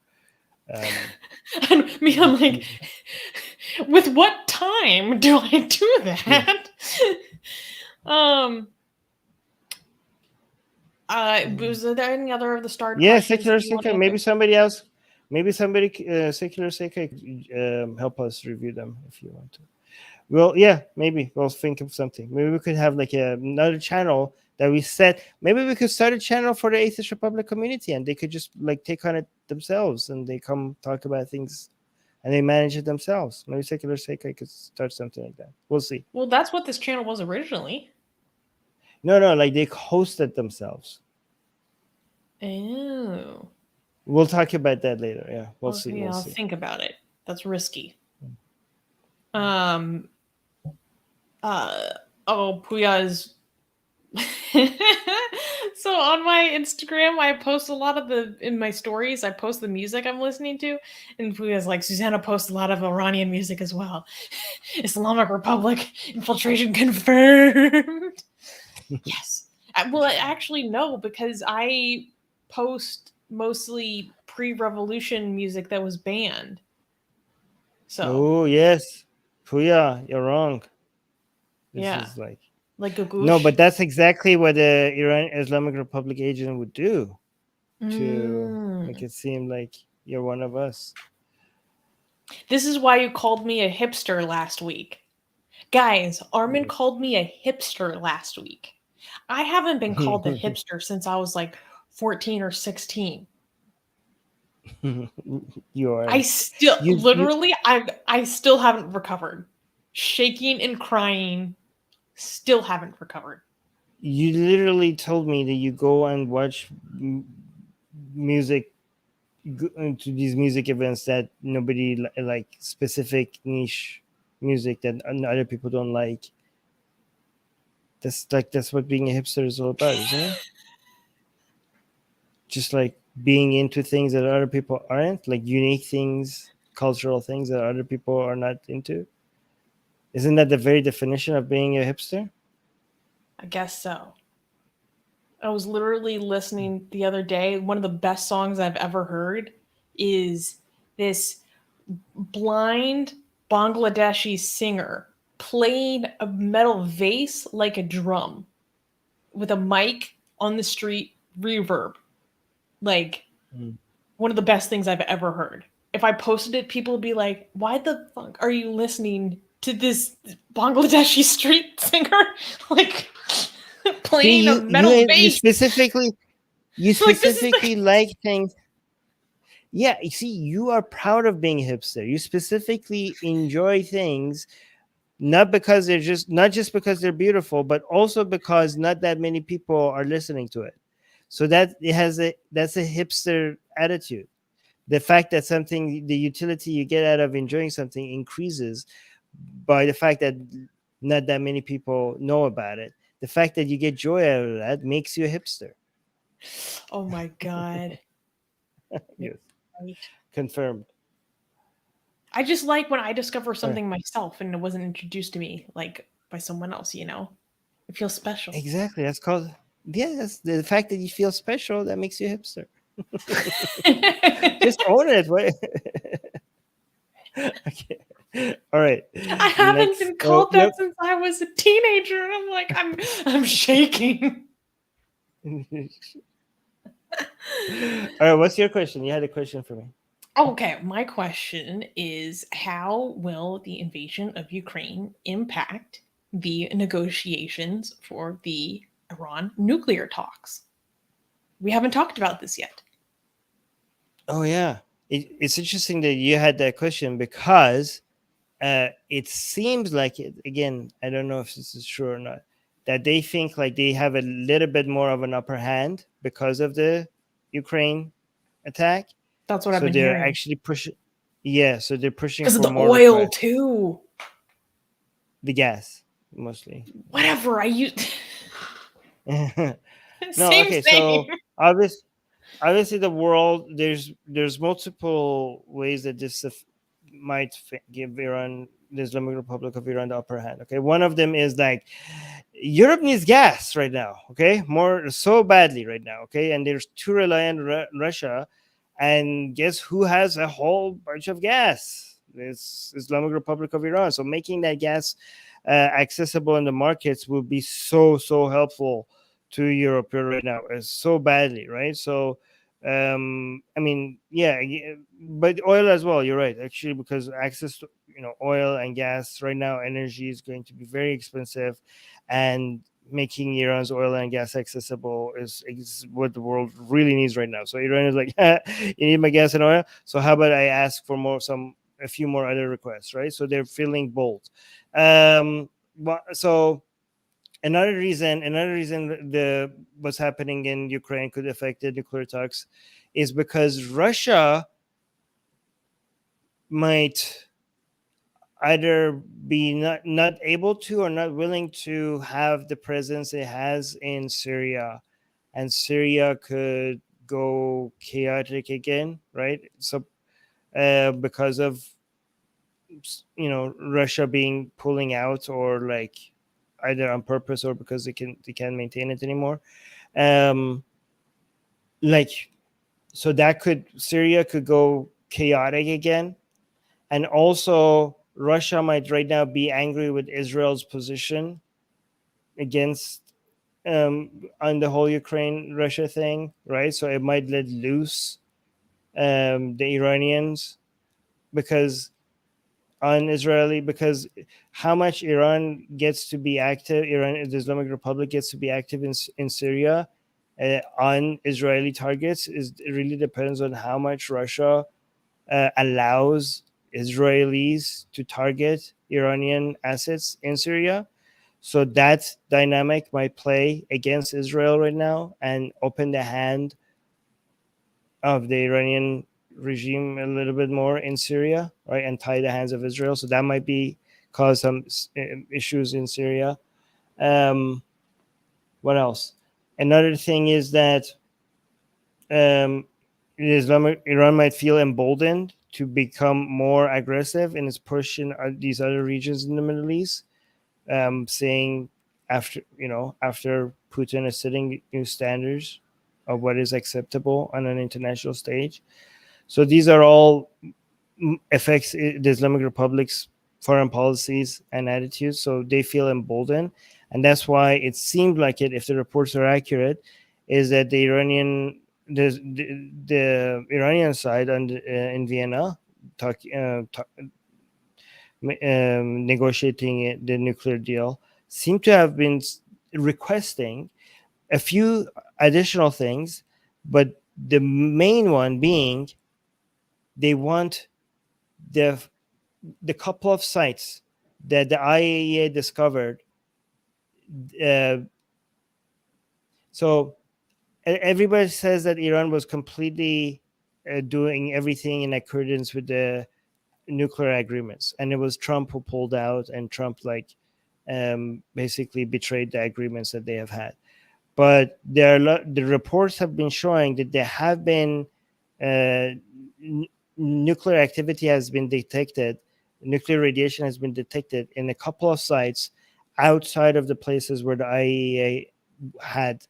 and me, I'm like, with what time do I do that? Was there any other of the starred Secular Seika. Maybe somebody else. Maybe somebody Secular Seika could help us review them if you want to. Well, yeah, maybe we'll think of something. Maybe we could have like another channel that we set. Maybe we could start a channel for the Atheist Republic community, and they could just like take on it themselves, and they come talk about things, and they manage it themselves. Maybe Secular Seika could start something like that. We'll see. Well, that's what this channel was originally. No, like they host it themselves. Oh. We'll talk about that later. Yeah, we'll see. Yeah, we'll I'll see. think about it. That's risky. Puya is. So on my Instagram, I post a lot of in my stories, I post the music I'm listening to, and Puya's like, Susanna posts a lot of Iranian music as well. Islamic Republic infiltration confirmed. Yes. Well, actually, no, because I post mostly pre-revolution music that was banned. So. Oh yes, Puya, you're wrong. This is like a goosh. No, but that's exactly what the Iran Islamic Republic agent would do to make it seem like you're one of us. This is why you called me a hipster last week. Guys, Armin called me a hipster last week. I haven't been called a hipster since I was like 14 or 16. You are. I still I still haven't recovered. Shaking and crying, still haven't recovered. You literally told me that you go and watch music to these music events that nobody like specific niche music that other people don't like. That's what being a hipster is all about, isn't it? Just like being into things that other people aren't, like unique things, cultural things that other people are not into. Isn't that the very definition of being a hipster? I guess so. I was literally listening the other day. One of the best songs I've ever heard is this blind Bangladeshi singer playing a metal vase like a drum with a mic on the street, reverb. Like, one of the best things I've ever heard. If I posted it, people would be like, "Why the fuck are you listening to this Bangladeshi street singer like See, playing a metal you bass?" specifically Like, this is the like things. Yeah, you see, you are proud of being a hipster. You specifically enjoy things not because they're not just because they're beautiful, but also because not that many people are listening to it. So that's a hipster attitude. The fact that the utility you get out of enjoying something increases by the fact that not that many people know about it. The fact that you get joy out of that makes you a hipster. Oh my god. Yes, Right. confirmed. I just like when I discover All right. something myself and it wasn't introduced to me like by someone else, you know? It feels special. Exactly. That's called, yes, the fact that you feel special, that makes you a hipster. Just own it. What? Okay. All right. I haven't Next. been Oh, called that nope. since I was a teenager. And I'm like, I'm shaking. All right. What's your question? You had a question for me. Okay, my question is how will the invasion of Ukraine impact the negotiations for the Iran nuclear talks? We haven't talked about this yet. Oh, yeah. It's interesting that you had that question because it seems like it, again, I don't know if this is true or not, that they think like they have a little bit more of an upper hand because of the Ukraine attack. That's what I've So been they're hearing. actually pushing. Yeah, so they're pushing Because of for the more oil, requests. too. The gas, mostly. Whatever, I use. No, Same, okay. same. So obviously, the world there's multiple ways that this might give Iran, the Islamic Republic of Iran, the upper hand. Okay, one of them is like Europe needs gas right now. Okay, more so badly right now. Okay, and there's too reliant on Russia, and guess who has a whole bunch of gas? This Islamic Republic of Iran. So making that gas accessible in the markets will be so helpful to Europe right now, so badly, right? So I mean, yeah, but oil as well, you're right, actually, because access to oil and gas right now, energy is going to be very expensive, and making Iran's oil and gas accessible is what the world really needs right now. So Iran is like, you need my gas and oil, so how about I ask for a few more other requests, right? So they're feeling bold. So another reason the what's happening in Ukraine could affect the nuclear talks is because Russia might either be not able to or not willing to have the presence it has in Syria, and Syria could go chaotic again, right? So because of Russia being pulling out, or like either on purpose or because they can't maintain it anymore. Um, like so that could Syria could go chaotic again, and also Russia might right now be angry with Israel's position against on the whole Ukraine Russia thing, right? So it might let loose the Iranians because on Israeli, because how much Iran gets to be active, Iran, the Islamic Republic gets to be active in Syria on Israeli targets, it really depends on how much Russia allows Israelis to target Iranian assets in Syria. So that dynamic might play against Israel right now and open the hand of the Iranian regime a little bit more in Syria, right, and tie the hands of Israel. So that might be cause some issues in Syria. What else? Another thing is that Iran might feel emboldened to become more aggressive in its push in these other regions in the Middle East, saying after Putin is setting new standards of what is acceptable on an international stage. So these are all affects the Islamic Republic's foreign policies and attitudes. So they feel emboldened, and that's why it seemed like it. If the reports are accurate, is that the Iranian side in Vienna negotiating the nuclear deal seem to have been requesting a few additional things, but the main one being they want the couple of sites that the IAEA discovered. So everybody says that Iran was completely doing everything in accordance with the nuclear agreements, and it was Trump who pulled out, and Trump basically betrayed the agreements that they have had. But the reports have been showing that there have been nuclear activity has been detected, nuclear radiation has been detected in a couple of sites outside of the places where the IAEA had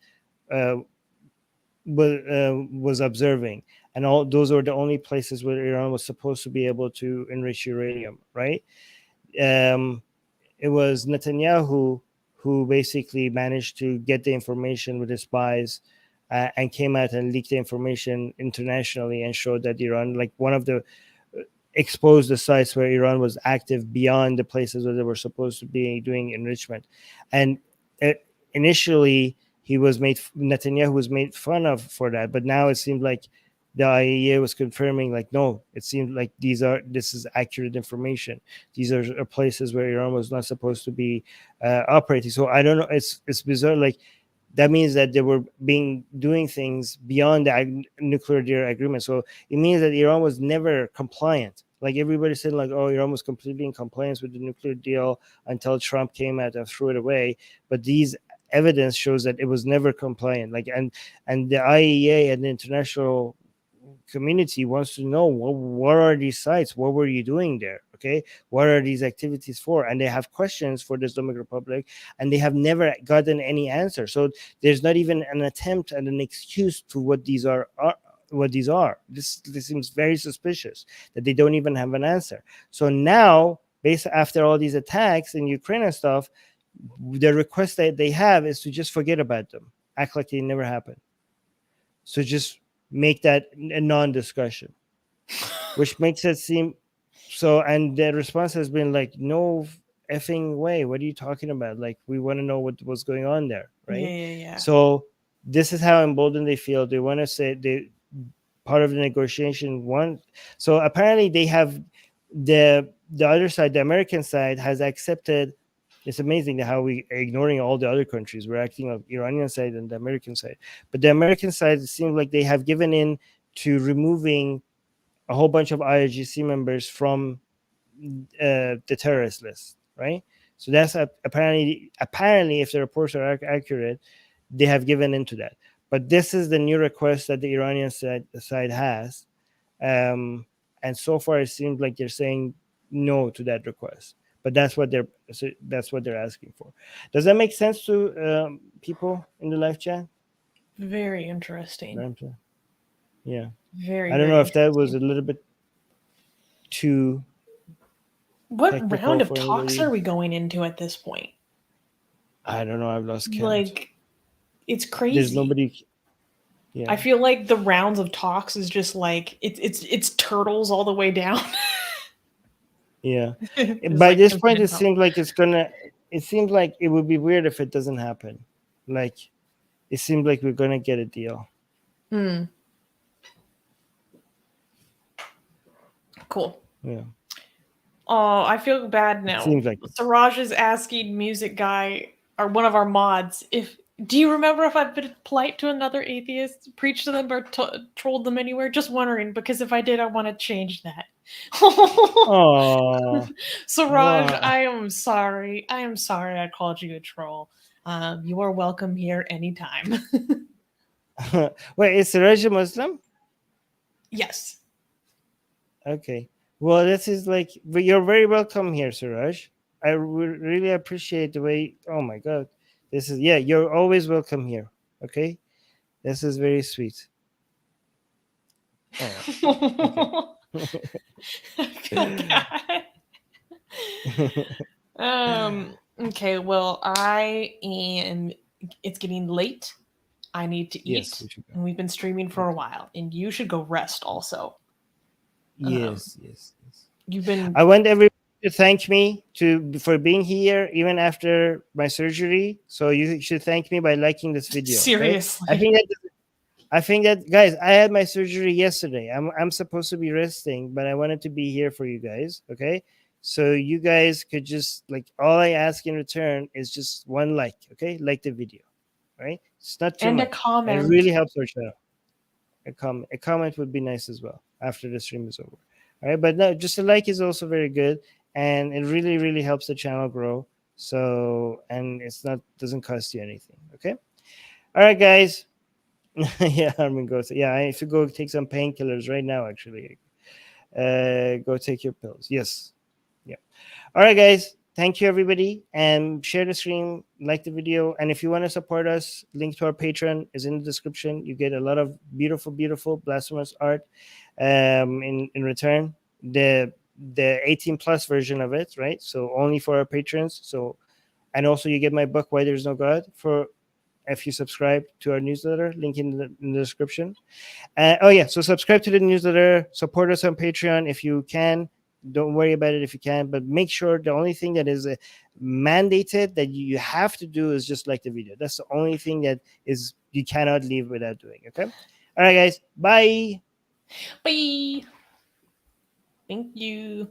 was observing, and all those were the only places where Iran was supposed to be able to enrich uranium, right? It was Netanyahu who basically managed to get the information with his spies and came out and leaked the information internationally and showed that Iran, like one of the exposed the sites where Iran was active beyond the places where they were supposed to be doing enrichment. And initially, Netanyahu was made fun of for that, but now it seemed like the IAEA was confirming, like, no, it seemed like this is accurate information. These are places where Iran was not supposed to be operating. So I don't know. It's bizarre. Like that means that they were doing things beyond the nuclear deal agreement. So it means that Iran was never compliant. Like everybody said, like, oh, Iran was completely in compliance with the nuclear deal until Trump came out and threw it away. But these evidence shows that it was never compliant. Like, and the IAEA and the international community wants to know what are these sites, what were you doing there, okay, what are these activities for, and they have questions for the Islamic Republic, and they have never gotten any answer. So there's not even an attempt and an excuse to what these are what these are. This seems very suspicious that they don't even have an answer. So now, based after all these attacks in Ukraine and stuff, the request that they have is to just forget about them, act like they never happened. So just make that a non-discussion, which makes it seem so. And the response has been like, no effing way, what are you talking about? Like, we want to know what was going on there, right? Yeah. So this is how emboldened they feel. They want to say they part of the negotiation one. So apparently they have the other side, the American side, has accepted. It's amazing how we are ignoring all the other countries. We're acting on Iranian side and the American side. But the American side, it seems like they have given in to removing a whole bunch of IRGC members from the terrorist list, right? So that's apparently, if the reports are accurate, they have given into that. But this is the new request that the Iranian side has. And so far, it seems like they're saying no to that request. But that's what they're asking for. Does that make sense to people in the live chat? Very interesting. Yeah. Very. I don't know if that was a little bit too. What round of talks are we going into at this point? I don't know. I've lost count. Like, it's crazy. There's nobody. Yeah. I feel like the rounds of talks is just like it's turtles all the way down. Yeah. By this point, it seems like it seems like it would be weird if it doesn't happen. Like, it seems like we're gonna get a deal. Cool. Yeah. Oh, I feel bad It now. seems like it. Siraj is asking Music Guy, or one of our mods, if do you remember if I've been polite to another atheist, preached to them, or trolled them anywhere? Just wondering, because if I did, I want to change that. Oh, Siraj, wow. I am sorry. I am sorry I called you a troll. You are welcome here anytime. Wait, is Siraj a Muslim? Yes. Okay. Well, this is like, but you're very welcome here, Suraj. I really appreciate the way. Oh my God, this is, yeah. You're always welcome here. Okay, this is very sweet. Oh, okay. I feel bad. Okay, well, I am. It's getting late. I need to Yes, eat, we should go. and we've been streaming for a Okay. while, and you should go rest also. Um, Yes, yes, yes. you've been I want everyone to thank me for being here even after my surgery. So you should thank me by liking this video. Okay. I seriously. think that I think that, guys, I had my surgery yesterday. I'm supposed to be resting, but I wanted to be here for you guys. Okay. So you guys could just, like, all I ask in return is just one like. Okay. Like the video. Right. It's not too And a much. And it comment. really helps our channel. A comment would be nice as well after the stream is over. All right. But no, just a like is also very good. And it really, really helps the channel grow. So, and it's not, doesn't cost you anything. Okay. All right, guys. Yeah, Armin goes. Yeah, I should go take some painkillers right now. Actually, go take your pills. Yes. Yeah. All right, guys. Thank you, everybody, and share the stream, like the video, and if you want to support us, link to our Patreon is in the description. You get a lot of beautiful, beautiful blasphemous art. In return, the 18 plus version of it, right? So only for our patrons. So, and also you get my book Why There's No God for if you subscribe to our newsletter, link in the description. Oh yeah, so subscribe to the newsletter, support us on Patreon if you can. Don't worry about it if you can, but make sure the only thing that is mandated that you have to do is just like the video. That's the only thing that is you cannot leave without doing. Okay. All right, guys. Bye. Bye. Thank you.